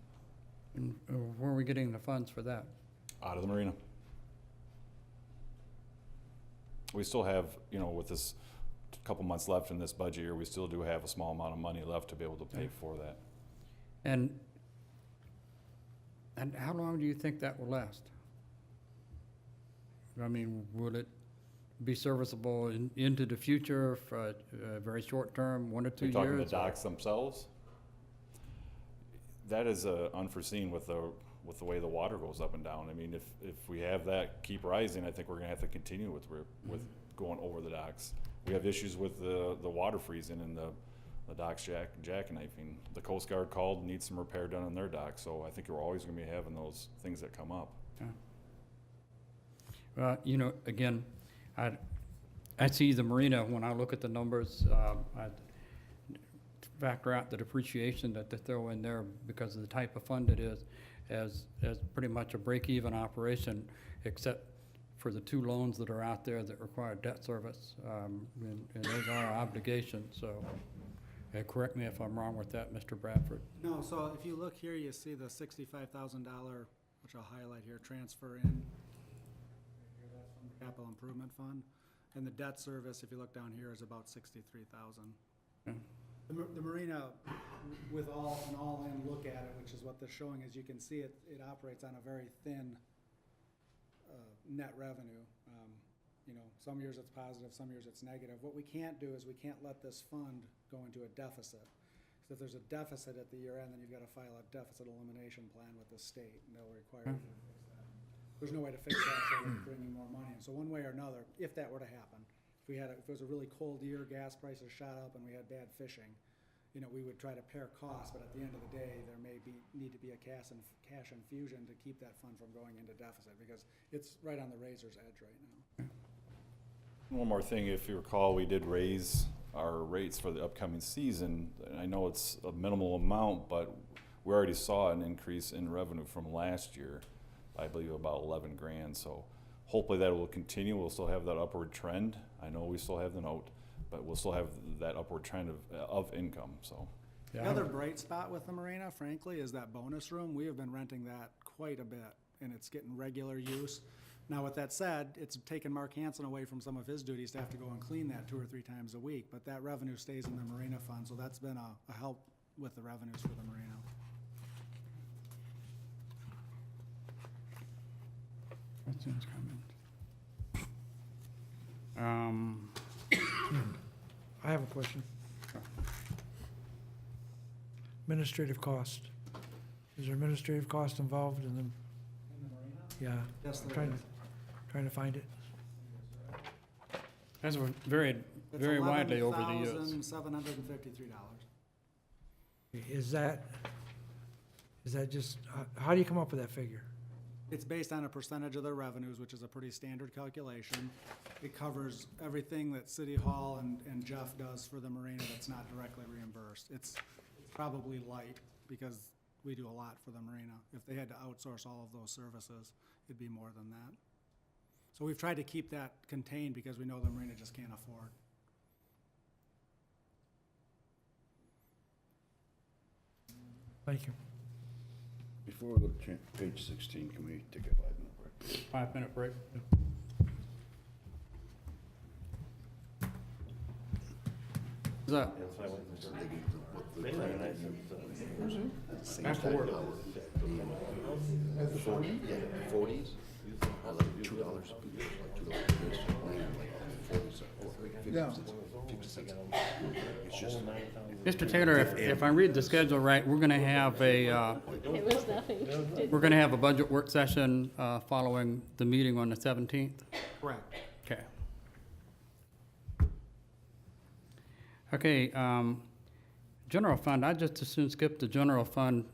And where are we getting the funds for that? Out of the marina. We still have, with this couple months left in this budget year, we still do have a small amount of money left to be able to pay for that. And how long do you think that will last? I mean, will it be serviceable into the future for a very short term, 1 or 2 You're years? talking the docks themselves? That is unforeseen with the way the water goes up and down. I mean, if we have that keep rising, I think we're gonna have to continue with going over the docks. We have issues with the water freezing and the docks jackknifing. The Coast Guard called, needs some repair done on their docks, so I think we're always gonna be having those things that come up. Again, I see the marina, when I look at the numbers, I factor out the depreciation that they throw in there because of the type of fund it is, as pretty much a break-even operation, except for the 2 loans that are out there that require debt service, and those are our obligations, so, correct me if I'm wrong with that, Mr. Bradford. No, so if you look here, you see the $65,000, which I'll highlight here, transfer in. That's from the Capital Improvement Fund. And the debt service, if you look down here, is about $63,000. Yeah. The marina, with an all-in look at it, which is what they're showing, as you can see, it operates on a very thin net revenue. Some years it's positive, some years it's negative. What we can't do is we can't let this fund go into a deficit. So if there's a deficit at the year end, then you've got to file a deficit elimination plan with the state, and they'll require you to fix that. There's no way to fix that, so we're bringing more money in. So one way or another, if that were to happen, if it was a really cold year, gas prices shot up and we had bad fishing, you know, we would try to pare costs, but at the end of the day, there may need to be a cash infusion to keep that fund from going into deficit, because it's right on the razor's edge right now. One more thing, if you recall, we did raise our rates for the upcoming season. And I know it's a minimal amount, but we already saw an increase in revenue from last year, I believe about 11 grand. So hopefully that will continue. We'll still have that upward trend. I know we still have the note, but we'll still have that upward trend of income, so. The other bright spot with the marina, frankly, is that bonus room. We have been renting that quite a bit, and it's getting regular use. Now, with that said, it's taken Mark Hansen away from some of his duties to have to go and clean that 2 or 3 times a week, but that revenue stays in the marina fund, so that's been a help with the revenues for the marina. Questions, comments? I have a question. Administrative cost. Is there administrative cost involved in them? In the marina? Yeah, Yes, I'm there trying is. to find it. That's varied very widely over the years. $11,753. Is that just, how do you come up with that figure? It's based on a percentage of their revenues, which is a pretty standard calculation. It covers everything that City Hall and Jeff does for the marina that's not directly reimbursed. It's probably light, because we do a lot for the marina. If they had to outsource all of those services, it'd be more than that. So we've tried to keep that contained, because we know the marina just can't afford. Thank you. Before we go to page 16, can we take a 5-minute break? 5-minute break. Is that after work? $40s? $2 It's just, Mr. Taylor, if I read the schedule right, we're gonna have a, It was nothing. we're gonna have a budget work session, following the meeting on the 17th? Correct. Okay. Okay, general fund, I just as soon skip the general fund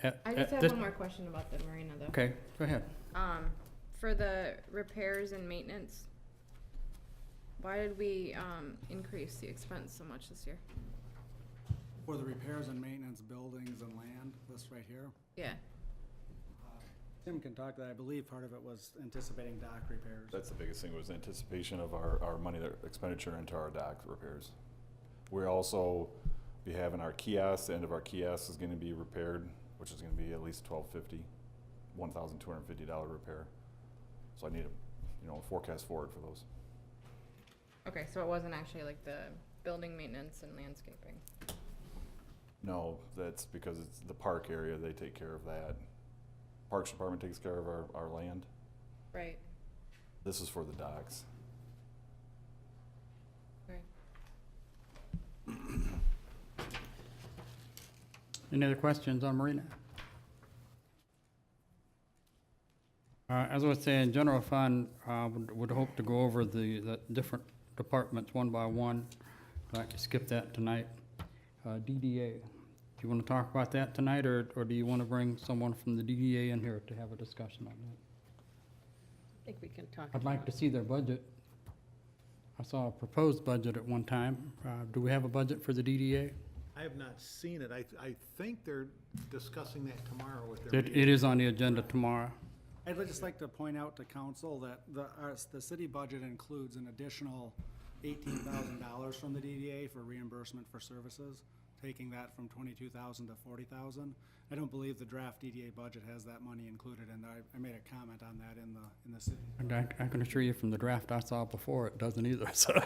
at I just have this. one more question about the marina though. Okay, go ahead. For the repairs and maintenance, why did we, increase the expense so much this year? For the repairs and maintenance, buildings and land, this right here. Yeah, Tim can talk to that. I believe part of it was anticipating dock repairs. That's the biggest thing, was anticipation of our money, expenditure into our dock repairs. We're also be having our kiosk, the end of our kiosk is gonna be repaired, which is gonna be at least $1,250 repair. So I need a forecast forward for those. okay, so it wasn't actually like the building maintenance and landscaping. No, that's because it's the park area, they take care of that. Parks Department takes care of our land. Right, This is for the docks. right. Any other questions on Marina? As I was saying, general fund, would hope to go over the different departments one by one. I'd like to skip that tonight. DDA, do you want to talk about that tonight, or do you want to bring someone from the DDA in here to have a discussion on that? I think we can talk. I'd like to see their budget. I saw a proposed budget at one time. Do we have a budget for the DDA? I have not seen it. I think they're discussing that tomorrow with their It meeting. is on the agenda tomorrow. I'd just like to point out to council that the city budget includes an additional $18,000 from the DDA for reimbursement for services, taking that from 22,000 to 40,000. I don't believe the draft DDA budget has that money included, and I made a comment on that in the city. And I can assure you from the draft I saw before, it doesn't either, so.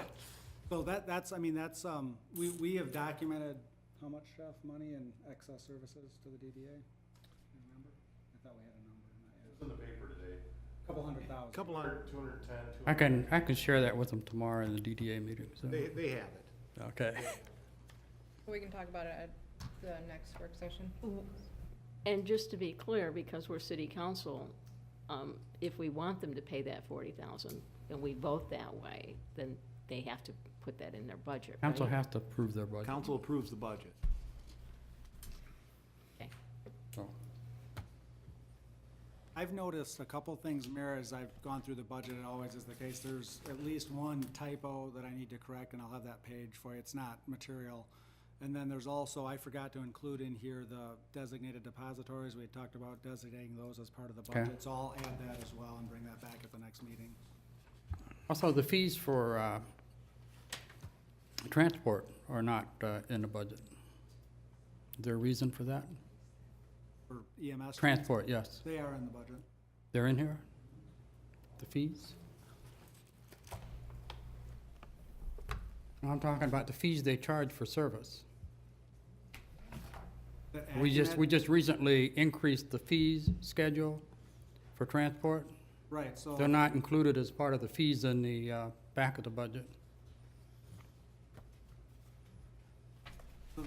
So we have documented how much, Jeff, money in excess services to the DDA? Do you remember? I thought we had a number in that. It's in the paper today. Couple hundred thousand. Couple hundred, 210. I can share that with them tomorrow in the DDA meeting, so. they have it. Okay. We can talk about it at the next work session. And just to be clear, because we're city council, if we want them to pay that 40,000, and we vote that way, then they have to put that in their budget, right? Council has to approve their budget. Council approves the budget. Okay. So, I've noticed a couple things, Mayor, as I've gone through the budget, it always is the case, there's at least one typo that I need to correct, and I'll have that page for you, it's not material. And then there's also, I forgot to include in here the designated depositories, we had talked about designating those as part of the Okay. budget, so I'll add that as well and bring that back at the next meeting. also, the fees for transport are not in the budget. Is there a reason for that? For EMS. Transport, yes. They are in the budget. They're in here? The fees? No, I'm talking about the fees they charge for service. The We Acumen- just recently increased the fees schedule for transport. Right, so. They're not included as part of the fees in the back of the budget.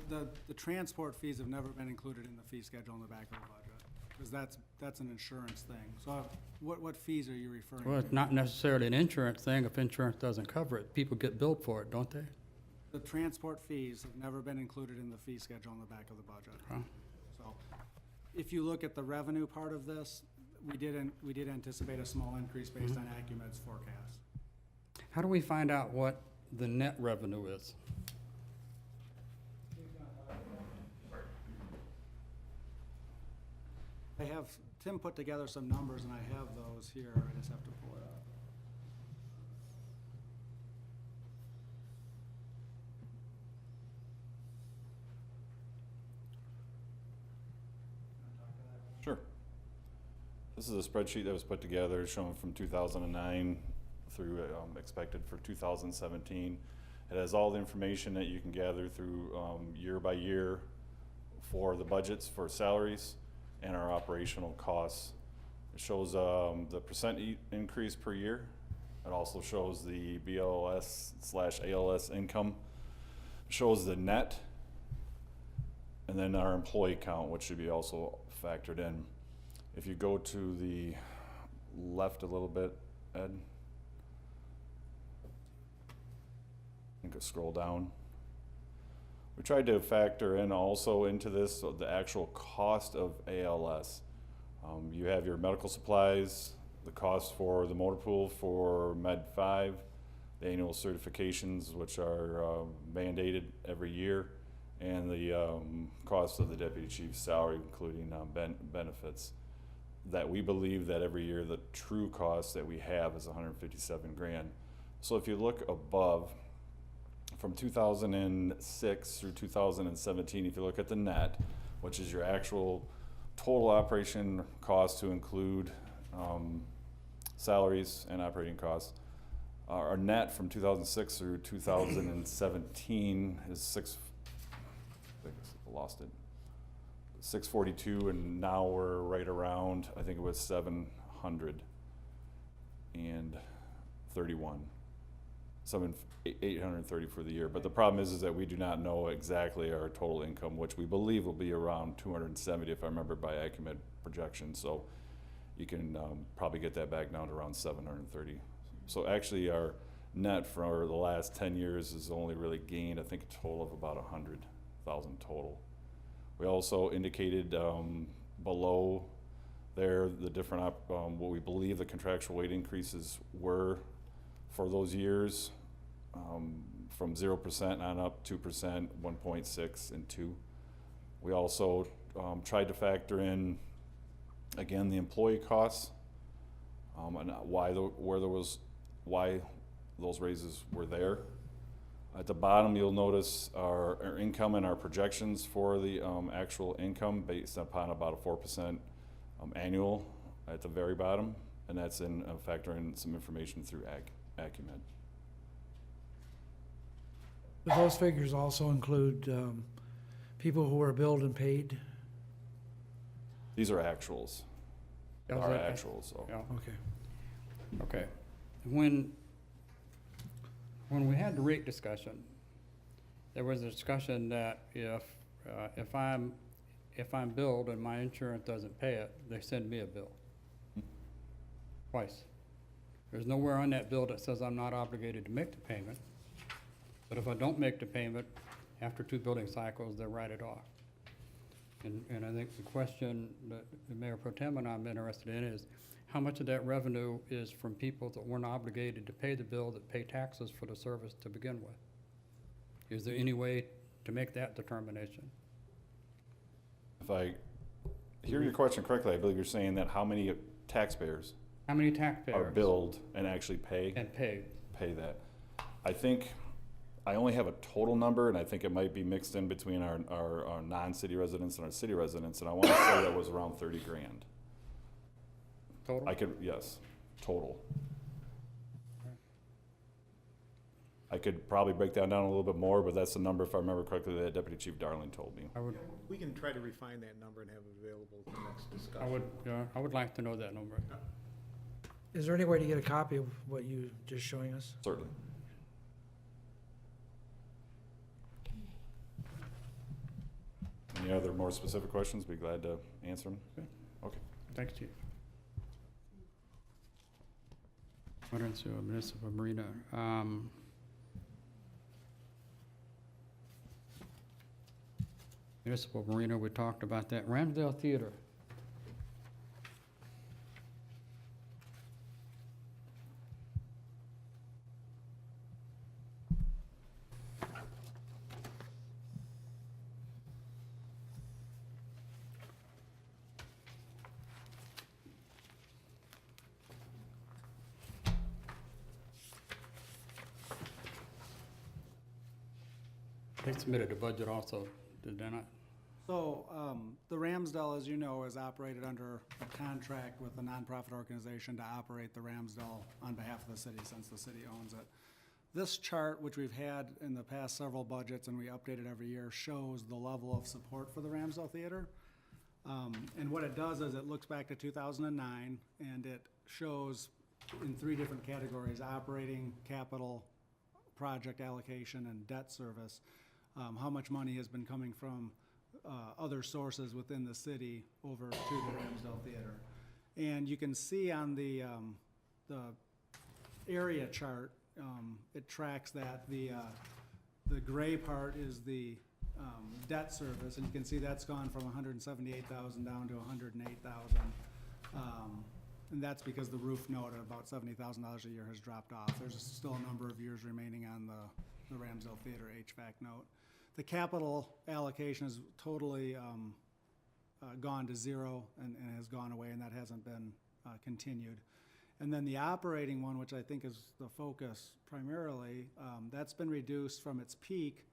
The transport fees have never been included in the fee schedule in the back of the budget, because that's an insurance thing. So what fees are you referring to? Well, it's not necessarily an insurance thing if insurance doesn't cover it. People get billed for it, don't they? The transport fees have never been included in the fee schedule in the back of the budget. Huh. So if you look at the revenue part of this, we did anticipate a small increase based on Acumen's forecast. How do we find out what the net revenue is? I have, Tim put together some numbers, and I have those here, I just have to pull it up. Sure. This is a spreadsheet that was put together showing from 2009 through expected for 2017. It has all the information that you can gather through year by year for the budgets for salaries and our operational costs. It shows the percent increase per year. It also shows the BLS/ALS income. It shows the net, and then our employee count, which should be also factored in. If you go to the left a little bit, Ed, you can scroll down. We tried to factor in also into this the actual cost of ALS. You have your medical supplies, the cost for the motor pool for Med 5, the annual certifications, which are mandated every year, and the cost of the deputy chief's salary, including benefits. That we believe that every year the true cost that we have is 157 grand. So if you look above, from 2006 through 2017, if you look at the net, which is your actual total operation cost to include salaries and operating costs, our net from 2006 through 2017 is I think I lost it, 642, and now we're right around, I think it was 731. 830 for the year. But the problem is that we do not know exactly our total income, which we believe will be around 270 if I remember by Acumen projections. So you can probably get that back down to around 730. So actually our net for the last 10 years has only really gained, I think, a total of about 100,000 total. We also indicated below there the different what we believe the contractual wage increases were for those years, from 0% on up, 2%, 1.6, and 2. We also tried to factor in, again, the employee costs, and why those raises were there. At the bottom, you'll notice our income and our projections for the actual income based upon about a 4% annual at the very bottom, and that's in factoring some information through Acumen. But those figures also include people who are billed and paid? These are actuals. Yeah, Our that- actuals. So. Yeah, Okay. okay. When we had the rate discussion, there was a discussion that if I'm billed and my insurance doesn't pay it, they send me a bill. Twice. There's nowhere on that bill that says I'm not obligated to make the payment. But if I don't make the payment, after 2 billing cycles, they write it off. And I think the question that the Mayor Pro Tem and I'm interested in is, how much of that revenue is from people that weren't obligated to pay the bill, that pay taxes for the service to begin with? Is there any way to make that determination? If I hear your question correctly, I believe you're saying that how many taxpayers How many taxpayers? are billed and actually pay And paid? that. I think I only have a total number, and I think it might be mixed in between our non-city residents and our city residents, and I want to say that was around 30 grand. Total? Yes, total. I could probably break that down a little bit more, but that's the number, if I remember correctly, that Deputy Chief Darling told me. I would, We can try to refine that number and have it available for the next discussion. I would like to know that number. Is there any way to get a copy of what you just showing us? Certainly. Any other more specific questions? Be glad to answer them. Okay. Thanks, Chief. Municipal Marina. Municipal Marina, we talked about that. Ramsdale Theater. They submitted a budget also, did they not? So, the Ramsdale, as you know, is operated under a contract with a nonprofit organization to operate the Ramsdale on behalf of the city, since the city owns it. This chart, which we've had in the past several budgets and we update it every year, shows the level of support for the Ramsdale Theater. And what it does is it looks back to 2009, and it shows in 3 different categories: operating, capital, project allocation, and debt service, how much money has been coming from other sources within the city over to the Ramsdale Theater. And you can see on the area chart, it tracks that the gray part is the debt service, and you can see that's gone from 178,000 down to 108,000. And that's because the roof note at about $70,000 a year has dropped off. There's still a number of years remaining on the Ramsdale Theater HVAC note. The capital allocation is totally gone to zero and has gone away, and that hasn't been continued. And then the operating one, which I think is the focus primarily, that's been reduced from its peak,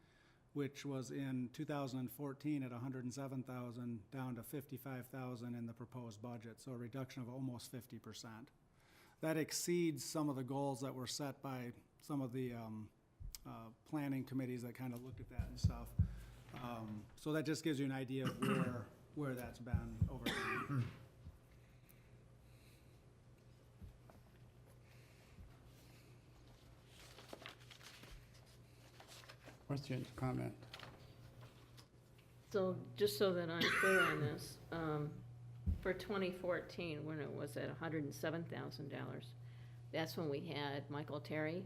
which was in 2014 at 107,000 down to 55,000 in the proposed budget, so a reduction of almost 50%. That exceeds some of the goals that were set by some of the planning committees that kind of looked at that and stuff. So that just gives you an idea of where that's been over time. Questions, comment? So, just so that I'm clear on this, for 2014, when it was at $107,000, that's when we had Michael Terry?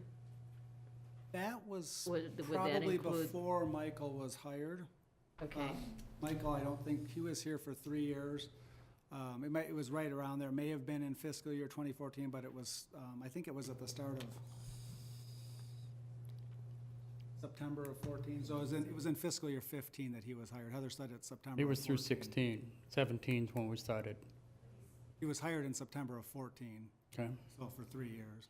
That was Would that probably include- before Michael was hired. Okay, Michael, I don't think, he was here for 3 years. It was right around there, may have been in fiscal year 2014, but it was, I think it was at the start of September of 14, so it was in fiscal year 15 that he was hired. Heather said it's September He of was through 14. 16. 17 is when we started. He was hired in September of 14, Okay. so for 3 years.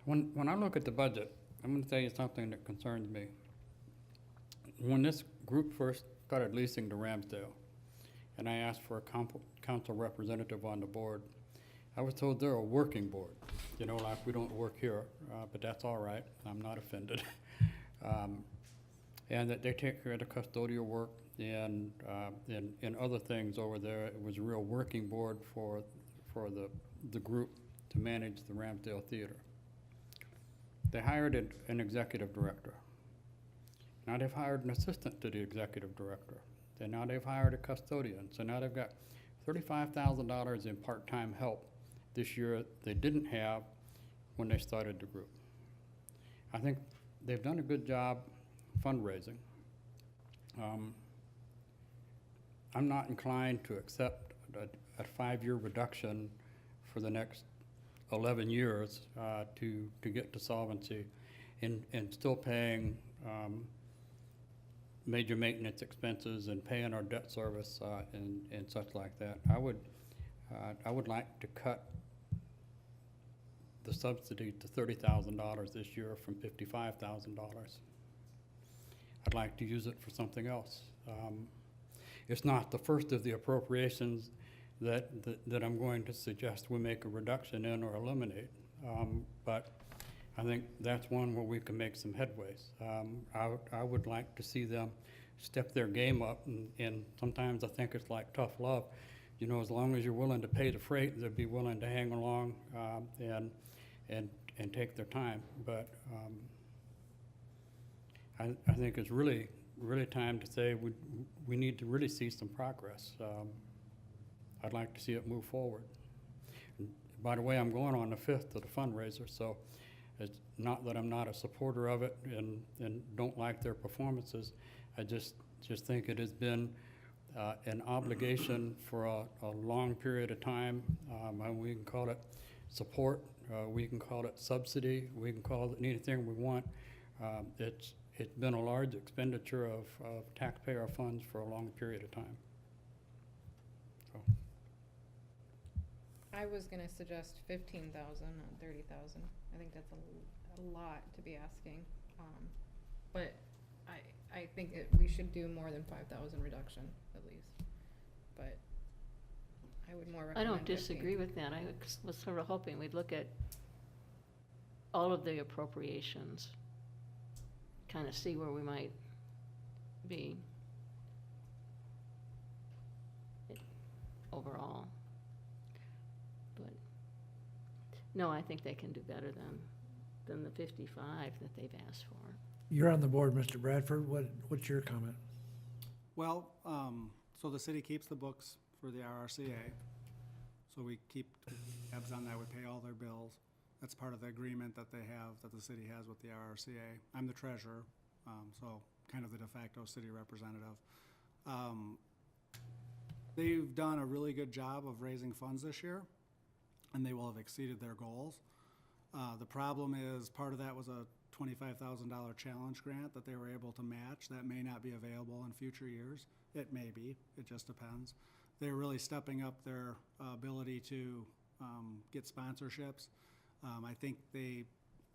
When I look at the budget, I'm going to tell you something that concerns me. When this group first started leasing to Ramsdale, and I asked for a council representative on the board, I was told they're a working board. You know, like we don't work here, but that's all right. I'm not offended. And that they take care of the custodial work and other things over there. It was a real working board for the group to manage the Ramsdale Theater. They hired an executive director. Now they've hired an assistant to the executive director. And now they've hired a custodian. So now they've got $35,000 in part-time help this year they didn't have when they started the group. I think they've done a good job fundraising. I'm not inclined to accept a 5-year reduction for the next 11 years to get to solvency and still paying major maintenance expenses and paying our debt service and such like that. I would like to cut the subsidy to $30,000 this year from $55,000. I'd like to use it for something else. It's not the first of the appropriations that I'm going to suggest we make a reduction in or eliminate. But I think that's one where we can make some headways. I would like to see them step their game up, and sometimes I think it's like tough love. You know, as long as you're willing to pay the freight, they'll be willing to hang along and take their time. But I think it's really time to say we need to really see some progress. I'd like to see it move forward. And by the way, I'm going on the 5th of the fundraiser, so it's not that I'm not a supporter of it and don't like their performances. I just think it has been an obligation for a long period of time. And we can call it support, we can call it subsidy, we can call it anything we want. It's been a large expenditure of taxpayer funds for a long period of time. So. I was gonna suggest 15,000, not 30,000. I think that's a lot to be asking. But I think we should do more than 5,000 reduction at least. But I would more I recommend don't 15. disagree with that. I was sort of hoping we'd look at all of the appropriations, kind of see where we might be overall. But, no, I think they can do better than the 55 that they've asked for. You're on the board, Mr. Bradford. What's your comment? Well, so the city keeps the books for the RRCA. So we keep tabs on that. We pay all their bills. That's part of the agreement that they have, that the city has with the RRCA. I'm the treasurer, so kind of the de facto city representative. They've done a really good job of raising funds this year, and they will have exceeded their goals. The problem is, part of that was a $25,000 challenge grant that they were able to match. That may not be available in future years. It may be, it just depends. They're really stepping up their ability to get sponsorships. I think they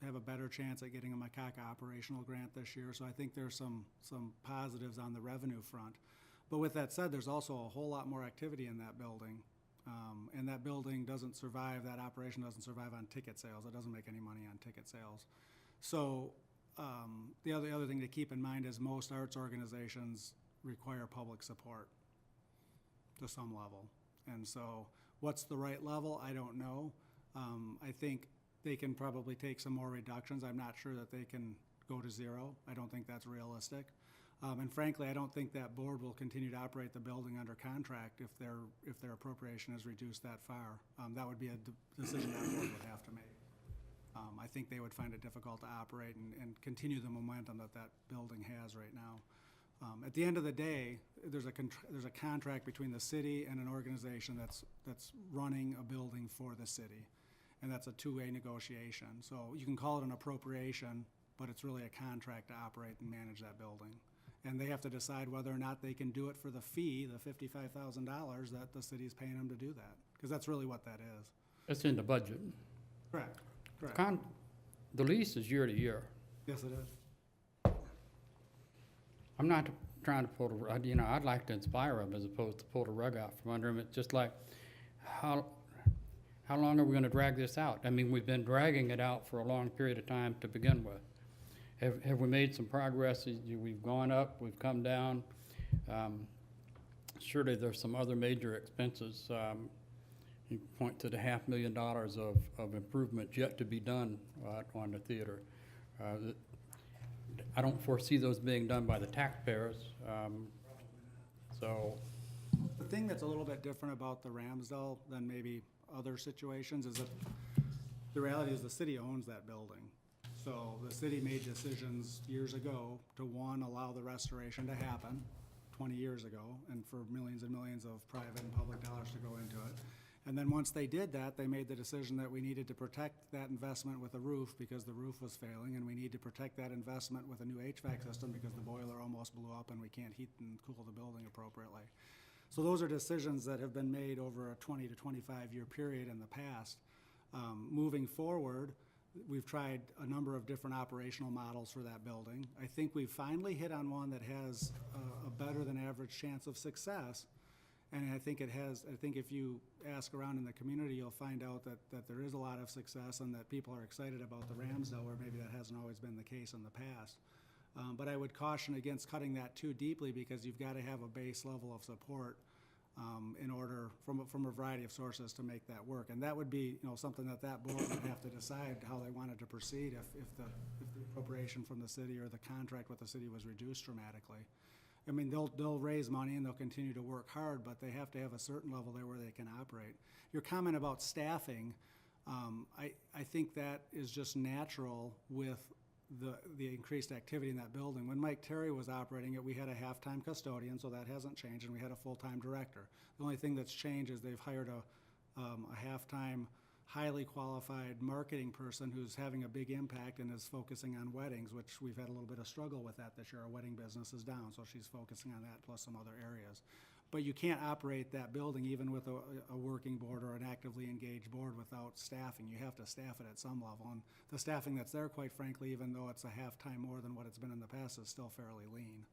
have a better chance at getting a Macaca operational grant this year, so I think there's some positives on the revenue front. But with that said, there's also a whole lot more activity in that building. And that building doesn't survive, that operation doesn't survive on ticket sales. It doesn't make any money on ticket sales. So the other thing to keep in mind is most arts organizations require public support to some level. And so what's the right level? I don't know. I think they can probably take some more reductions. I'm not sure that they can go to zero. I don't think that's realistic. And frankly, I don't think that board will continue to operate the building under contract if their appropriation is reduced that far. That would be a decision that board would have to make. I think they would find it difficult to operate and continue the momentum that building has right now. At the end of the day, there's a contract between the city and an organization that's running a building for the city, and that's a two-way negotiation. So you can call it an appropriation, but it's really a contract to operate and manage that building. And they have to decide whether or not they can do it for the fee, the $55,000 that the city is paying them to do that, because that's really what that is. It's in the budget. Correct. The lease is year to year. Yes, it is. I'm not trying to pull the rug, I'd like to inspire them as opposed to pull the rug out from under them. It's just like, how long are we gonna drag this out? I mean, we've been dragging it out for a long period of time to begin with. Have we made some progress? We've gone up, we've come down. Surely there's some other major expenses. You point to the $500,000 of improvement yet to be done on the theater. I don't foresee those being done by the taxpayers. So The thing that's a little bit different about the Ramsdale than maybe other situations is that the reality is the city owns that building. So the city made decisions years ago to, one, allow the restoration to happen 20 years ago, and for millions and millions of private and public dollars to go into it. And then once they did that, they made the decision that we needed to protect that investment with a roof because the roof was failing, and we need to protect that investment with a new HVAC system because the boiler almost blew up and we can't heat and cool the building appropriately. So those are decisions that have been made over a 20 to 25-year period in the past. Moving forward, we've tried a number of different operational models for that building. I think we've finally hit on one that has a better than average chance of success. And I think if you ask around in the community, you'll find out that there is a lot of success and that people are excited about the Ramsdale, where maybe that hasn't always been the case in the past. But I would caution against cutting that too deeply because you've got to have a base level of support in order, from a variety of sources, to make that work. And that would be, something that board would have to decide how they wanted to proceed if the appropriation from the city or the contract with the city was reduced dramatically. I mean, they'll raise money and they'll continue to work hard, but they have to have a certain level there where they can operate. Your comment about staffing, I think that is just natural with the increased activity in that building. When Mike Terry was operating it, we had a half-time custodian, so that hasn't changed, and we had a full-time director. The only thing that's changed is they've hired a half-time, highly qualified marketing person who's having a big impact and is focusing on weddings, which we've had a little bit of struggle with that this year. Our wedding business is down, so she's focusing on that plus some other areas. But you can't operate that building even with a working board or an actively engaged board without staffing. You have to staff it at some level. And the staffing that's there, quite frankly, even though it's a half-time more than what it's been in the past, is still fairly lean,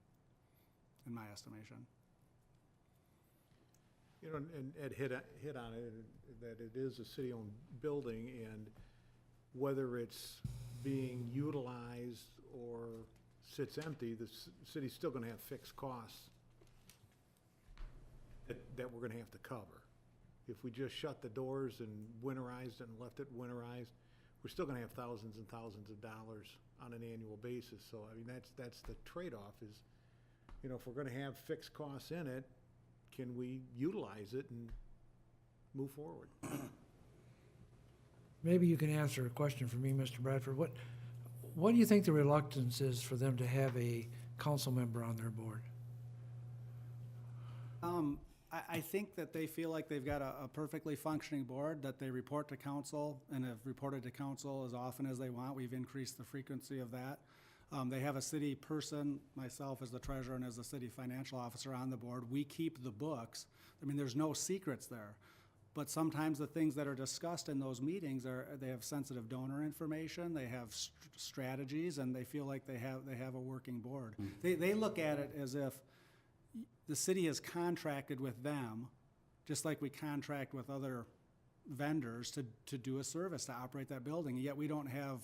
in my estimation. And Ed hit on it, that it is a city-owned building, and whether it's being utilized or sits empty, the city's still gonna have fixed costs that we're gonna have to cover. If we just shut the doors and winterized it and left it winterized, we're still gonna have thousands and thousands of dollars on an annual basis. So, I mean, that's the trade-off is, if we're gonna have fixed costs in it, can we utilize it and move forward? Maybe you can answer a question for me, Mr. Bradford. What do you think the reluctance is for them to have a council member on their board? I think that they feel like they've got a perfectly functioning board, that they report to council and have reported to council as often as they want. We've increased the frequency of that. They have a city person, myself as the treasurer and as the city financial officer on the board. We keep the books. I mean, there's no secrets there. But sometimes the things that are discussed in those meetings they have sensitive donor information, they have strategies, and they feel like they have a working board. They look at it as if the city has contracted with them, just like we contract with other vendors to do a service, to operate that building. And yet we don't have,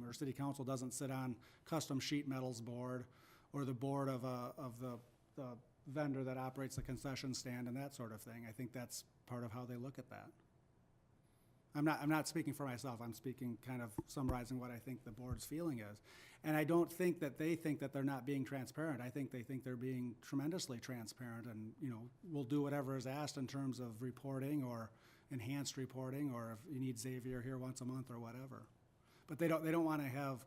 or city council doesn't sit on custom sheet metals board or the board of the vendor that operates the concession stand and that sort of thing. I think that's part of how they look at that. I'm not speaking for myself. I'm speaking kind of summarizing what I think the board's feeling is. And I don't think that they think that they're not being transparent. I think they think they're being tremendously transparent and, will do whatever is asked in terms of reporting or enhanced reporting, or if you need Xavier here once a month or whatever. But they don't want to have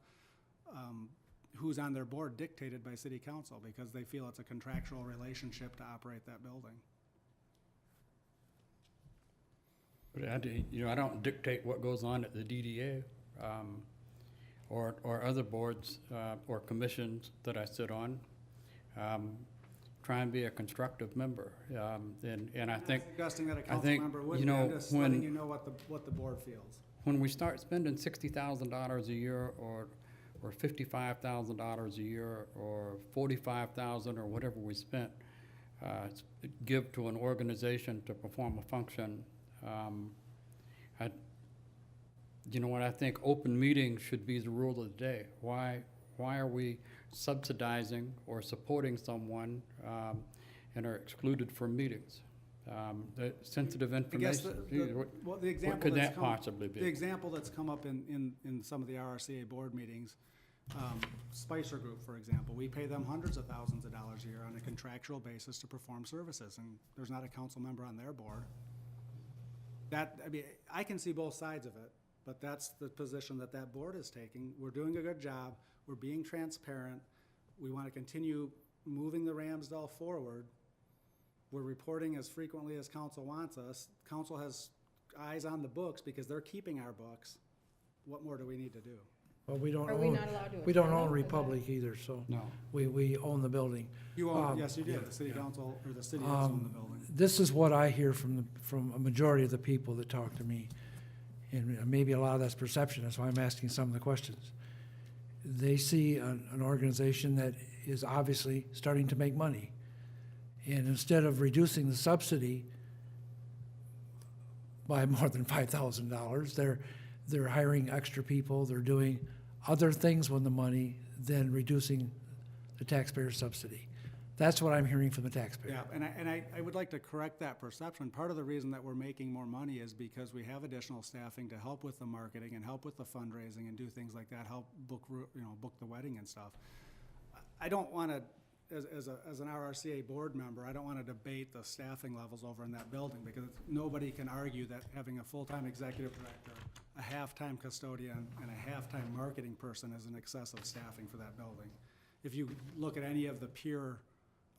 who's on their board dictated by city council because they feel it's a contractual relationship to operate that building. But I don't dictate what goes on at the DDA, or other boards, or commissions that I sit on. Try and be a constructive member, and I think. I'm not suggesting that a council member would be, I'm just letting you know what the board feels. When we start spending $60,000 a year, or $55,000 a year, or $45,000, or whatever we spent, give to an organization to perform a function. I think open meetings should be the rule of the day. Why are we subsidizing or supporting someone and are excluded from meetings? The sensitive information. What could that possibly be? The example that's come up in some of the RRCA board meetings, Spicer Group, for example, we pay them hundreds of thousands of dollars a year on a contractual basis to perform services, and there's not a council member on their board. I can see both sides of it. but that's the position that that board is taking. We're doing a good job, we're being transparent, we want to continue moving the Ramsdale forward. We're reporting as frequently as council wants us. Council has eyes on the books because they're keeping our books. What more do we need to do? Well, we don't Are we own, not allowed to we don't attend own them? Republic either, so No. we own the building. You own, Um, yes, you did, the city council, or the city has owned the building. This is what I hear from a majority of the people that talk to me, and maybe a lot of that's perception, that's why I'm asking some of the questions. They see an organization that is obviously starting to make money, and instead of reducing the subsidy by more than $5,000, they're hiring extra people, they're doing other things with the money than reducing the taxpayer subsidy. That's what I'm hearing from the taxpayer. Yeah, and I would like to correct that perception. Part of the reason that we're making more money is because we have additional staffing to help with the marketing and help with the fundraising and do things like that, help book, book the wedding and stuff. I don't want to, as an RRCA board member, I don't want to debate the staffing levels over in that building, because nobody can argue that having a full-time executive director, a half-time custodian, and a half-time marketing person is an excessive staffing for that building. If you look at any of the peer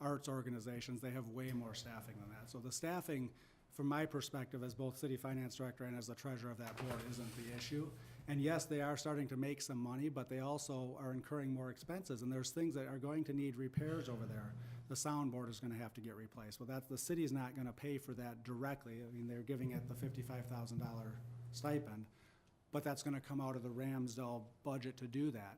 arts organizations, they have way more staffing than that. So the staffing, from my perspective as both city finance director and as the treasurer of that board, isn't the issue. And yes, they are starting to make some money, but they also are incurring more expenses, and there's things that are going to need repairs over there. The soundboard is gonna have to get replaced. Well, the city's not gonna pay for that directly. I mean, they're giving it the $55,000 stipend, but that's gonna come out of the Ramsdale budget to do that.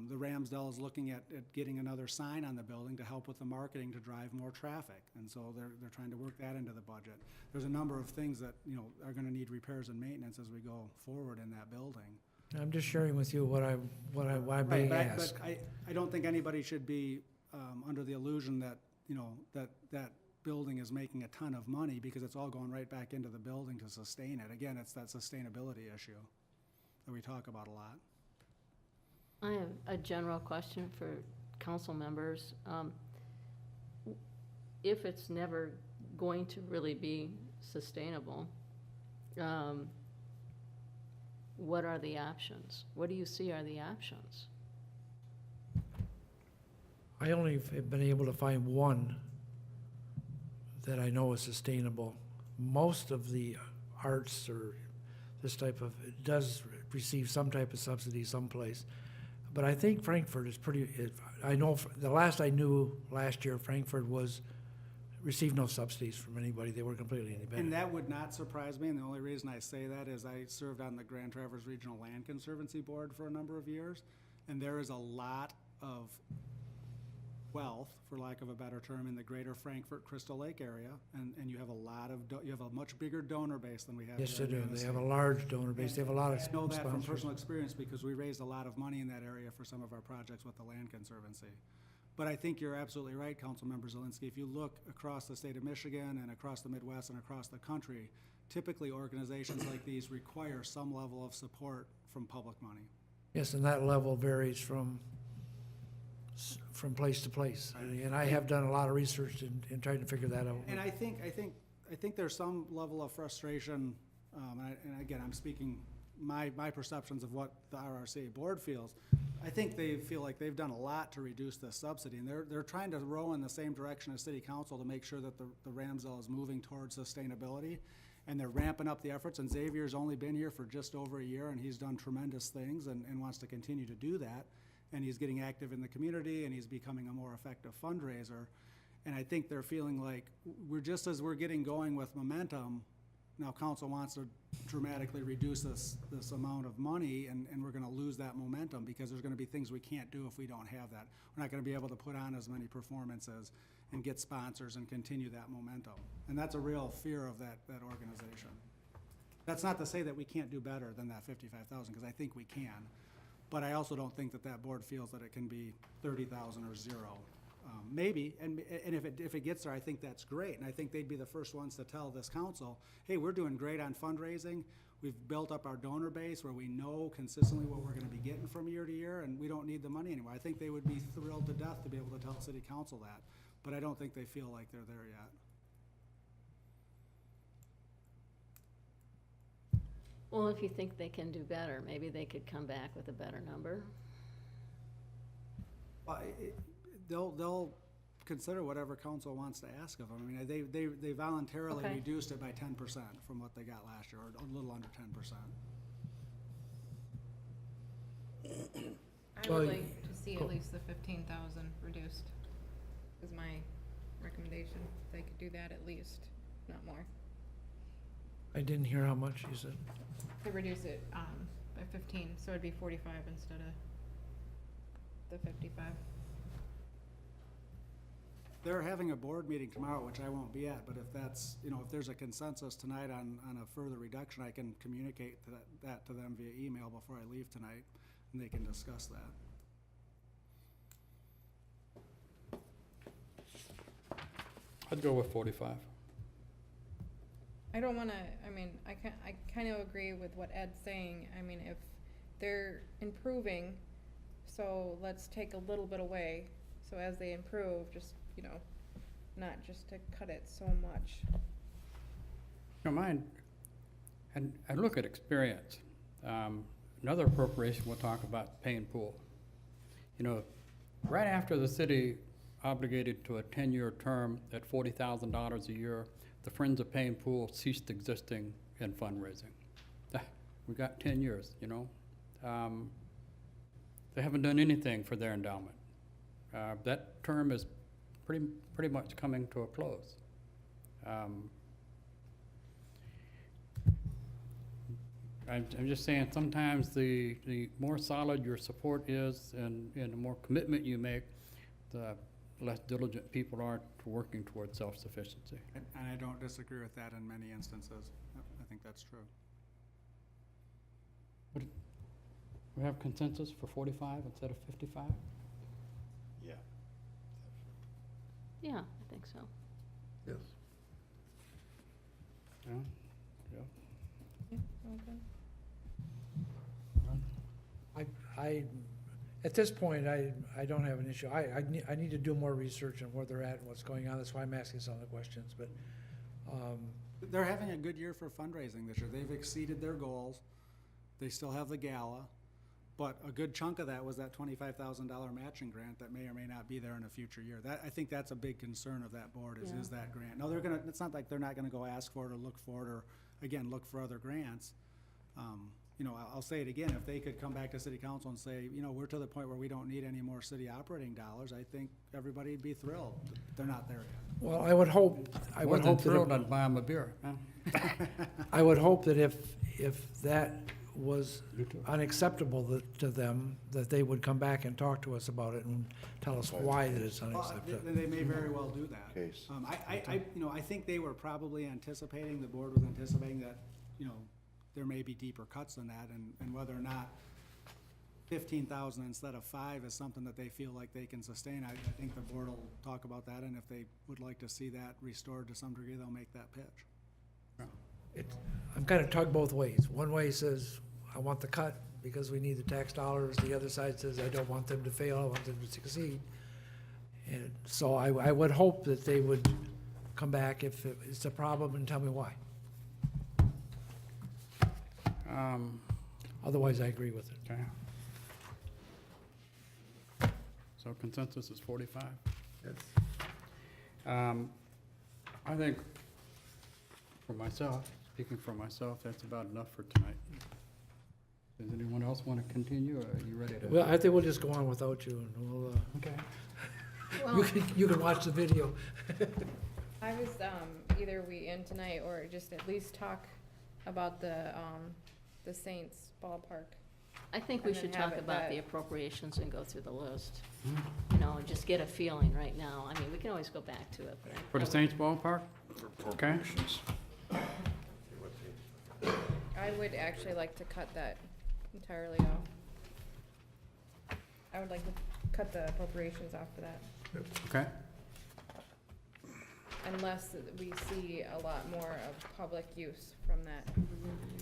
The Ramsdale is looking at getting another sign on the building to help with the marketing to drive more traffic, and so they're trying to work that into the budget. There's a number of things that, are gonna need repairs and maintenance as we go forward in that building. I'm just sharing with you what I'm Right, being but asked. I don't think anybody should be under the illusion that, that building is making a ton of money, because it's all going right back into the building to sustain it. Again, it's that sustainability issue that we talk about a lot. I have a general question for council members. If it's never going to really be sustainable, what are the options? What do you see are the options? I only have been able to find one that I know is sustainable. Most of the arts or this type of, it does receive some type of subsidy someplace. But I think Frankfurt is I know, the last I knew last year, Frankfurt received no subsidies from anybody. They were completely And independent. that would not surprise me, and the only reason I say that is I served on the Grand Traverse Regional Land Conservancy Board for a number of years, and there is a lot of wealth, for lack of a better term, in the greater Frankfurt Crystal Lake area, and you have you have a much bigger donor base than we have Yes, here they in do. They Manistee. have a large donor base. They have a lot of I know that from sponsors. personal experience, because we raised a lot of money in that area for some of our projects with the Land Conservancy. But I think you're absolutely right, Councilmember Zelinski. If you look across the state of Michigan and across the Midwest and across the country, typically organizations like these require some level of support from public money. Yes, and that level varies from place to place. And I have done a lot of research in trying to figure that out. And I think there's some level of frustration, and again, I'm speaking my perceptions of what the RRCA board feels. I think they feel like they've done a lot to reduce this subsidy, and they're trying to row in the same direction as city council to make sure that the Ramsdale is moving towards sustainability, and they're ramping up the efforts, and Xavier's only been here for just over a year, and he's done tremendous things and wants to continue to do that, and he's getting active in the community, and he's becoming a more effective fundraiser, and I think they're feeling like as we're getting going with momentum, now council wants to dramatically reduce this amount of money, and we're gonna lose that momentum, because there's gonna be things we can't do if we don't have that. We're not gonna be able to put on as many performances and get sponsors and continue that momentum. And that's a real fear of that organization. That's not to say that we can't do better than that 55,000, because I think we can. But I also don't think that board feels that it can be 30,000 or zero. Maybe, and if it gets there, I think that's great, and I think they'd be the first ones to tell this council, hey, we're doing great on fundraising, we've built up our donor base where we know consistently what we're gonna be getting from year to year, and we don't need the money anymore. I think they would be thrilled to death to be able to tell city council that, but I don't think they feel like they're there yet. Well, if you think they can do better, maybe they could come back with a better number. They'll consider whatever council wants to ask of them. I mean, they voluntarily Okay. reduced it by 10% from what they got last year, or a little under 10%. I Well, would like to see go- at least the 15,000 reduced, is my recommendation. If they could do that at least, not more. I didn't hear how much you said. To reduce it, by 15, so it'd be 45 instead of the 55. They're having a board meeting tomorrow, which I won't be at, but if that's, if there's a consensus tonight on a further reduction, I can communicate that to them via email before I leave tonight, and they can discuss that. I'd go with 45. I don't wanna, I kind of agree with what Ed's saying. I mean, if they're improving, so let's take a little bit away. So as they improve, just, not just to cut it so much. Mine, and look at experience. Another appropriation we'll talk about, paying pool. Right after the city obligated to a 10-year term at $40,000 a year, the Friends of Payne Pool ceased existing in fundraising. We got 10 years, They haven't done anything for their endowment. That term is pretty much coming to a close. I'm just saying, sometimes the more solid your support is and the more commitment you make, the less diligent people are to working towards self-sufficiency. And I don't disagree with that in many instances. Yep, I think that's true. We have consensus for 45 instead of 55? Yeah. Yeah, I think so. Yes. Yeah? Yeah. Yeah, okay. At this point, I don't have an issue. I need to do more research on where they're at and what's going on. That's why I'm asking some of the questions, but, They're having a good year for fundraising this year. They've exceeded their goals. They still have the gala, but a good chunk of that was that $25,000 matching grant that may or may not be there in a future year. I think that's a big concern of that board is Yeah. that grant. No, it's not like they're not gonna go ask for it or look for it or, again, look for other grants. I'll say it again, if they could come back to city council and say, we're to the point where we don't need any more city operating dollars, I think everybody'd be thrilled. They're not there yet. well, I would hope Wasn't thrilled, that, I'd buy them a beer. Huh? I would hope that if that was You too. unacceptable to them, that they would come back and talk to us about it and tell us why that it's Well, unacceptable. they may very well do that. Case. I think they were probably anticipating, the board was anticipating that, there may be deeper cuts than that, and whether or not 15,000 instead of 5 is something that they feel like they can sustain, I think the board will talk about that, and if they would like to see that restored to some degree, they'll make that pitch. I'm kind of tugged both ways. One way says, I want the cut because we need the tax dollars. The other side says, I don't want them to fail, I want them to succeed. And so I would hope that they would come back if it's a problem and tell me why. Otherwise, I agree with it. Okay. So consensus is 45? Yes. I think, for myself, speaking for myself, that's about enough for tonight. Does anyone else want to continue, or are you ready to? Well, I think we'll just go on without you and we'll, Okay. you can watch the video. I was, either we end tonight or just at least talk about the Saints ballpark. I think we And then should have talk it about that- the appropriations and go through the list. Hmm. And just get a feeling right now. I mean, we can always go back to it, but For the Saints ballpark? Okay. I would actually like to cut that entirely off. I would like to cut the appropriations off for that, Okay. unless we see a lot more of public use from that.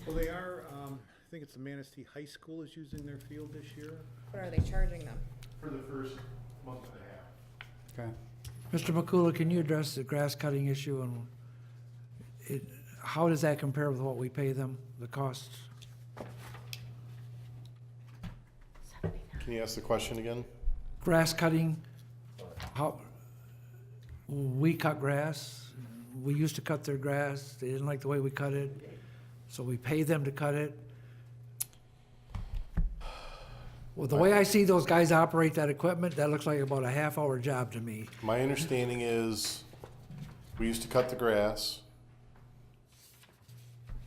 Well, they are, I think it's the Manistee High School is using their field this year. What are they charging them? For the first month and a half. Okay. Mr. McCullough, can you address the grass cutting issue and how does that compare with what we pay them, the costs? Can you ask the question again? Grass cutting, how, we cut grass. We used to cut their grass. They didn't like the way we cut it, so we pay them to cut it. Well, the way I see those guys operate that equipment, that looks like about a half-hour job to me. My understanding is, we used to cut the grass.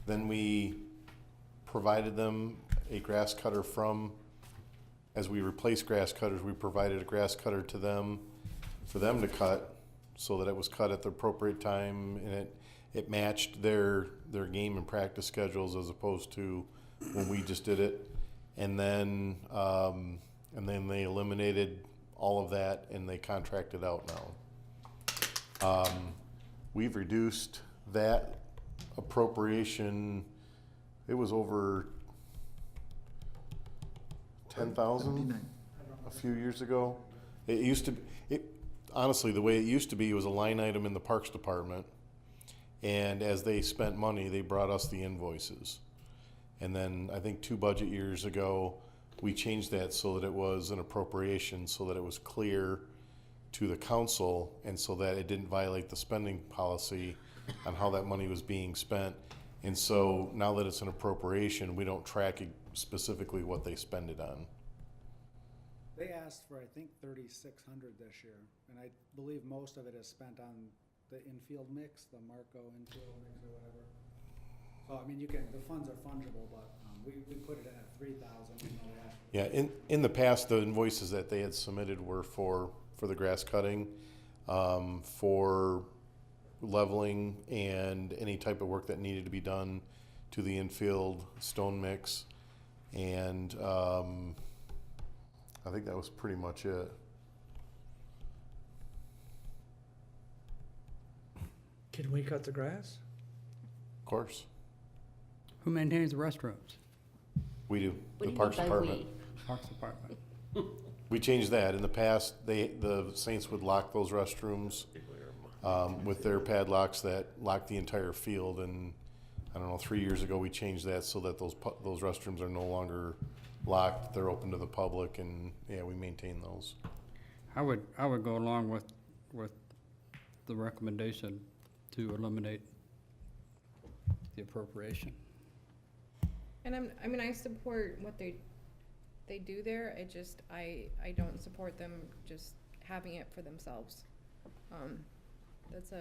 Then we provided them a grass cutter as we replaced grass cutters, we provided a grass cutter to them for them to cut, so that it was cut at the appropriate time, and it matched their game and practice schedules as opposed to when we just did it. And then they eliminated all of that and they contracted out now. We've reduced that appropriation, it was over 10,000 a few years ago. It used to, honestly, the way it used to be, it was a line item in the Parks Department. And as they spent money, they brought us the invoices. And then I think 2 budget years ago, we changed that so that it was an appropriation, so that it was clear to the council and so that it didn't violate the spending policy on how that money was being spent. And so now that it's an appropriation, we don't track specifically what they spend it on. They asked for, I think, 3,600 this year, and I believe most of it is spent on the infield mix, the Marco infield mix or whatever. So, I mean, the funds are fungible, but we put it at 3,000. Yeah, in the past, the invoices that they had submitted were for the grass cutting, for leveling, and any type of work that needed to be done to the infield stone mix. And I think that was pretty much it. Can we cut the grass? Of course, Who maintains the restrooms? we do. What do The you Parks mean by Department. Parks Department. We changed that. In the past, the Saints would lock those restrooms with their padlocks that locked the entire field. And I don't know, 3 years ago, we changed that so that those restrooms are no longer locked. They're open to the public, and yeah, we maintain those. I would go along with the recommendation to eliminate the appropriation. And I support what they do there. I don't support them just having it for themselves. That's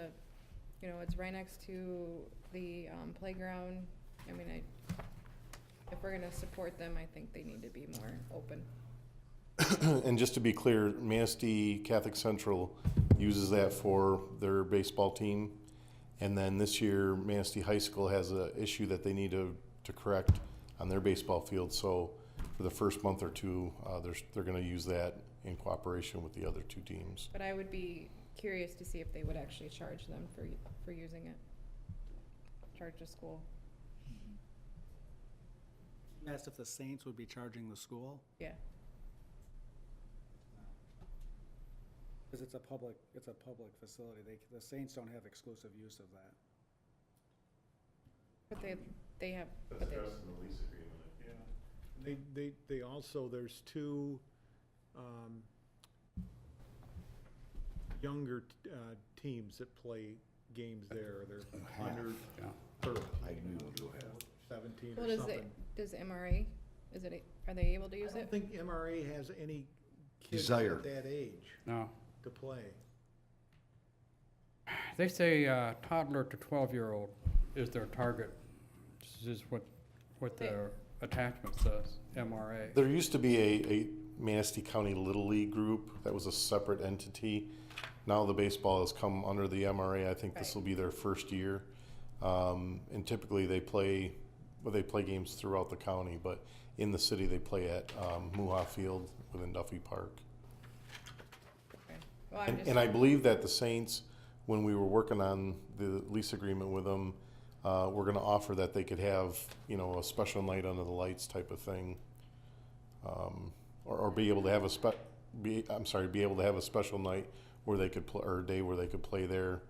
it's right next to the playground. I mean, if we're gonna support them, I think they need to be more open. And just to be clear, Manistee Catholic Central uses that for their baseball team. And then this year, Manistee High School has an issue that they need to correct on their baseball field. So for the first month or two, they're going to use that in cooperation with the other 2 teams. But I would be curious to see if they would actually charge them for using it. Charge the school. You asked if the Saints would be charging the school, Yeah. because it's a public facility. The Saints don't have exclusive use of that. But they have. That's addressed in the lease agreement. Yeah. They also, there's 2 younger teams that play games there. They're under Yeah. 17 Well, or something. does MRA, are they able to I use don't it? think MRA has any kids Desire. at that age No. to play. They say toddler to 12-year-old is their target. This is what their attachment says, MRA. There used to be a Manistee County Little League group that was a separate entity. Now the baseball has come under the MRA. I think this will be their first year. And typically they play games throughout the county, but in the city they play at Muha Field within Duffy Park. Okay. Well, I'm just. And I believe that the Saints, when we were working on the lease agreement with them, we're gonna offer that they could have, a special night under the lights type of thing. Or be able to have be able to have a special night where they could play, or a day where they could play there.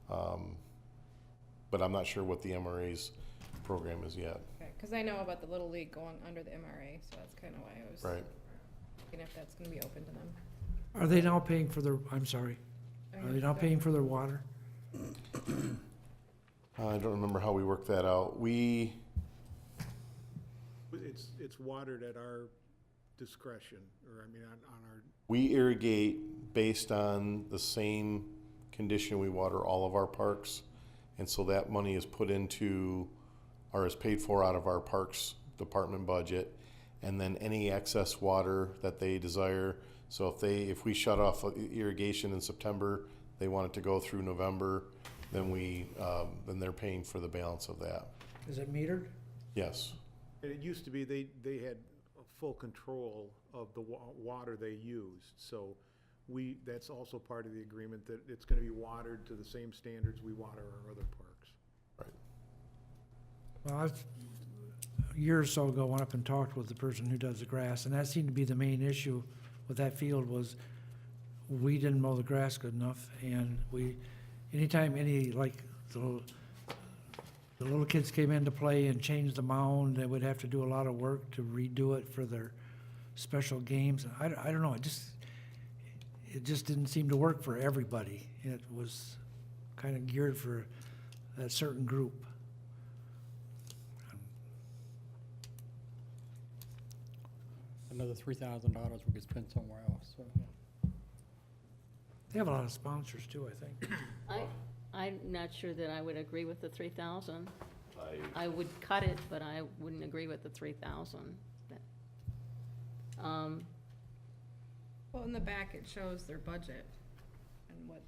But I'm not sure what the MRA's program is yet. Okay, because I know about the Little League going under the MRA, so that's kind of why I was. Right. And if that's gonna be open to them. Are they now paying for their, I'm sorry, I are mean, they now paying for their water? I don't remember how we worked that out. It's watered at our discretion, or I mean, on our, We irrigate based on the same condition we water all of our parks. And so that money is put into, or is paid for out of our parks department budget. And then any excess water that they desire, so if we shut off irrigation in September, they want it to go through November, then then they're paying for the balance of that. Is it metered? Yes. and it used to be they had full control of the water they used. So that's also part of the agreement, that it's gonna be watered to the same standards we water our other parks. Well, a year or so ago, went up and talked with the person who does the grass, and that seemed to be the main issue with that field was we didn't mow the grass good enough, and anytime the little kids came in to play and changed the mound, they would have to do a lot of work to redo it for their special games. I don't know, it just didn't seem to work for everybody. It was kind of geared for that certain group. Another $3,000 we could spend somewhere else, so. They have a lot of sponsors too, I think. I'm not sure that I would agree with the 3,000. I would cut it, but I wouldn't agree with the 3,000. Well, in the back, it shows their budget and what.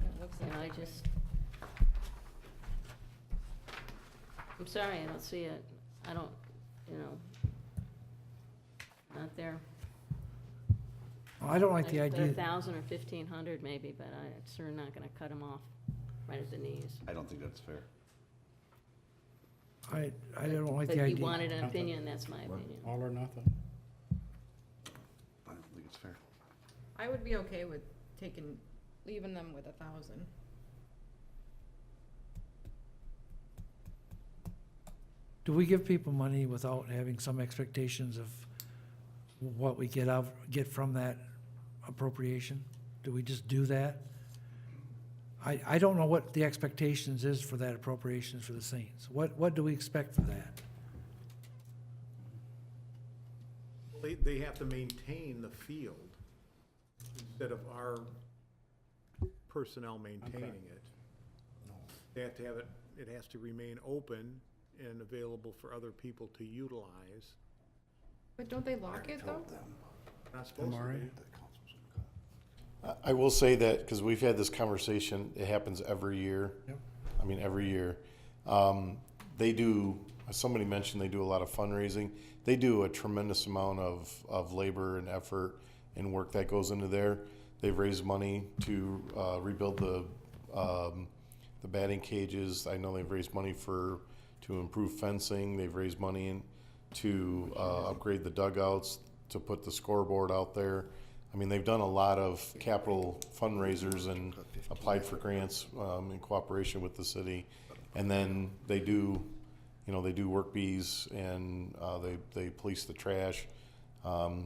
And it looks like. And I'm sorry, I don't see it. I don't, not there. Well, I don't like the Like idea. 1,000 or 1,500 maybe, but I'm certainly not gonna cut them off right at the knees. I don't think that's fair. I don't like But the if you idea. wanted an opinion, that's my opinion. All or nothing. I don't think it's fair. I would be okay with leaving them with 1,000. Do we give people money without having some expectations of what we get from that appropriation? Do we just do that? I don't know what the expectations is for that appropriations for the Saints. What do we expect for that? They have to maintain the field instead of our personnel maintaining it. They have to have it has to remain open and available for other people to utilize. But don't they lock it though? Not supposed to Amari? be. I will say that, because we've had this conversation, it happens every year. Yep. I mean, every year. They do, as somebody mentioned, they do a lot of fundraising. They do a tremendous amount of labor and effort and work that goes into there. They've raised money to rebuild the batting cages. I know they've raised money to improve fencing. They've raised money to upgrade the dugouts, to put the scoreboard out there. I mean, they've done a lot of capital fundraisers and applied for grants in cooperation with the city. And then they do work bees, and they police the trash.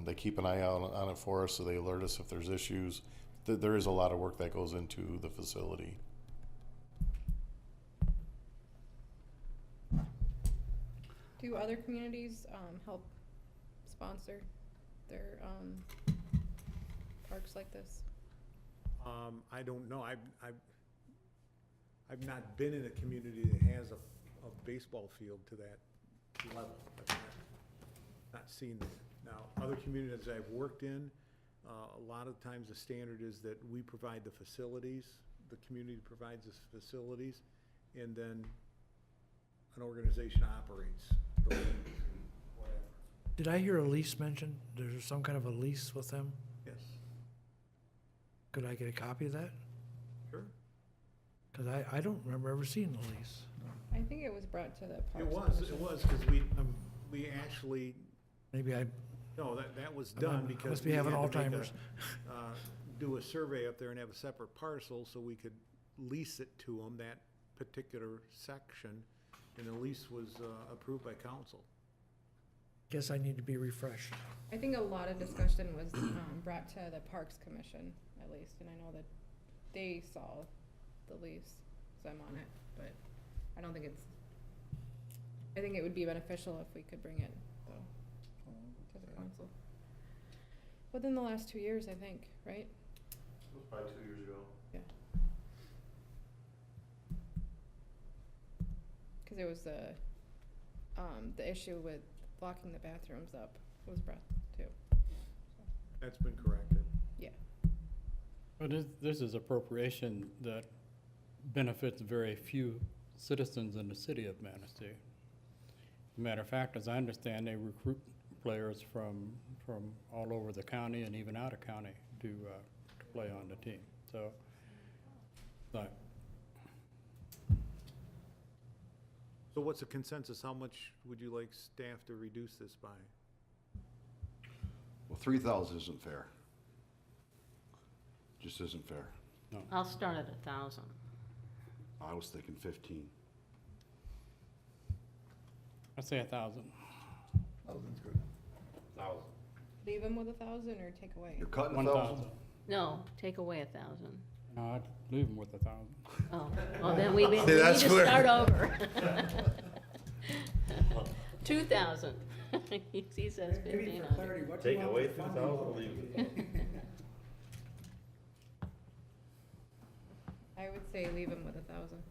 They keep an eye out on it for us, so they alert us if there's issues. There is a lot of work that goes into the facility. Do other communities help sponsor their parks like this? I don't know. I've not been in a community that has a baseball field to that level. I've not seen that. Now, other communities I've worked in, a lot of times the standard is that we provide the facilities, the community provides us facilities, and then an organization operates the league, whatever. Did I hear a lease mentioned? There's some kind of a lease with them? Yes, Could I get a copy of that? sure. Because I don't remember ever seeing the lease. I think it was brought to the It Parks was, Commission. because we actually, Maybe no, that was done I because must be we had having to make Alzheimer's. do a survey up there and have a separate parcel so we could lease it to them, that particular section, and the lease was approved by council. Guess I need to be refreshed. I think a lot of discussion was brought to the Parks Commission, at least, and I know that they saw the lease, so I'm on it, but I don't think I think it would be beneficial if we could bring it, though, to the council. Within the last 2 years, I think, right? It was probably 2 years ago. Yeah. Cause it was the issue with locking the bathrooms up was brought too. That's been corrected. Yeah. But this is appropriation that benefits very few citizens in the city of Manistee. Matter of fact, as I understand, they recruit players from all over the county and even out of county to play on the team. So, but So what's the consensus? How much would you like staff to reduce this by? Well, 3,000 isn't fair. Just isn't fair. I'll start at 1,000. I was thinking 15. I'd say 1,000. Leave them with 1,000 or take away? You're cutting 1,000. 1,000? No, take away 1,000. No, I'd leave them with 1,000. Oh, well, then we need to that's where- start over. 2,000. He says 1,500. Take away 2,000. I would say leave them with 1,000.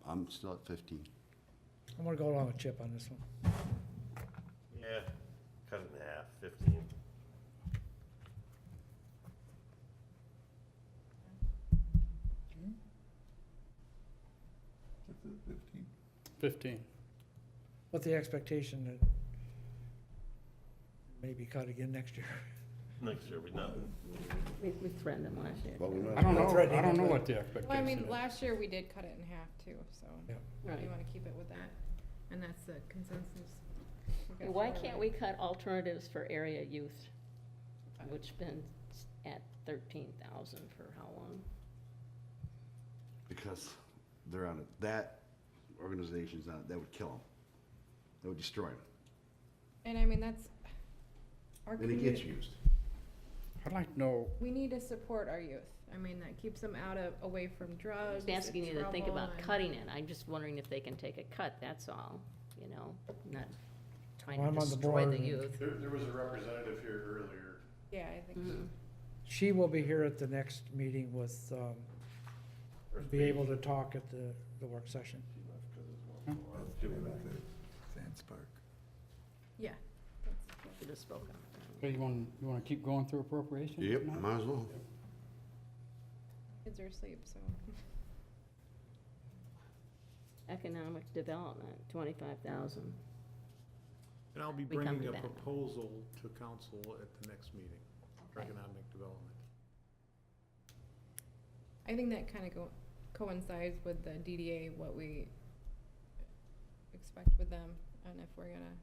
I'm still at 15. I'm gonna go along with Chip on this one. Yeah, cut it in half, 15. That's it, 15. 15. With the expectation that maybe cut again next year. Next year, we know. We threatened them last year. But we might- I don't know Threatening it, what the Well, I expectation mean, is. last year we did cut it in half too, so Yeah. we Right. wanna keep it with that, and that's the consensus. Okay, Why so can't we cut alternatives for area youth, which been at 13,000 for how long? Because they're on it. That organization's on it. That would kill them. That would destroy them. And I mean, that's our And it gets community. used. I'd like to know, We need to support our youth. I mean, that keeps them away from drugs. I'm asking you to think trouble, about and- cutting it. I'm just wondering if they can take a cut, that's all, you know, not trying Well, to I'm on the destroy board the and- youth. There was a representative here earlier. Yeah, I think. Mhm. She will be here at the next meeting with, be able to talk at the work session. Sands Park. Yeah. Should have spoken. so you want to keep going through appropriation? Yep, tonight? might as well. Kids are asleep, so. Economic development, 25,000. And I'll be We come bringing to a that. proposal to council at the next meeting for Okay. economic development. I think that kind of coincides with the DDA, what we expect with them, and if we're gonna,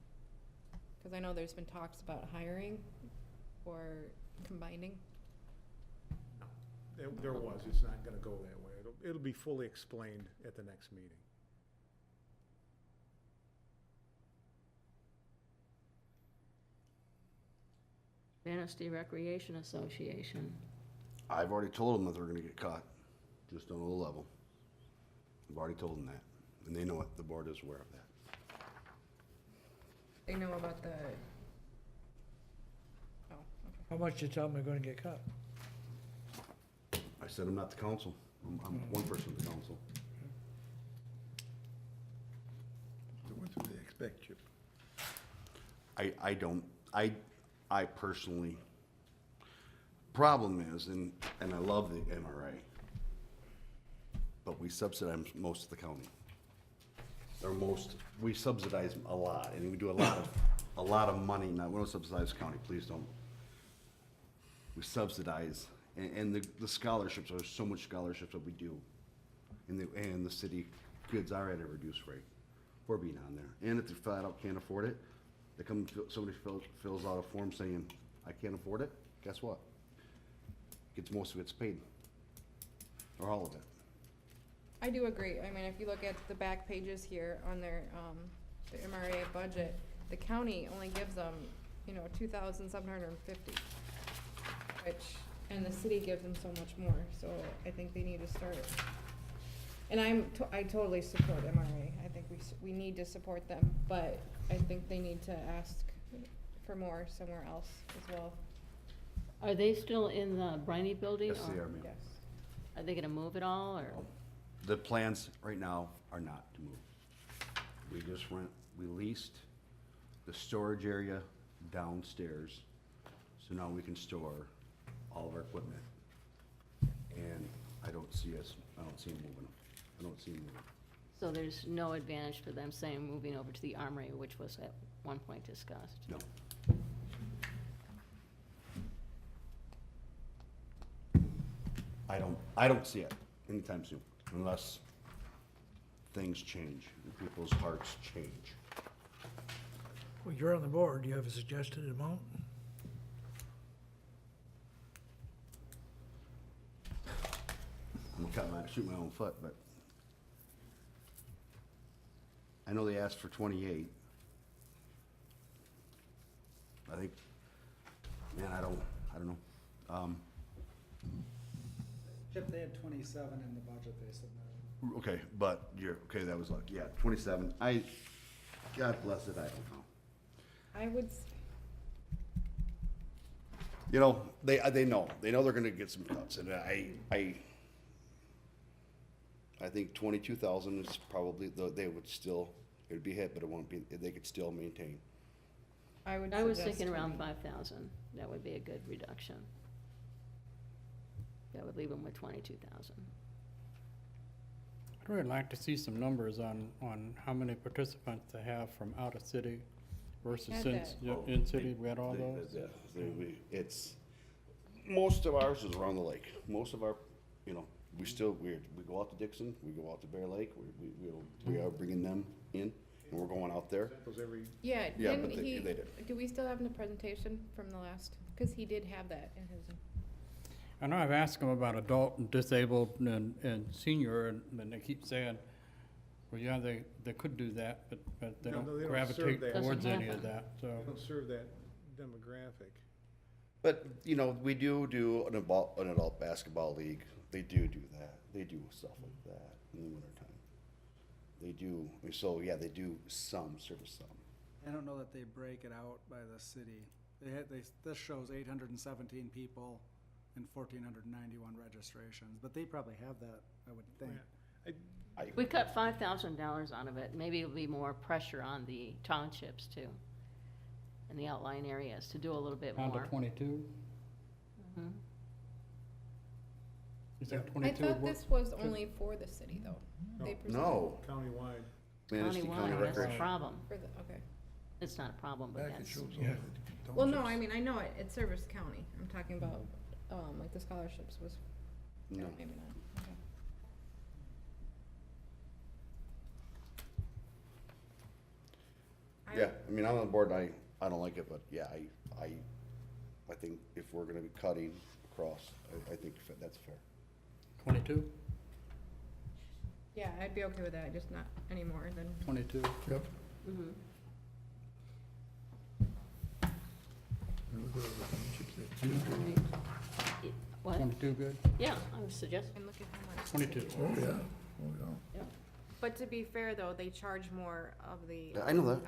because I know there's been talks about hiring or combining. No, there was, it's not gonna go that way. It'll be fully explained at the next meeting. Manistee Recreation Association. I've already told them that they're gonna get caught. Just don't know the level. I've already told them that. And they know it. The board is aware of that. They know about the. Oh, okay. How much you tell them they're gonna get cut? I said I'm not the council. I'm one person of the council. So what do they expect, Chip? I don't, I personally, problem is, and I love the MRA, but we subsidize most of the county. We subsidize a lot, and we do a lot of money, now, we don't subsidize the county, please don't. We subsidize, and the scholarships, there's so much scholarships that we do. And the city kids are at a reduced rate for being on there. And if they flat out can't afford it, they come, somebody fills out a form saying, I can't afford it, guess what? Most of it's paid or all of it. I do agree. I mean, if you look at the back pages here on their, the MRA budget, the county only gives them, 2,750, which, and the city gives them so much more, so I think they need to start. And I totally support MRA. I think we need to support them, but I think they need to ask for more somewhere else as well. Are they still in the Briney building? Yes, or they are, ma'am. Yes. Are they gonna move at all, or? The plans right now are not to move. We leased the storage area downstairs, so now we can store all of our equipment. And I don't see them moving. I don't see them moving. So there's no advantage for them saying moving over to the Armory, which was at one point discussed? No. I don't see it anytime soon, unless things change, and people's hearts change. Well, you're on the board. Do you have a suggested amount? I'm gonna shoot my own foot, but I know they asked for 28. I think, man, I don't know. Chip, they had 27 in the budget they submitted. Okay, but okay, that was like, yeah, 27. God bless it, I don't know. I would, They know they're gonna get some cuts, and I think 22,000 is probably, it would be hit, but it won't be, they could still maintain. I would I was suggest thinking around 20. 5,000. That would be a good reduction. That would leave them with 22,000. I'd really like to see some numbers on how many participants they have from out of city versus Had since, that. in city, we had all those. It's, most of ours is around the lake. Most of our, we go out to Dixon, we go out to Bear Lake, we are bringing them in, and we're going out there. Samples every, Yeah, Yeah, didn't but they he, did. do we still have the presentation from the last, because he did have that in his, I know I've asked them about adult and disabled and senior, and they keep saying, well, yeah, they could do that, but they No, don't they don't serve gravitate that. towards Doesn't any of happen. that, so. they don't serve that demographic. But, we do an adult basketball league. They do that. They do stuff like that in the wintertime. They do, so yeah, they do service some. I don't know that they break it out by the city. This shows 817 people and 1,491 registrations, but they probably have that, I would think. Yeah. We cut $5,000 out of it. Maybe it'll be more pressure on the townships too, and the outlying areas to do a little bit Down more. to 22? Mhm. Is that I 22 thought would work? this was only for the city though. They presented No. Countywide. Manistee County Countywide, that's the Recreation. problem. For the, okay. It's not a problem, but that's, Well, no, I mean, I know it's Service County. I'm talking about, like the scholarships was, No. maybe not, okay. Yeah, I'm on the board, I don't like it, but yeah, I think if we're gonna be cutting across, I think that's fair. 22? Yeah, I'd be okay with that, just not any more than, 22? Yep. mhm. Right. What? 22 good? Yeah, I was suggesting. and look at how much. 22. Oh, yeah. But to be fair though, they charge more of the. Yeah, I know that.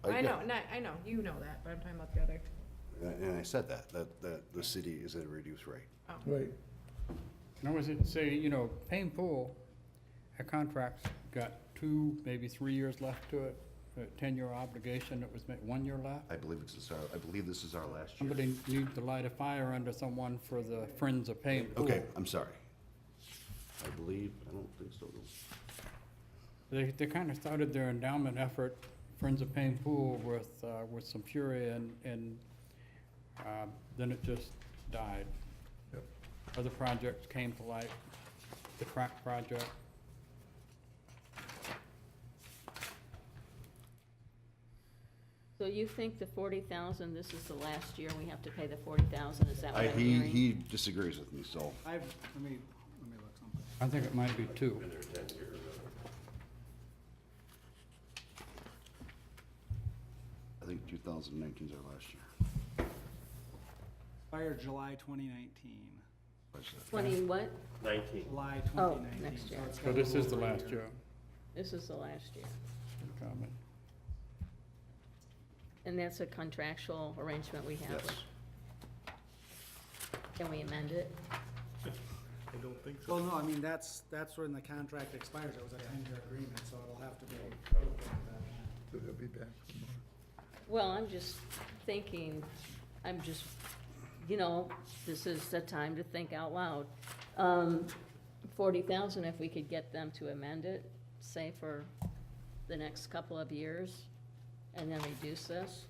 I know, I know, you know that, but I'm talking about the other. And I said that the city is at a reduced rate. Right. And I was to say, Payne Pool, our contract's got 2, maybe 3 years left to it, a 10-year obligation, it was 1 year left. I believe this is our last year. Somebody needs to light a fire under someone for the Friends of Payne Pool. Okay, I'm sorry. I don't think so. They kind of started their endowment effort, Friends of Payne Pool, with some fury, and then it just died. Yep. Other projects came to light, the crack project. So you think the 40,000, this is the last year we have to pay the 40,000, is that what I'm hearing? He disagrees with me, so. Let me look something. I think it might be 2. Been there 10 years. I think 2019 is our last year. Expired July 2019. What's that? 20 what? 19. July Oh, 2019. next year. it's So got a this is little the over a last year. This is the last year. Comment. And that's a contractual arrangement we have Yes. with. Can we amend it? I don't think so. Well, no, I mean, that's when the contract expires. It was a 10-year agreement, so it'll have to be. So they'll be back for more. Well, I'm just thinking, this is the time to think out loud. 40,000, if we could get them to amend it, say for the next couple of years, and then reduce this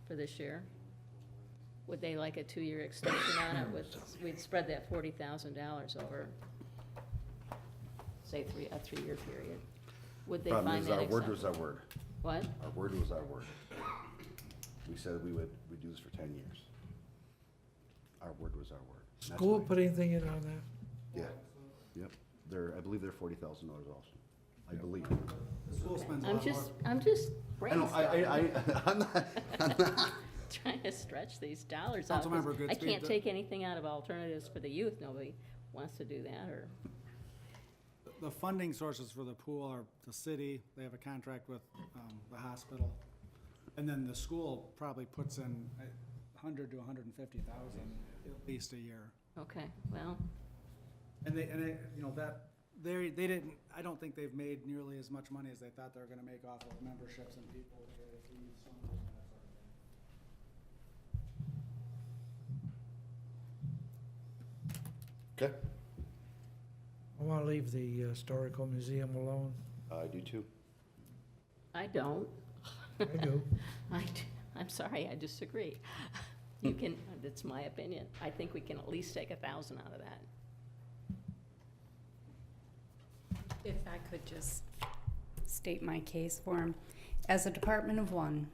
for this year. Would they like a 2-year extension on it with, we'd spread that $40,000 over, say, a 3-year period? Would they Problem find is, that our word was acceptable? our word. What? Our word was our word. We said we would do this for 10 years. Our word was our word. And that's School why- put anything in on that? Yeah, yep. I believe they're $40,000 also. I believe. The school spends a lot more. I'm just I know, brainstorming, I'm not, trying to stretch these dollars out. 'cause Councilmember I Goodspeed, can't the- take anything out of alternatives for the youth, nobody wants to do that, or, The funding sources for the pool are the city, they have a contract with the hospital. And then the school probably puts in 100 to 150,000 at least a year. okay, well, And they, they didn't, I don't think they've made nearly as much money as they thought they were gonna make off of memberships and people. fees, summers, and that sort of thing. okay, I want to leave the historical museum alone. I do too. I don't. I do. I'm sorry, I disagree. You can, that's my opinion. I think we can at least take 1,000 out of that. If I could just state my case for him. As a department of one,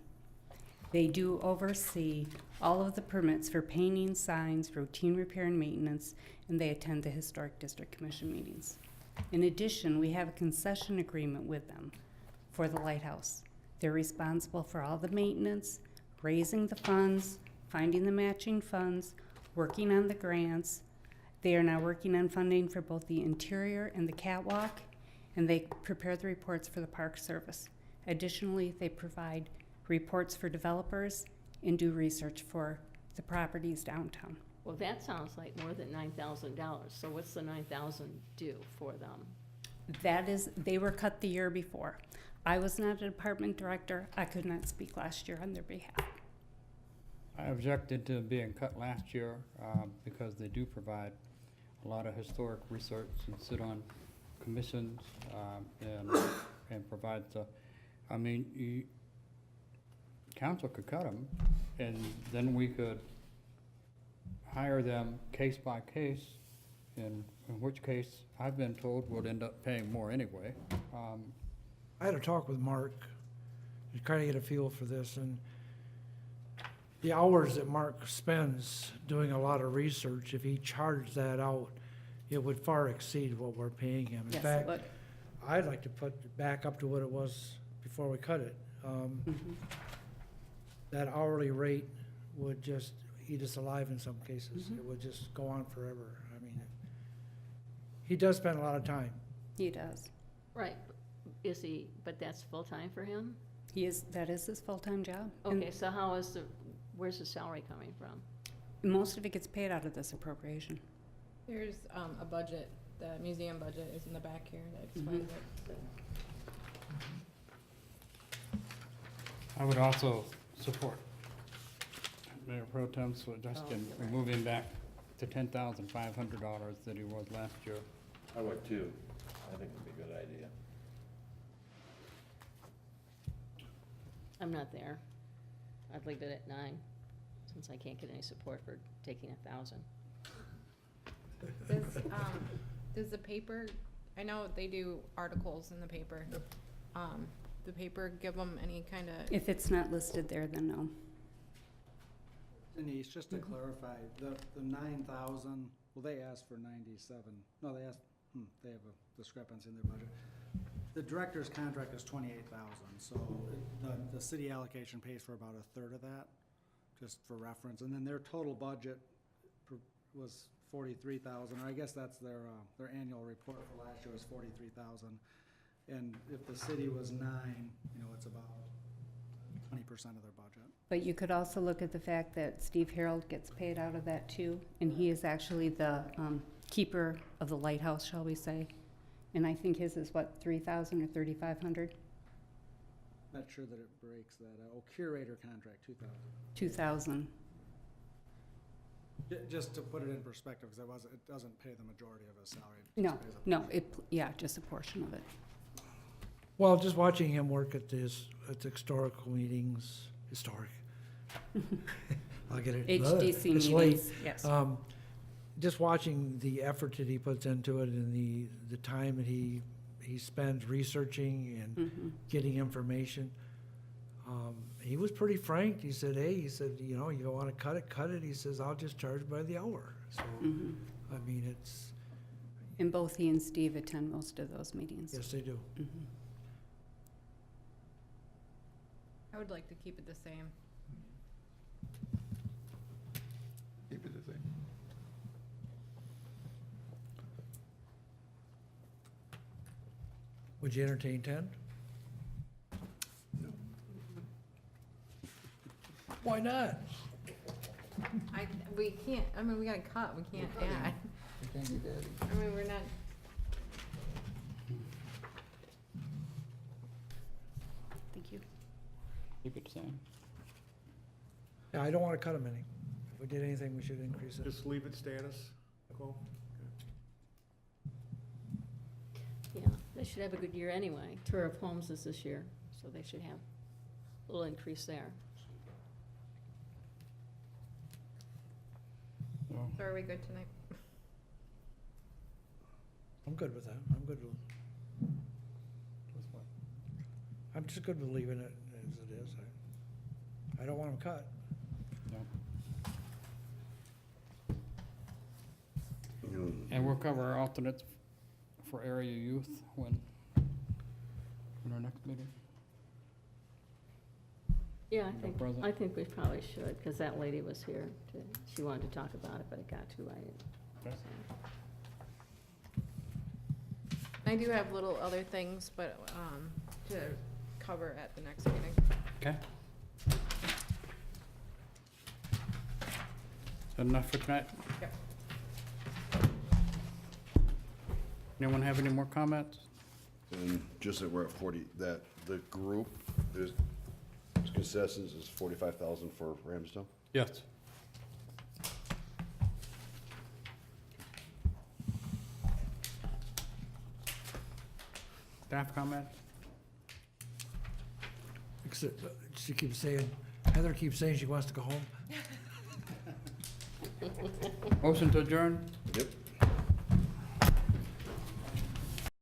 they do oversee all of the permits for painting, signs, routine repair and maintenance, and they attend the Historic District Commission meetings. In addition, we have a concession agreement with them for the lighthouse. They're responsible for all the maintenance, raising the funds, finding the matching funds, working on the grants. They are now working on funding for both the interior and the catwalk, and they prepare the reports for the Park Service. Additionally, they provide reports for developers and do research for the properties downtown. Well, that sounds like more than $9,000. So what's the 9,000 do for them? That is, they were cut the year before. I was not a department director. I could not speak last year on their behalf. I objected to being cut last year because they do provide a lot of historic research and sit on commissions and provide the, I mean, council could cut them and then we could hire them case by case, in which case I've been told we'll end up paying more anyway. I had a talk with Mark to kind of get a feel for this, and the hours that Mark spends doing a lot of research, if he charged that out, it would far exceed what we're paying him. In Yes, it fact, would. I'd like to put it back up to what it was before we cut it. That hourly rate would just eat us alive in some cases. It would just go on forever. I mean, he does spend a lot of time. He does. Right, but that's full-time for him? That is his full-time job. And Okay, so where's the salary coming from? most of it gets paid out of this appropriation. There's a budget, the museum budget is in the back here that explains it. I would also support Mayor Pro Tem's suggestion, you're right. moving back to $10,500 that he was last year. I would too. I think it'd be a good idea. I'm not there. I'd leave it at 9, since I can't get any support for taking 1,000. Does the paper, I know they do articles in the paper, the paper give them any kind of, If it's not listed there, then no. Denise, just to clarify, the 9,000, well, they asked for 97. No, they asked, they have a discrepancy in their budget. The director's contract is 28,000, so the city allocation pays for about a third of that, just for reference. And then their total budget was 43,000, or I guess that's their annual report for last year was 43,000. And if the city was 9, it's about 20% of their budget. But you could also look at the fact that Steve Harold gets paid out of that too, and he is actually the keeper of the lighthouse, shall we say. And I think his is what, 3,000 or 3,500? Not sure that it breaks that. Curator contract, 2,000. 2,000. Just to put it in perspective, because it doesn't pay the majority of his salary. It No, just pays a no, portion. just a portion of it. Well, just watching him work at the historical meetings, I'll get it. HDC It's late. meetings, yes. Just watching the effort that he puts into it and the time that he spends researching and getting information. He was pretty frank. He said, hey, you want to cut it. He says, I'll just charge by the hour. So, I mean, it's, And both he and Steve attend most of those meetings. yes, they do. I would like to keep it the same. Keep it the same. Would you entertain 10? No. Why not? We can't, we gotta cut, we can't add. We can't get that. We're not, Thank you. Keep it the same. Yeah, I don't want to cut him any. If we did anything, we should increase it. Just leave it status quo? Yeah, they should have a good year anyway. Tour of Homes is this year, so they should have a little increase there. so are we good tonight? I'm good with that. I'm good with, I'm just good with leaving it as it is. I don't want him cut. And we'll cover our alternates for area youth when our next meeting. Yeah, No present. I think we probably should, because that lady was here. She wanted to talk about it, but it got too late. Okay. So. I do have little other things, but, to cover at the next meeting. Okay. Is that enough for tonight? Yep. Anyone have any more comments? And just that we're at 40, that the group is, consensus is 45,000 for Ramsdale? Yes. Staff comment? Except, she keeps saying, Heather keeps saying she wants to go home. Motion to adjourn? Yep.